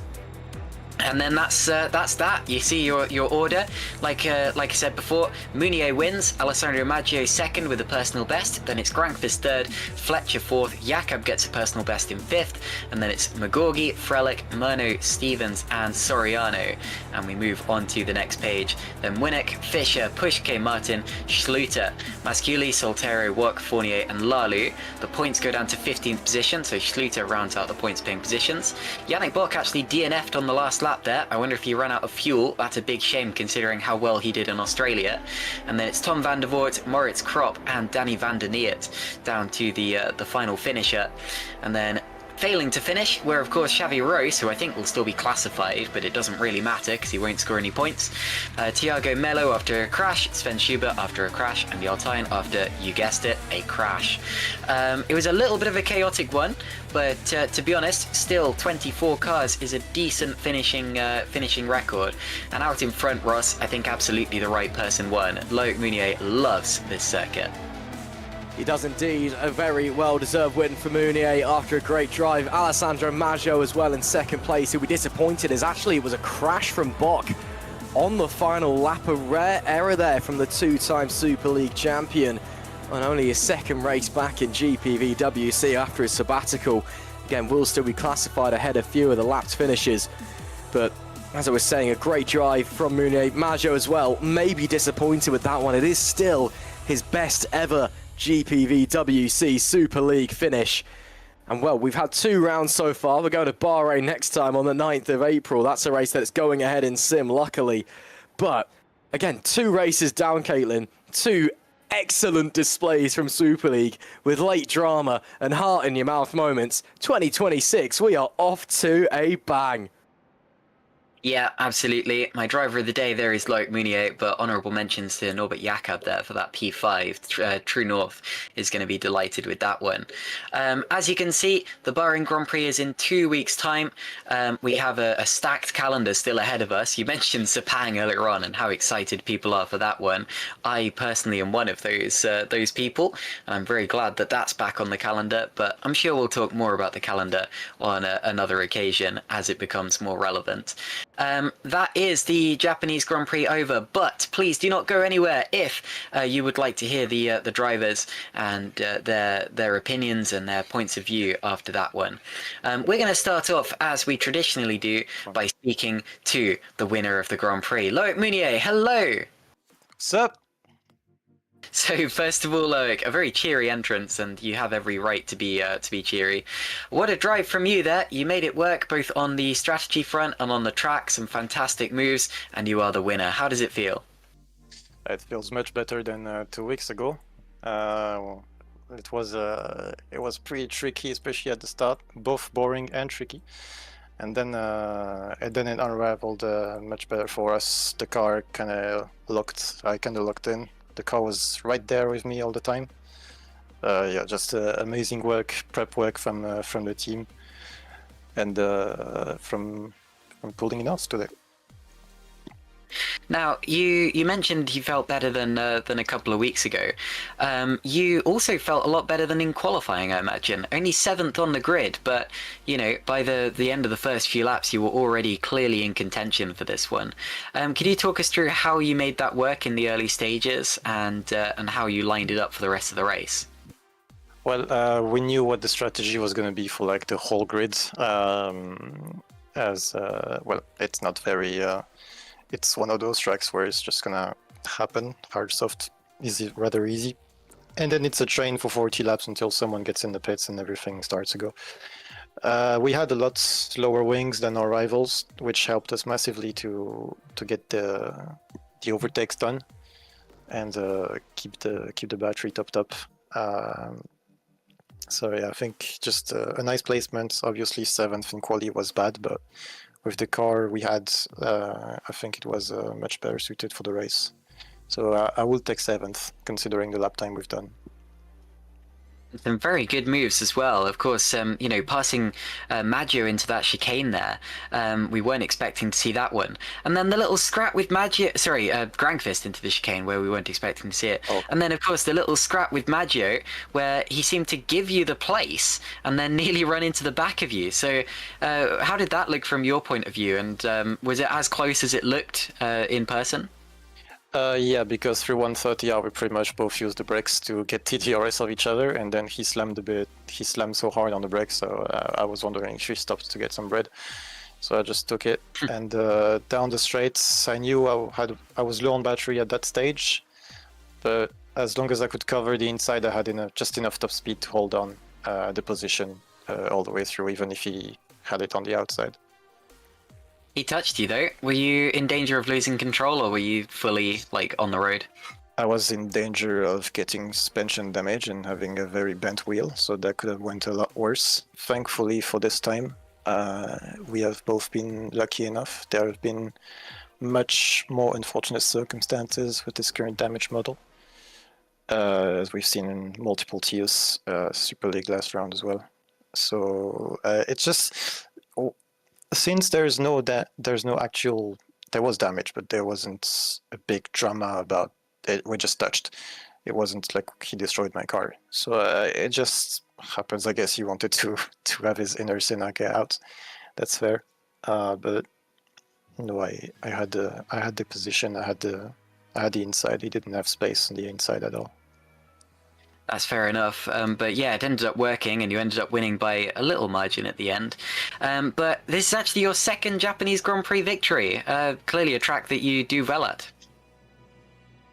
And then that's that. You see your order. Like I said before, Mounier wins, Alessandro Maggio 2nd with a personal best, then it's Grankvist 3rd, Fletcher 4th, Jakob gets a personal best in 5th, and then it's Magorgi, Frelick, Murno, Stevens and Soriano. And we move on to the next page. Then Winnick, Fischer, Pushke, Martin, Schluter, Masculi, Soltero, Wok, Fournier and Lalu. The points go down to 15th position, so Schluter rounds out the points paying positions. Yannick Bock actually DNF'd on the last lap there. I wonder if he ran out of fuel. That's a big shame considering how well he did in Australia. And then it's Tom van der Voort, Moritz Kropp and Danny van der Neert down to the final finisher. And then failing to finish were of course Xavi Rose, who I think will still be classified, but it doesn't really matter because he won't score any points. Thiago Melo after a crash, Sven Schubert after a crash, and Jarltijn after, you guessed it, a crash. It was a little bit of a chaotic one, but to be honest, still 24 cars is a decent finishing record. And out in front, Ross, I think absolutely the right person won. Loic Mounier loves this circuit. He does indeed. A very well-deserved win for Mounier after a great drive. Alessandro Maggio as well in 2nd place. He'll be disappointed as actually it was a crash from Bock on the final lap. A rare error there from the 2-time Super League champion on only his 2nd race back in GPVWC after his sabbatical. Again, will still be classified ahead of few of the lapped finishes. But as I was saying, a great drive from Mounier. Maggio as well, maybe disappointed with that one. It is still his best ever GPVWC Super League finish. And well, we've had 2 rounds so far. We're going to Bahrain next time on the 9th of April. That's a race that's going ahead in sim, luckily. But again, 2 races down, Caitlin. 2 excellent displays from Super League with late drama and heart in your mouth moments. 2026, we are off to a bang. Yeah, absolutely. My driver of the day there is Loic Meunier, but honourable mentions to Norbert Jakob there for that P5. True North is going to be delighted with that one. As you can see, the Bahrain Grand Prix is in 2 weeks' time. We have a stacked calendar still ahead of us. You mentioned Sepang earlier on and how excited people are for that one. I personally am one of those people, and I'm very glad that that's back on the calendar, but I'm sure we'll talk more about the calendar on another occasion as it becomes more relevant. That is the Japanese Grand Prix over, but please do not go anywhere if you would like to hear the drivers and their opinions and their points of view after that one. We're going to start off, as we traditionally do, by speaking to the winner of the Grand Prix. Loic Meunier, hello! Sup? So first of all, Loic, a very cheery entrance, and you have every right to be cheery. What a drive from you there! You made it work both on the strategy front and on the track. Some fantastic moves, and you are the winner. How does it feel? It feels much better than 2 weeks ago. It was pretty tricky, especially at the start, both boring and tricky. And then it unraveled much better for us. The car kind of locked in. The car was right there with me all the time. Yeah, just amazing work, prep work from the team, and from pulling it off today. Now, you mentioned you felt better than a couple of weeks ago. You also felt a lot better than in qualifying, I imagine. Only 7th on the grid, but you know, by the end of the first few laps, you were already clearly in contention for this one. Could you talk us through how you made that work in the early stages and how you lined it up for the rest of the race? Well, we knew what the strategy was going to be for like the whole grid. Well, it's not very. It's one of those tracks where it's just gonna happen, hard, soft, easy, rather easy. And then it's a train for 40 laps until someone gets in the pits and everything starts to go. We had a lot slower wings than our rivals, which helped us massively to get the overtakes done and keep the battery topped up. So yeah, I think just a nice placement. Obviously 7th in quali was bad, but with the car we had, I think it was much better suited for the race. So I will take 7th, considering the lap time we've done. Some very good moves as well. Of course, you know, passing Maggio into that chicane there, we weren't expecting to see that one. And then the little scrap with Maggio, sorry, Grangfist into the chicane where we weren't expecting to see it. Oh. And then, of course, the little scrap with Maggio where he seemed to give you the place and then nearly run into the back of you. So how did that look from your point of view? And was it as close as it looked in person? Yeah, because through 130 we pretty much both used the brakes to get TDRS of each other, and then he slammed so hard on the brakes, so I was wondering if he stopped to get some bread. So I just took it, and down the straights, I knew I was low on battery at that stage, but as long as I could cover the inside, I had just enough top speed to hold on the position all the way through, even if he had it on the outside. He touched you though. Were you in danger of losing control, or were you fully like on the road? I was in danger of getting suspension damage and having a very bent wheel, so that could have went a lot worse. Thankfully for this time, we have both been lucky enough. There have been much more unfortunate circumstances with this current damage model, as we've seen in multiple tiers, Super League last round as well. So it's just. Since there was damage, but there wasn't a big drama about it. We just touched. It wasn't like he destroyed my car. So it just happens. I guess he wanted to have his inner Sinake out. That's fair. But no, I had the position. I had the inside. He didn't have space on the inside at all. That's fair enough, but yeah, it ended up working and you ended up winning by a little margin at the end. But this is actually your second Japanese Grand Prix victory, clearly a track that you do well at.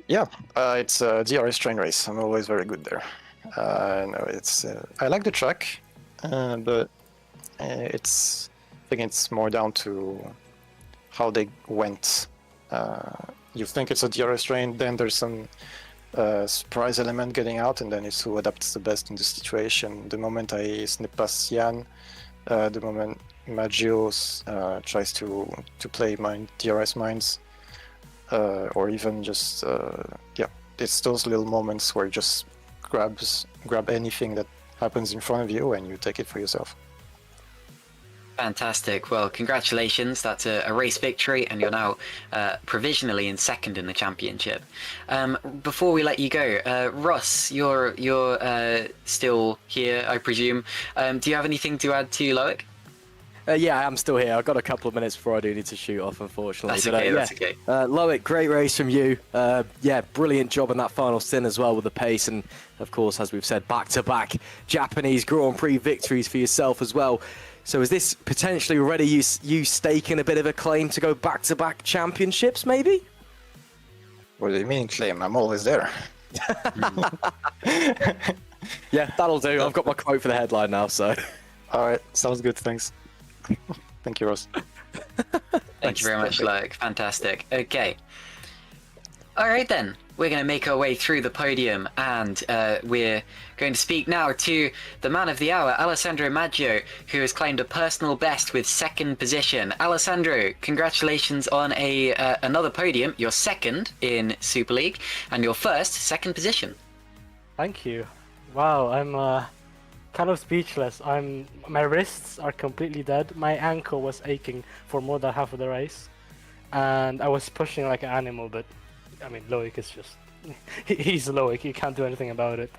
Yeah, it's a DRS train race. I'm always very good there. No, it's I like the track, but I think it's more down to how they went. You think it's a DRS train, then there's some surprise element getting out, and then it's who adapts the best in the situation. The moment I snip past Jan, the moment Maggio tries to play DRS mines, or even just it's those little moments where you just grab anything that happens in front of you and you take it for yourself. Fantastic. Well, congratulations. That's a race victory, and you're now provisionally in second in the championship. Before we let you go, Russ, you're still here, I presume. Do you have anything to add to Loic? Yeah, I am still here. I've got a couple of minutes before I do need to shoot off, unfortunately. That's okay, that's okay. Loic, great race from you. Yeah, brilliant job in that final stint as well with the pace. And, of course, as we've said, back-to-back Japanese Grand Prix victories for yourself as well. So is this potentially already you staking a bit of a claim to go back-to-back championships, maybe? What do you mean claim? I'm always there. Yeah, that'll do. I've got my quote for the headline now, so... All right, sounds good. Thanks. Thank you, Ross. Thank you very much, Loic. Fantastic. Okay. All right, then. We're going to make our way through the podium, and we're going to speak now to the man of the hour, Alessandro Maggio, who has claimed a personal best with second position. Alessandro, congratulations on another podium, your second in Super League, and your first second position. Thank you. Wow, I'm kind of speechless. My wrists are completely dead. My ankle was aching for more than half of the race, and I was pushing like an animal, but I mean, Loic is just... he's Loic, he can't do anything about it.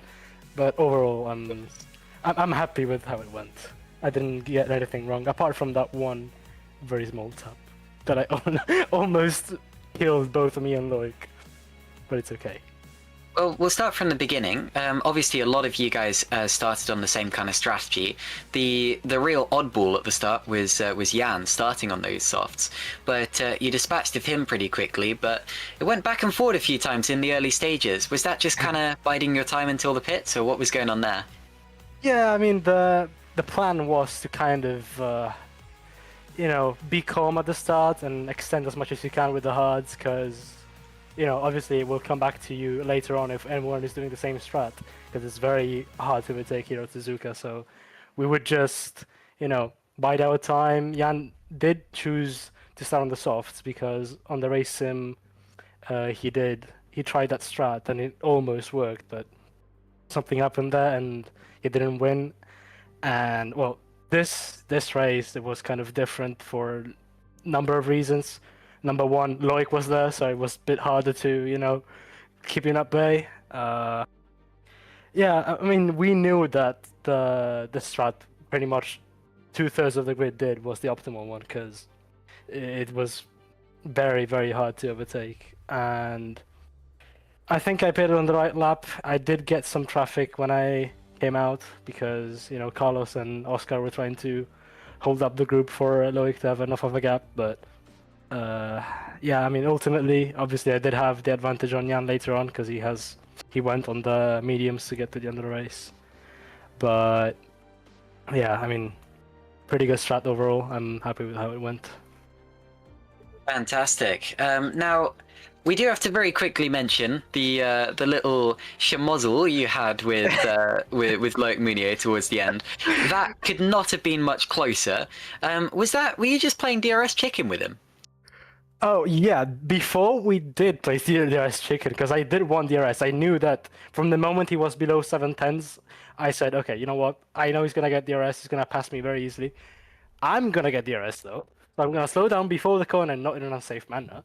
But overall, I'm happy with how it went. I didn't get anything wrong, apart from that one very small tap that I almost killed both me and Loic. But it's okay. Well, we'll start from the beginning. Obviously, a lot of you guys started on the same kind of strategy. The real oddball at the start was Jan starting on those softs, but you dispatched of him pretty quickly. But it went back and forward a few times in the early stages. Was that just kind of biding your time until the pits, or what was going on there? Yeah, I mean the plan was to kind of be calm at the start and extend as much as you can with the hards, because obviously it will come back to you later on if everyone is doing the same strat, because it's very hard to overtake here at Suzuka. So we would just, bide our time. Jan did choose to start on the softs because on the race sim, he tried that strat and it almost worked, but something happened there and he didn't win. And well, this race, it was kind of different for a number of reasons. Number one, Loic was there, so it was a bit harder to, keep him at bay. Yeah, I mean, we knew that the strat pretty much 2/3 of the grid did was the optimal one, because it was very, very hard to overtake. And I think I put it on the right lap. I did get some traffic when I came out, because, Carlos and Oscar were trying to hold up the group for Loic to have enough of a gap, but... yeah, I mean, ultimately, obviously, I did have the advantage on Jan later on because he went on the mediums to get to the end of the race. But yeah, I mean, pretty good strat overall. I'm happy with how it went. Fantastic. Now, we do have to very quickly mention the little schmozzle you had with Loic Munier towards the end. That could not have been much closer. Were you just playing DRS chicken with him? Oh, yeah. Before we did play DRS chicken, because I did want DRS. I knew that from the moment he was below 7/10s, I said, okay, you know what? I know he's going to get DRS. He's going to pass me very easily. I'm going to get DRS, though. So I'm going to slow down before the corner and not in an unsafe manner.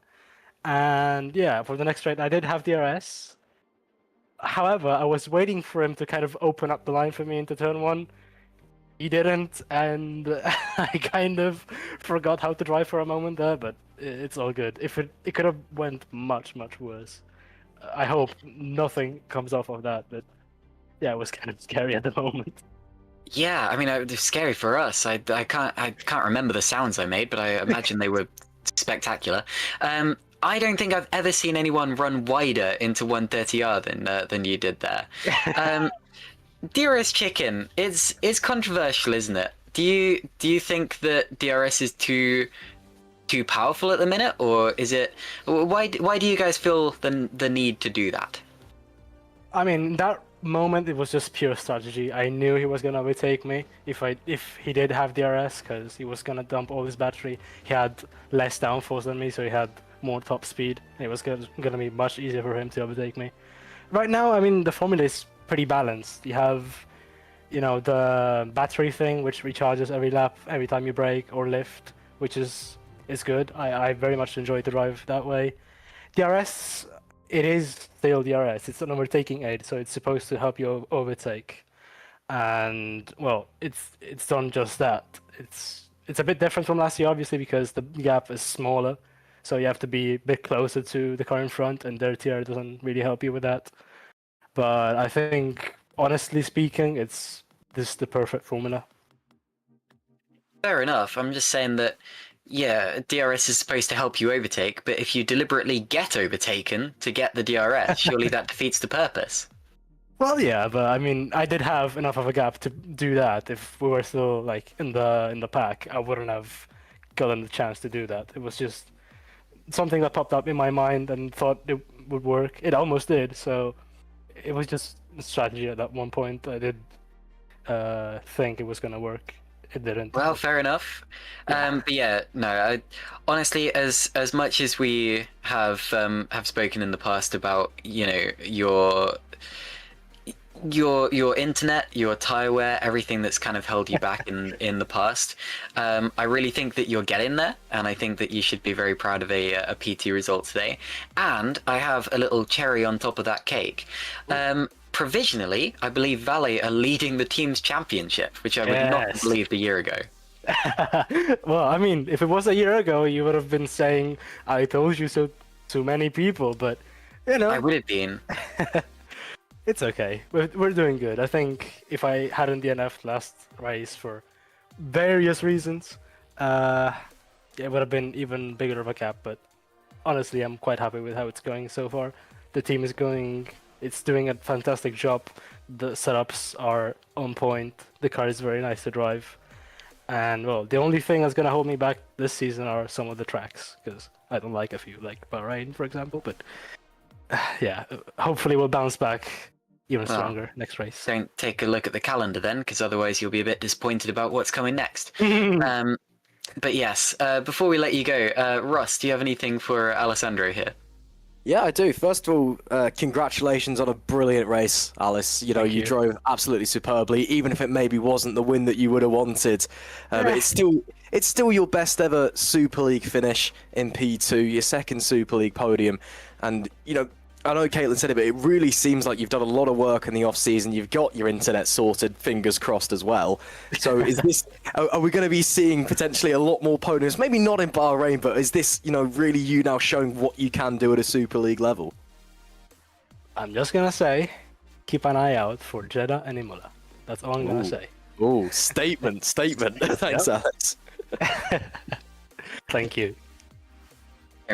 And yeah, for the next straight, I did have DRS. However, I was waiting for him to kind of open up the line for me into turn one. He didn't, and I kind of forgot how to drive for a moment there, but it's all good. It could have went much, much worse. I hope nothing comes off of that, but yeah, it was kind of scary at the moment. Yeah, I mean, it was scary for us. I can't remember the sounds I made, but I imagine they were spectacular. I don't think I've ever seen anyone run wider into 130R than you did there. DRS chicken, it's controversial, isn't it? Do you think that DRS is too powerful at the minute, or is it? Why do you guys feel the need to do that? I mean, that moment, it was just pure strategy. I knew he was gonna overtake me if he did have DRS, because he was gonna dump all his battery. He had less downforce than me, so he had more top speed. It was gonna be much easier for him to overtake me. Right now, I mean, the formula is pretty balanced. You have, the battery thing, which recharges every lap, every time you brake or lift, which is good. I very much enjoy the drive that way. DRS, it is still DRS. It's an overtaking aid, so it's supposed to help you overtake. And well, it's done just that. It's a bit different from last year, obviously, because the gap is smaller, so you have to be a bit closer to the car in front, and their TR doesn't really help you with that. But I think, honestly speaking, this is the perfect formula. Fair enough. I'm just saying that, yeah, DRS is supposed to help you overtake, but if you deliberately get overtaken to get the DRS, surely that defeats the purpose. Well, yeah, but I mean, I did have enough of a gap to do that. If we were still like in the pack, I wouldn't have gotten the chance to do that. It was just something that popped up in my mind and thought it would work. It almost did, so it was just a strategy at that one point. I did think it was gonna work. It didn't. Well, fair enough. But yeah, no. Honestly, as much as we have spoken in the past about your internet, your tire wear, everything that's kind of held you back in the past, I really think that you're getting there, and I think that you should be very proud of a PT result today. And I have a little cherry on top of that cake. Provisionally, I believe Vale are leading the team's championship, which I would not have believed a year ago. Well, I mean, if it was a year ago, you would have been saying, "I told you so," to many people. But I would have been. It's okay. We're doing good. I think if I hadn't DNF'd last race for various reasons, it would have been even bigger of a gap. But honestly, I'm quite happy with how it's going so far. The team is it's doing a fantastic job. The setups are on point. The car is very nice to drive. And well, the only thing that's going to hold me back this season are some of the tracks, because I don't like a few, like Bahrain, for example. But yeah, hopefully we'll bounce back even stronger next race. Don't take a look at the calendar then, because otherwise you'll be a bit disappointed about what's coming next. But yes, before we let you go, Russ, do you have anything for Alessandro here? Yeah, I do. First of all, congratulations on a brilliant race, Alice. You drove absolutely superbly, even if it maybe wasn't the win that you would have wanted. But it's still your best ever Super League finish in P2, your second Super League podium. And, I know Caitlin said it, but it really seems like you've done a lot of work in the off-season. You've got your internet sorted, fingers crossed as well. So are we going to be seeing potentially a lot more podiums? Maybe not in Bahrain, but is this, really you now showing what you can do at a Super League level? I'm just going to say, keep an eye out for Jeddah and Imola. That's all I'm going to say. Oh, statement. Thanks, Alex. Thank you.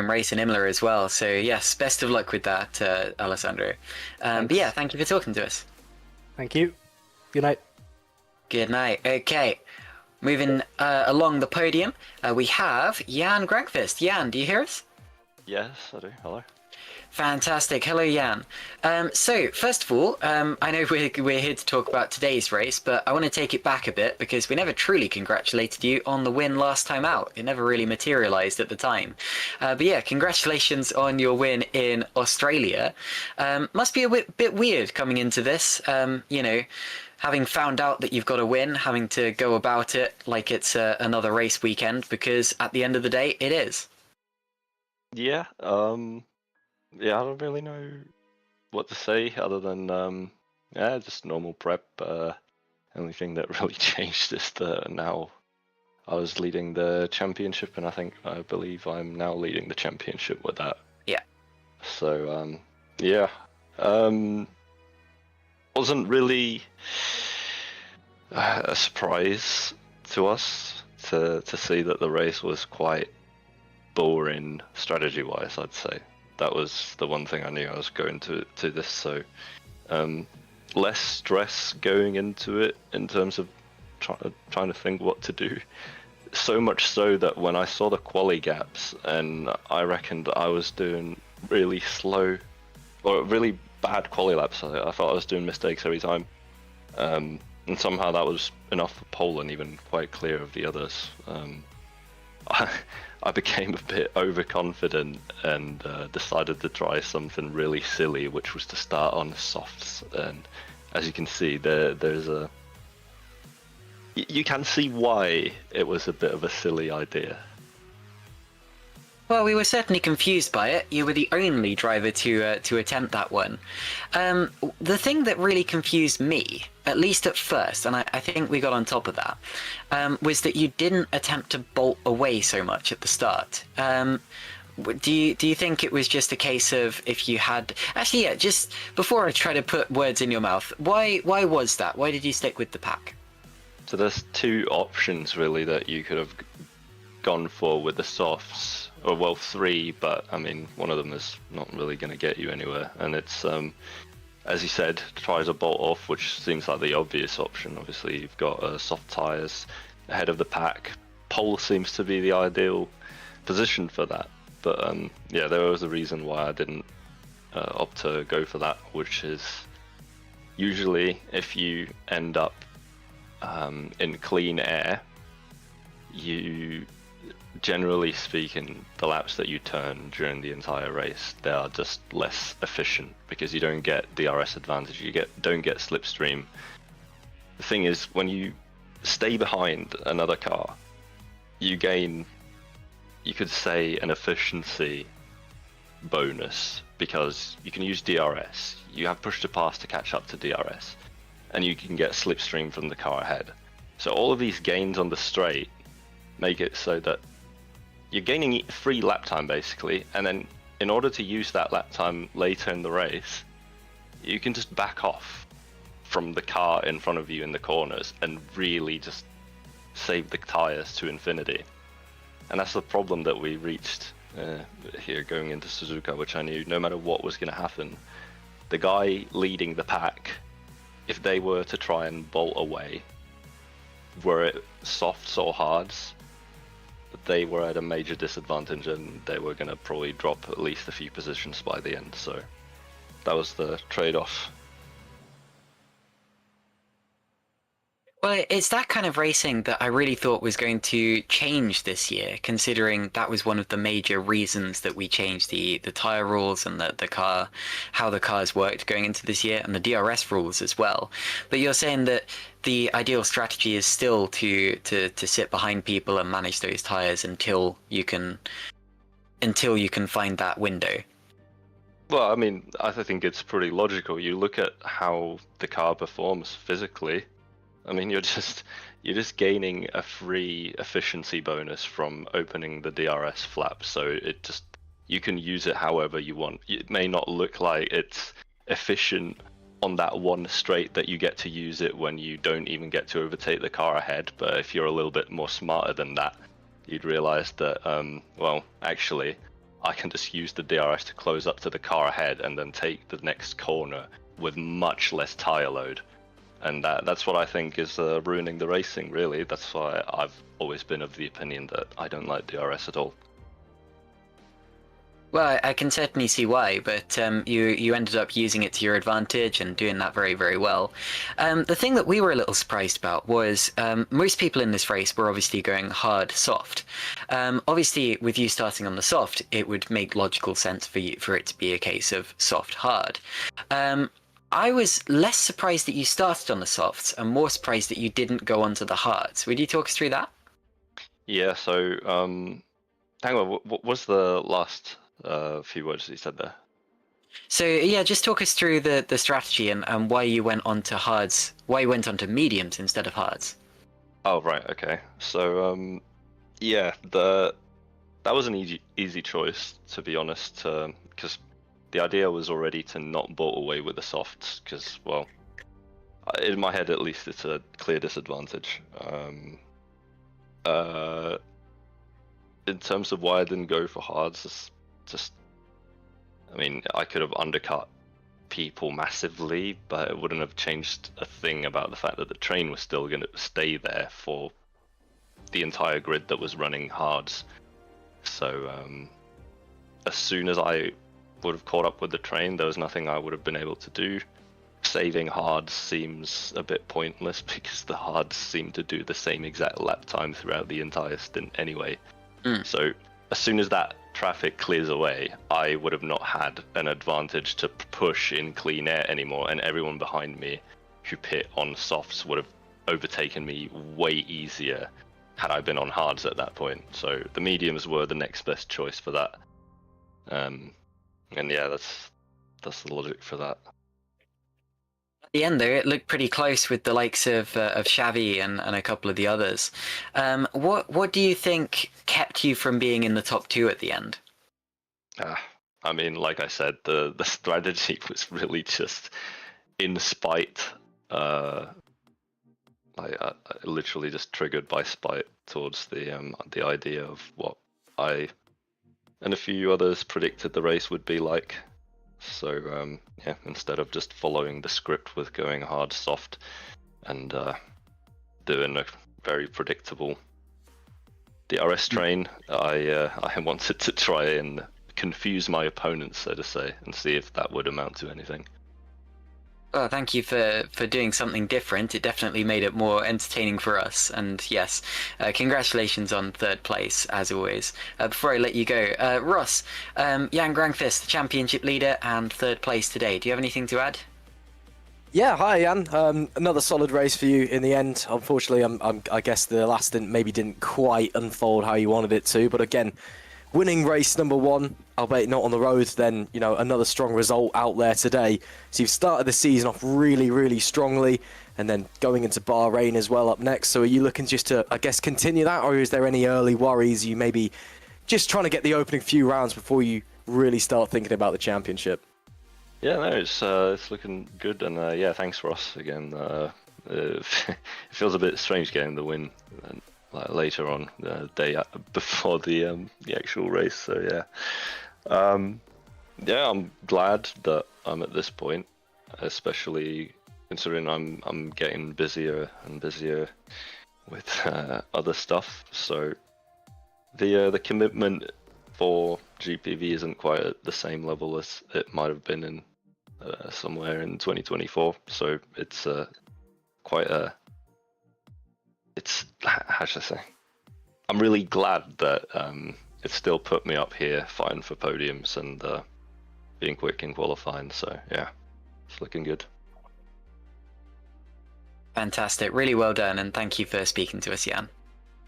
Race in Imola as well, so yes, best of luck with that, Alessandro. But yeah, thank you for talking to us. Thank you. Good night. Good night. Okay, moving along the podium, we have Jan Gregfist. Jan, do you hear us? Yes, I do. Hello. Fantastic. Hello, Jan. So, first of all, I know we're here to talk about today's race, but I want to take it back a bit because we never truly congratulated you on the win last time out. It never really materialized at the time. But yeah, congratulations on your win in Australia. Must be a bit weird coming into this, having found out that you've got a win, having to go about it like it's another race weekend, because at the end of the day, it is. Yeah, yeah, I don't really know what to say other than, just normal prep. Only thing that really changed is that now I was leading the championship, and I believe I'm now leading the championship with that. Yeah. So, yeah. Wasn't really a surprise to us to see that the race was quite boring strategy-wise, I'd say. That was the one thing I knew I was going to this, so less stress going into it in terms of trying to think what to do. So much so that when I saw the quali gaps and I reckoned I was doing really slow or really bad quali laps. I thought I was doing mistakes every time, and somehow that was enough for pole and even quite clear of the others. I became a bit overconfident and decided to try something really silly, which was to start on softs. And as you can see, there's a... You can see why it was a bit of a silly idea. Well, we were certainly confused by it. You were the only driver to attempt that one. The thing that really confused me, at least at first, and I think we got on top of that, was that you didn't attempt to bolt away so much at the start. Do you think it was just a case of if you had... Actually, yeah, just before I try to put words in your mouth, why was that? Why did you stick with the pack? So there's two options really that you could have gone for with the softs. Or well, three, but I mean, one of them is not really going to get you anywhere. And it's, as you said, try to bolt off, which seems like the obvious option. Obviously, you've got soft tyres ahead of the pack. Pole seems to be the ideal position for that. But yeah, there was a reason why I didn't opt to go for that, which is usually if you end up in clean air, you... Generally speaking, the laps that you turn during the entire race, they are just less efficient because you don't get DRS advantage, you don't get slipstream. The thing is, when you stay behind another car, you gain, you could say, an efficiency bonus because you can use DRS, you have push to pass to catch up to DRS, and you can get slipstream from the car ahead. So all of these gains on the straight make it so that you're gaining free lap time basically, and then in order to use that lap time later in the race, you can just back off from the car in front of you in the corners and really just save the tires to infinity. And that's the problem that we reached here going into Suzuka, which I knew no matter what was going to happen, the guy leading the pack, if they were to try and bolt away, were it softs or hards, they were at a major disadvantage and they were going to probably drop at least a few positions by the end. So that was the trade-off. Well, it's that kind of racing that I really thought was going to change this year, considering that was one of the major reasons that we changed the tyre rules and the car, how the cars worked going into this year, and the DRS rules as well. But you're saying that the ideal strategy is still to sit behind people and manage those tyres until you can find that window. Well, I mean, I think it's pretty logical. You look at how the car performs physically. I mean, you're just gaining a free efficiency bonus from opening the DRS flap, so you can use it however you want. It may not look like it's efficient on that one straight that you get to use it when you don't even get to overtake the car ahead, but if you're a little bit more smarter than that, you'd realize that, well, actually, I can just use the DRS to close up to the car ahead and then take the next corner with much less tire load. And that's what I think is ruining the racing, really. That's why I've always been of the opinion that I don't like DRS at all. Well, I can certainly see why, but you ended up using it to your advantage and doing that very, very well. The thing that we were a little surprised about was most people in this race were obviously going hard, soft. Obviously, with you starting on the soft, it would make logical sense for it to be a case of soft, hard. I was less surprised that you started on the softs and more surprised that you didn't go on to the hards. Would you talk us through that? Yeah, so, hang on, what was the last few words that you said there? So, yeah, just talk us through the strategy and why you went on to hards, why you went on to mediums instead of hards. Oh, right, okay. So, yeah, that was an easy choice, to be honest, because the idea was already to not bolt away with the softs, because, well, in my head at least, it's a clear disadvantage. In terms of why I didn't go for hards, it's just, I mean, I could have undercut people massively, but it wouldn't have changed a thing about the fact that the train was still going to stay there for the entire grid that was running hards. So, as soon as I would have caught up with the train. There was nothing I would have been able to do. Saving hards seems a bit pointless because the hards seem to do the same exact lap time throughout the entire stint anyway. So as soon as that traffic clears away, I would have not had an advantage to push in clean air anymore, and everyone behind me who pit on softs would have overtaken me way easier had I been on hards at that point. So the mediums were the next best choice for that. And yeah, that's the logic for that. At the end, though, it looked pretty close with the likes of Xavi and a couple of the others. What do you think kept you from being in the top 2 at the end? I mean, like I said, the strategy was really just in spite. I literally just triggered by spite towards the idea of what I and a few others predicted the race would be like. So yeah, instead of just following the script with going hard soft and doing a very predictable DRS train, I wanted to try and confuse my opponents, so to say, and see if that would amount to anything. Well, thank you for doing something different. It definitely made it more entertaining for us. And yes, congratulations on 3rd place, as always. Before I let you go, Ross, Jan Grangfist, the championship leader and 3rd place today. Do you have anything to add? Yeah, hi Jan. Another solid race for you in the end. Unfortunately, I guess the last stint maybe didn't quite unfold how you wanted it to. But again, winning race number 1, albeit not on the road, then, you know, another strong result out there today. So you've started the season off really, really strongly, and then going into Bahrain as well up next. So are you looking just to, I guess, continue that, or is there any early worries? You maybe just trying to get the opening few rounds before you really start thinking about the championship? Yeah, no, it's looking good, and yeah, thanks Ross again. It feels a bit strange getting the win later on the day before the actual race. So yeah. Yeah, I'm glad that I'm at this point, especially considering I'm getting busier and busier with other stuff. So the commitment for GPV isn't quite at the same level as it might have been in somewhere in 2024. So it's quite a how should I say? I'm really glad that it still put me up here fighting for podiums and being quick in qualifying. So yeah, it's looking good. Fantastic. Really well done, and thank you for speaking to us, Jan.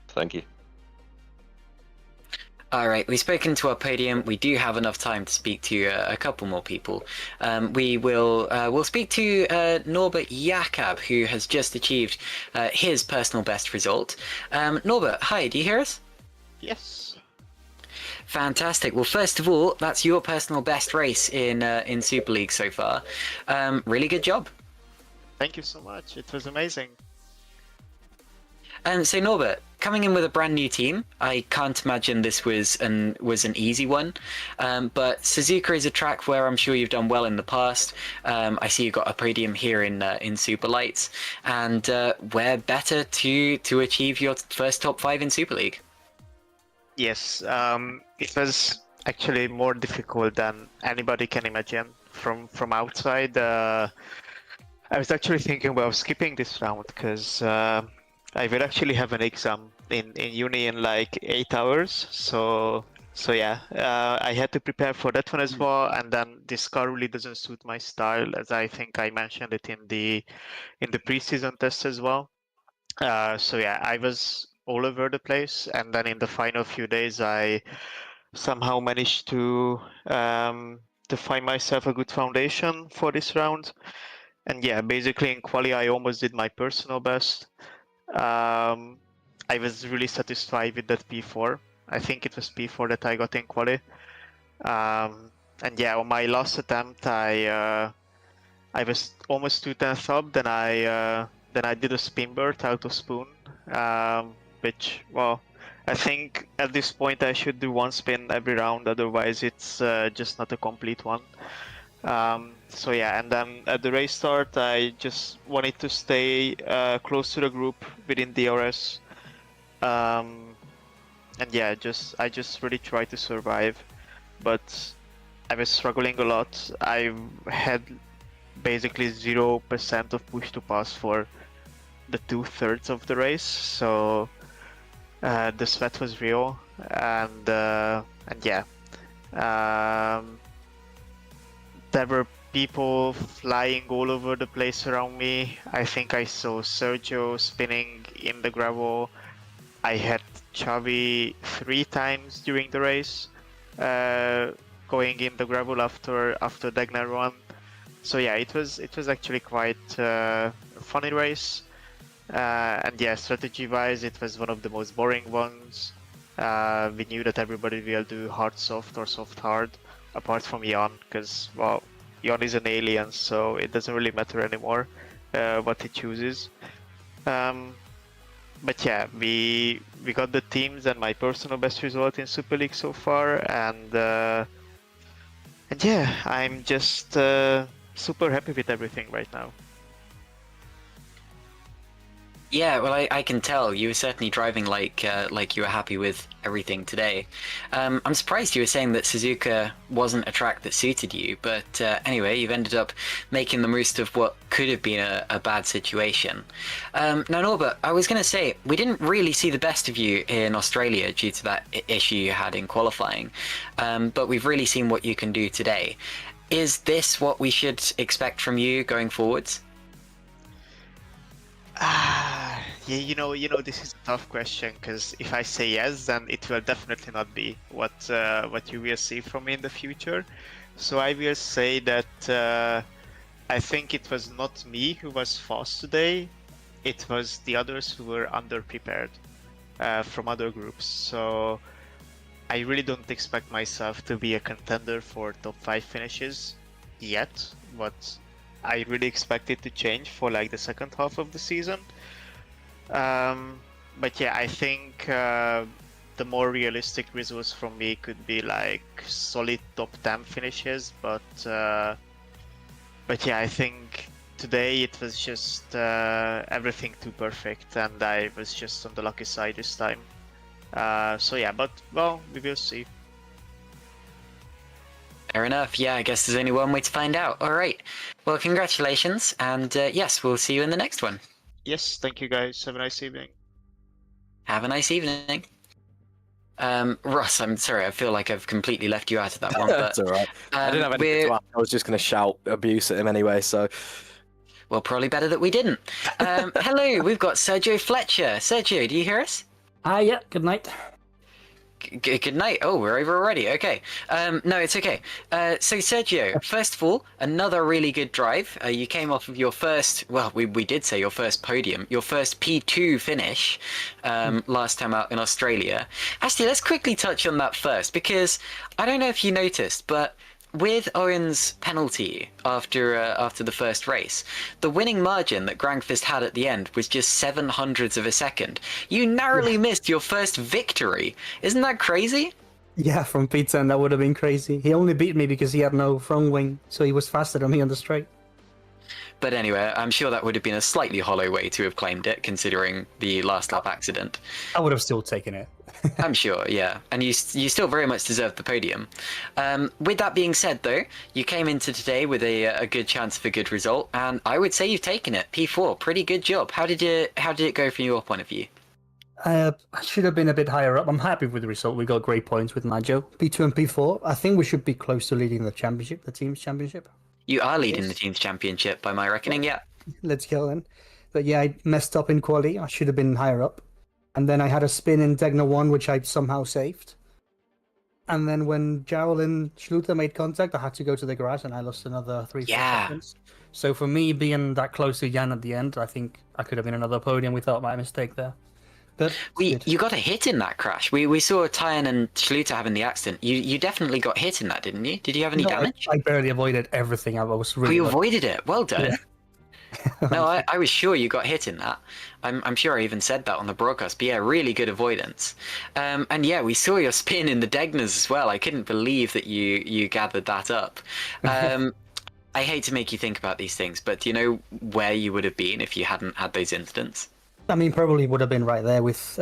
Thank you. All right, we've spoken to our podium. We do have enough time to speak to a couple more people. We'll speak to Norbert Jakob, who has just achieved his personal best result. Norbert, hi, do you hear us? Yes. Fantastic. Well, first of all, that's your personal best race in Super League so far. Really good job. Thank you so much. It was amazing. So Norbert, coming in with a brand new team, I can't imagine this was an easy one. But Suzuka is a track where I'm sure you've done well in the past. I see you got a podium here in Super Lights, and where better to achieve your first top 5 in Super League? Yes, it was actually more difficult than anybody can imagine from outside. I was actually thinking about skipping this round because I will actually have an exam in uni in like 8 hours. So yeah, I had to prepare for that one as well. And then this car really doesn't suit my style, as I think I mentioned it in the preseason test as well. So yeah, I was all over the place. And then in the final few days, I somehow managed to find myself a good foundation for this round. And yeah, basically in quali, I almost did my personal best. I was really satisfied with that P4. I think it was P4 that I got in quali. And yeah, on my last attempt, I was almost 2/10 up. Then I did a spin bird out of spoon, which, well, I think at this point I should do one spin every round. Otherwise, it's just not a complete one. So yeah, and then at the race start, I just wanted to stay close to the group within DRS. And yeah, I just really tried to survive. But I was struggling a lot. I had basically 0% of push to pass for the 2/3 of the race, so the sweat was real, and yeah, there were people flying all over the place around me. I think I saw Sergio spinning in the gravel. I had Xavi 3 times during the race, going in the gravel after Degner run. So yeah, it was actually quite a funny race. And yeah, strategy-wise, it was one of the most boring ones. We knew that everybody will do hard-soft or soft-hard, apart from Jan, because, well, Jan is an alien, so it doesn't really matter anymore what he chooses. But yeah, we got the teams and my personal best result in Super League so far, and yeah, I'm just super happy with everything right now. Yeah, well, I can tell you were certainly driving like you were happy with everything today. I'm surprised you were saying that Suzuka wasn't a track that suited you, but anyway, you've ended up making the most of what could have been a bad situation. Now, Norbert, I was going to say, we didn't really see the best of you in Australia due to that issue you had in qualifying, but we've really seen what you can do today. Is this what we should expect from you going forwards? Yeah, you know, this is a tough question, because if I say yes, then it will definitely not be what you will see from me in the future. So I will say that I think it was not me who was fast today. It was the others who were underprepared from other groups. So I really don't expect myself to be a contender for top 5 finishes yet, but I really expect it to change for like the second half of the season. But yeah, I think the more realistic results from me could be like solid top 10 finishes. But yeah, I think today it was just everything too perfect, and I was just on the lucky side this time. So yeah, but well, we will see. Fair enough. Yeah, I guess there's only one way to find out. All right. Well, congratulations, and yes, we'll see you in the next one. Yes, thank you guys. Have a nice evening. Have a nice evening. Ross, I'm sorry, I feel like I've completely left you out of that one. But, That's all right. I didn't have anything to add. I was just going to shout abuse at him anyway, so... Well, probably better that we didn't. Hello, we've got Sergio Fletcher. Sergio, do you hear us? Yeah, good night. Good night. Oh, we're over already. Okay. No, it's okay. So, Sergio, first of all, another really good drive. You came off of your first, well, we did say your first podium, your first P2 finish last time out in Australia. Actually, let's quickly touch on that first, because I don't know if you noticed, but with Owen's penalty after the first race, the winning margin that Grangfist had at the end was just 0.07 of a second. You narrowly missed your first victory. Isn't that crazy? Yeah, from P10 that would have been crazy. He only beat me because he had no front wing, so he was faster than me on the straight. But anyway, I'm sure that would have been a slightly hollow way to have claimed it, considering the last lap accident. I would have still taken it. I'm sure, yeah. And you still very much deserve the podium. With that being said, though, you came into today with a good chance of a good result, and I would say you've taken it. P4, pretty good job. How did it go from your point of view? I should have been a bit higher up. I'm happy with the result. We got great points with Majo. P2 and P4. I think we should be close to leading the championship, the team's championship. You are leading the team's championship, by my reckoning, yeah. Let's go then. But yeah, I messed up in quali. I should have been higher up. And then I had a spin in Degner 1, which I somehow saved. And then when Jarl and Schluter made contact, I had to go to the grass, and I lost another 3-4 seconds. So for me, being that close to Jan at the end, I think I could have been another podium without my mistake there. But you got a hit in that crash. We saw Tyan and Schluter having the accident. You definitely got hit in that, didn't you? Did you have any damage? I barely avoided everything. I was really. You avoided it. Well done. Yeah. No, I was sure you got hit in that. I'm sure I even said that on the broadcast. But yeah, really good avoidance. And yeah, we saw your spin in the Degners as well. I couldn't believe that you gathered that up. I hate to make you think about these things, but do you know where you would have been if you hadn't had those incidents? I mean, probably would have been right there with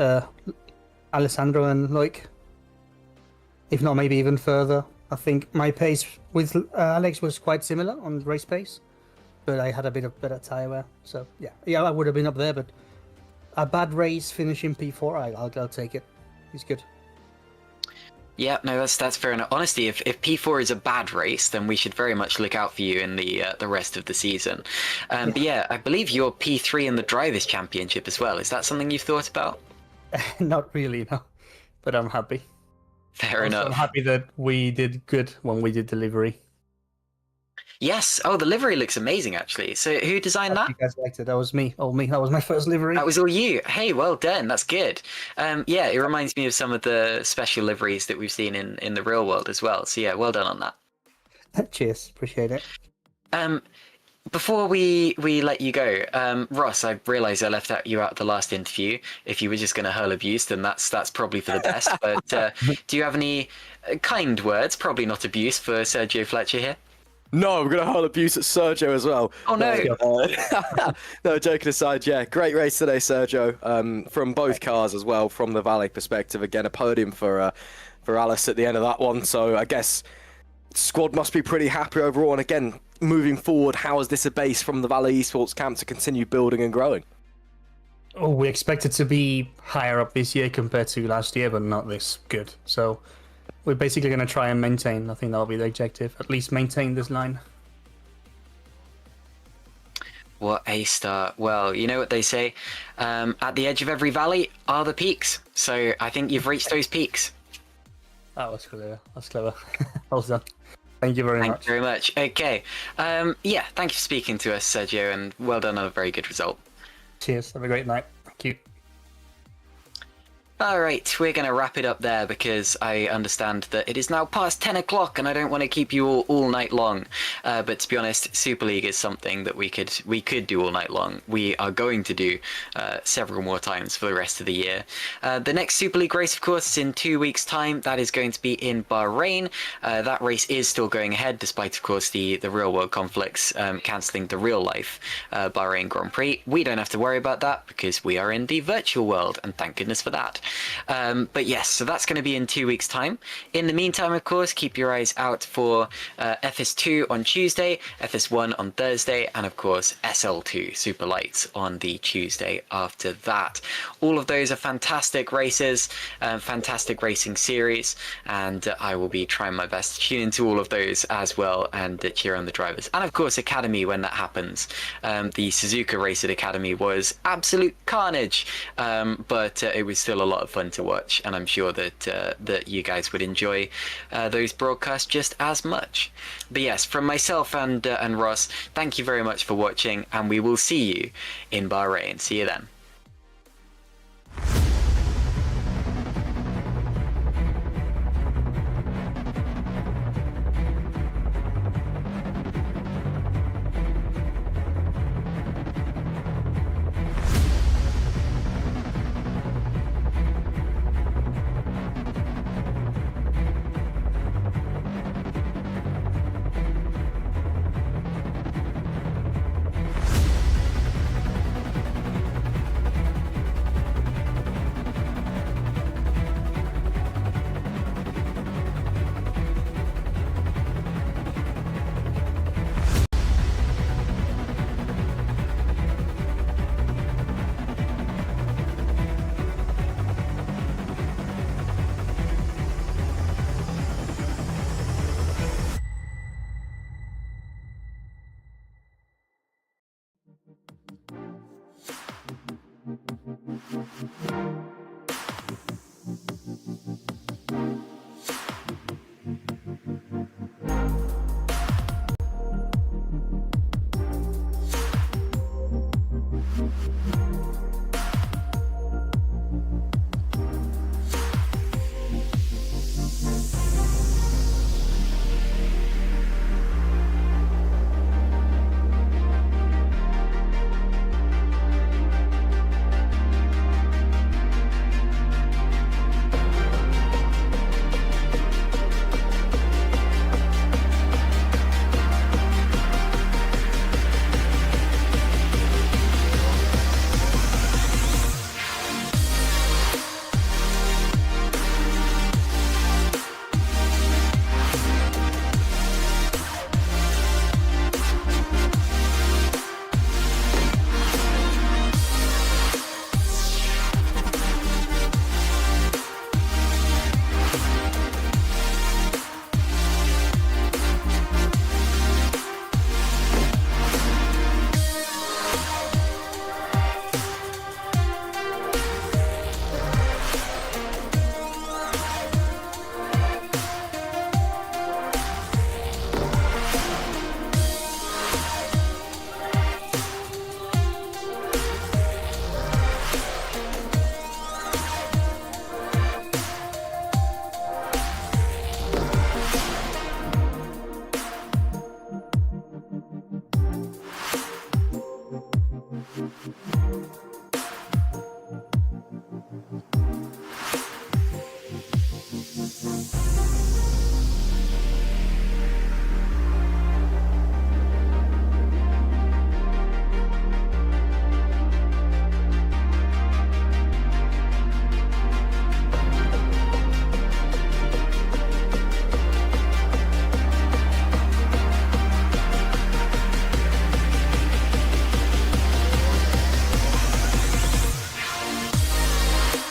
Alessandro and Loic. If not, maybe even further. I think my pace with Alex was quite similar on race pace, but I had a bit of better tyre wear. So yeah, I would have been up there, but a bad race finishing P4, I'll take it. He's good. Yeah, no, that's fair enough. Honestly, if P4 is a bad race, then we should very much look out for you in the rest of the season. But yeah, I believe you're P3 in the Drivers' Championship as well. Is that something you've thought about? Not really, no. But I'm happy. Fair enough. I'm happy that we did good when we did delivery. Yes. Oh, the livery looks amazing, actually. So who designed that? You guys liked it. That was me. All me. That was my first livery. That was all you. Hey, well done. That's good. Yeah, it reminds me of some of the special liveries that we've seen in the real world as well. So yeah, well done on that. Cheers. Appreciate it. Before we let you go, Ross, I realised I left you out of the last interview. If you were just going to hurl abuse, then that's probably for the best. But do you have any kind words, probably not abuse, for Sergio Fletcher here? No, we're going to hurl abuse at Sergio as well. Oh, no. No, joking aside, yeah, great race today, Sergio. From both cars as well, from the Valley perspective. Again, a podium for Alice at the end of that one. So I guess squad must be pretty happy overall. And again, moving forward, how is this a base from the Valley Esports camp to continue building and growing? Oh, we expect it to be higher up this year compared to last year, but not this good. So we're basically going to try and maintain. I think that'll be the objective. At least maintain this line. What a start. Well, you know what they say. At the edge of every valley are the peaks. So I think you've reached those peaks. That was clever. That's clever. Well done. Thank you very much. Thank you very much. Okay. Yeah, thank you for speaking to us, Sergio, and well done on a very good result. Cheers. Have a great night. Thank you. All right, we're going to wrap it up there because I understand that it is now past 10 o'clock and I don't want to keep you all night long. But to be honest, Super League is something that we could do all night long. We are going to do several more times for the rest of the year. The next Super League race, of course, is in 2 weeks' time. That is going to be in Bahrain. That race is still going ahead, despite, of course, the real world conflicts cancelling the real life Bahrain Grand Prix. We don't have to worry about that because we are in the virtual world, and thank goodness for that. But yes, so that's going to be in 2 weeks' time. In the meantime, of course, keep your eyes out for FS2 on Tuesday, FS1 on Thursday, and of course SL2 Super Lights on the Tuesday after that. All of those are fantastic races, fantastic racing series, and I will be trying my best to tune into all of those as well and cheer on the drivers. And of course Academy when that happens. The Suzuka Race at Academy was absolute carnage, but it was still a lot of fun to watch, and I'm sure that you guys would enjoy those broadcasts just as much. But yes, from myself and Ross, thank you very much for watching, and we will see you in Bahrain. See you then.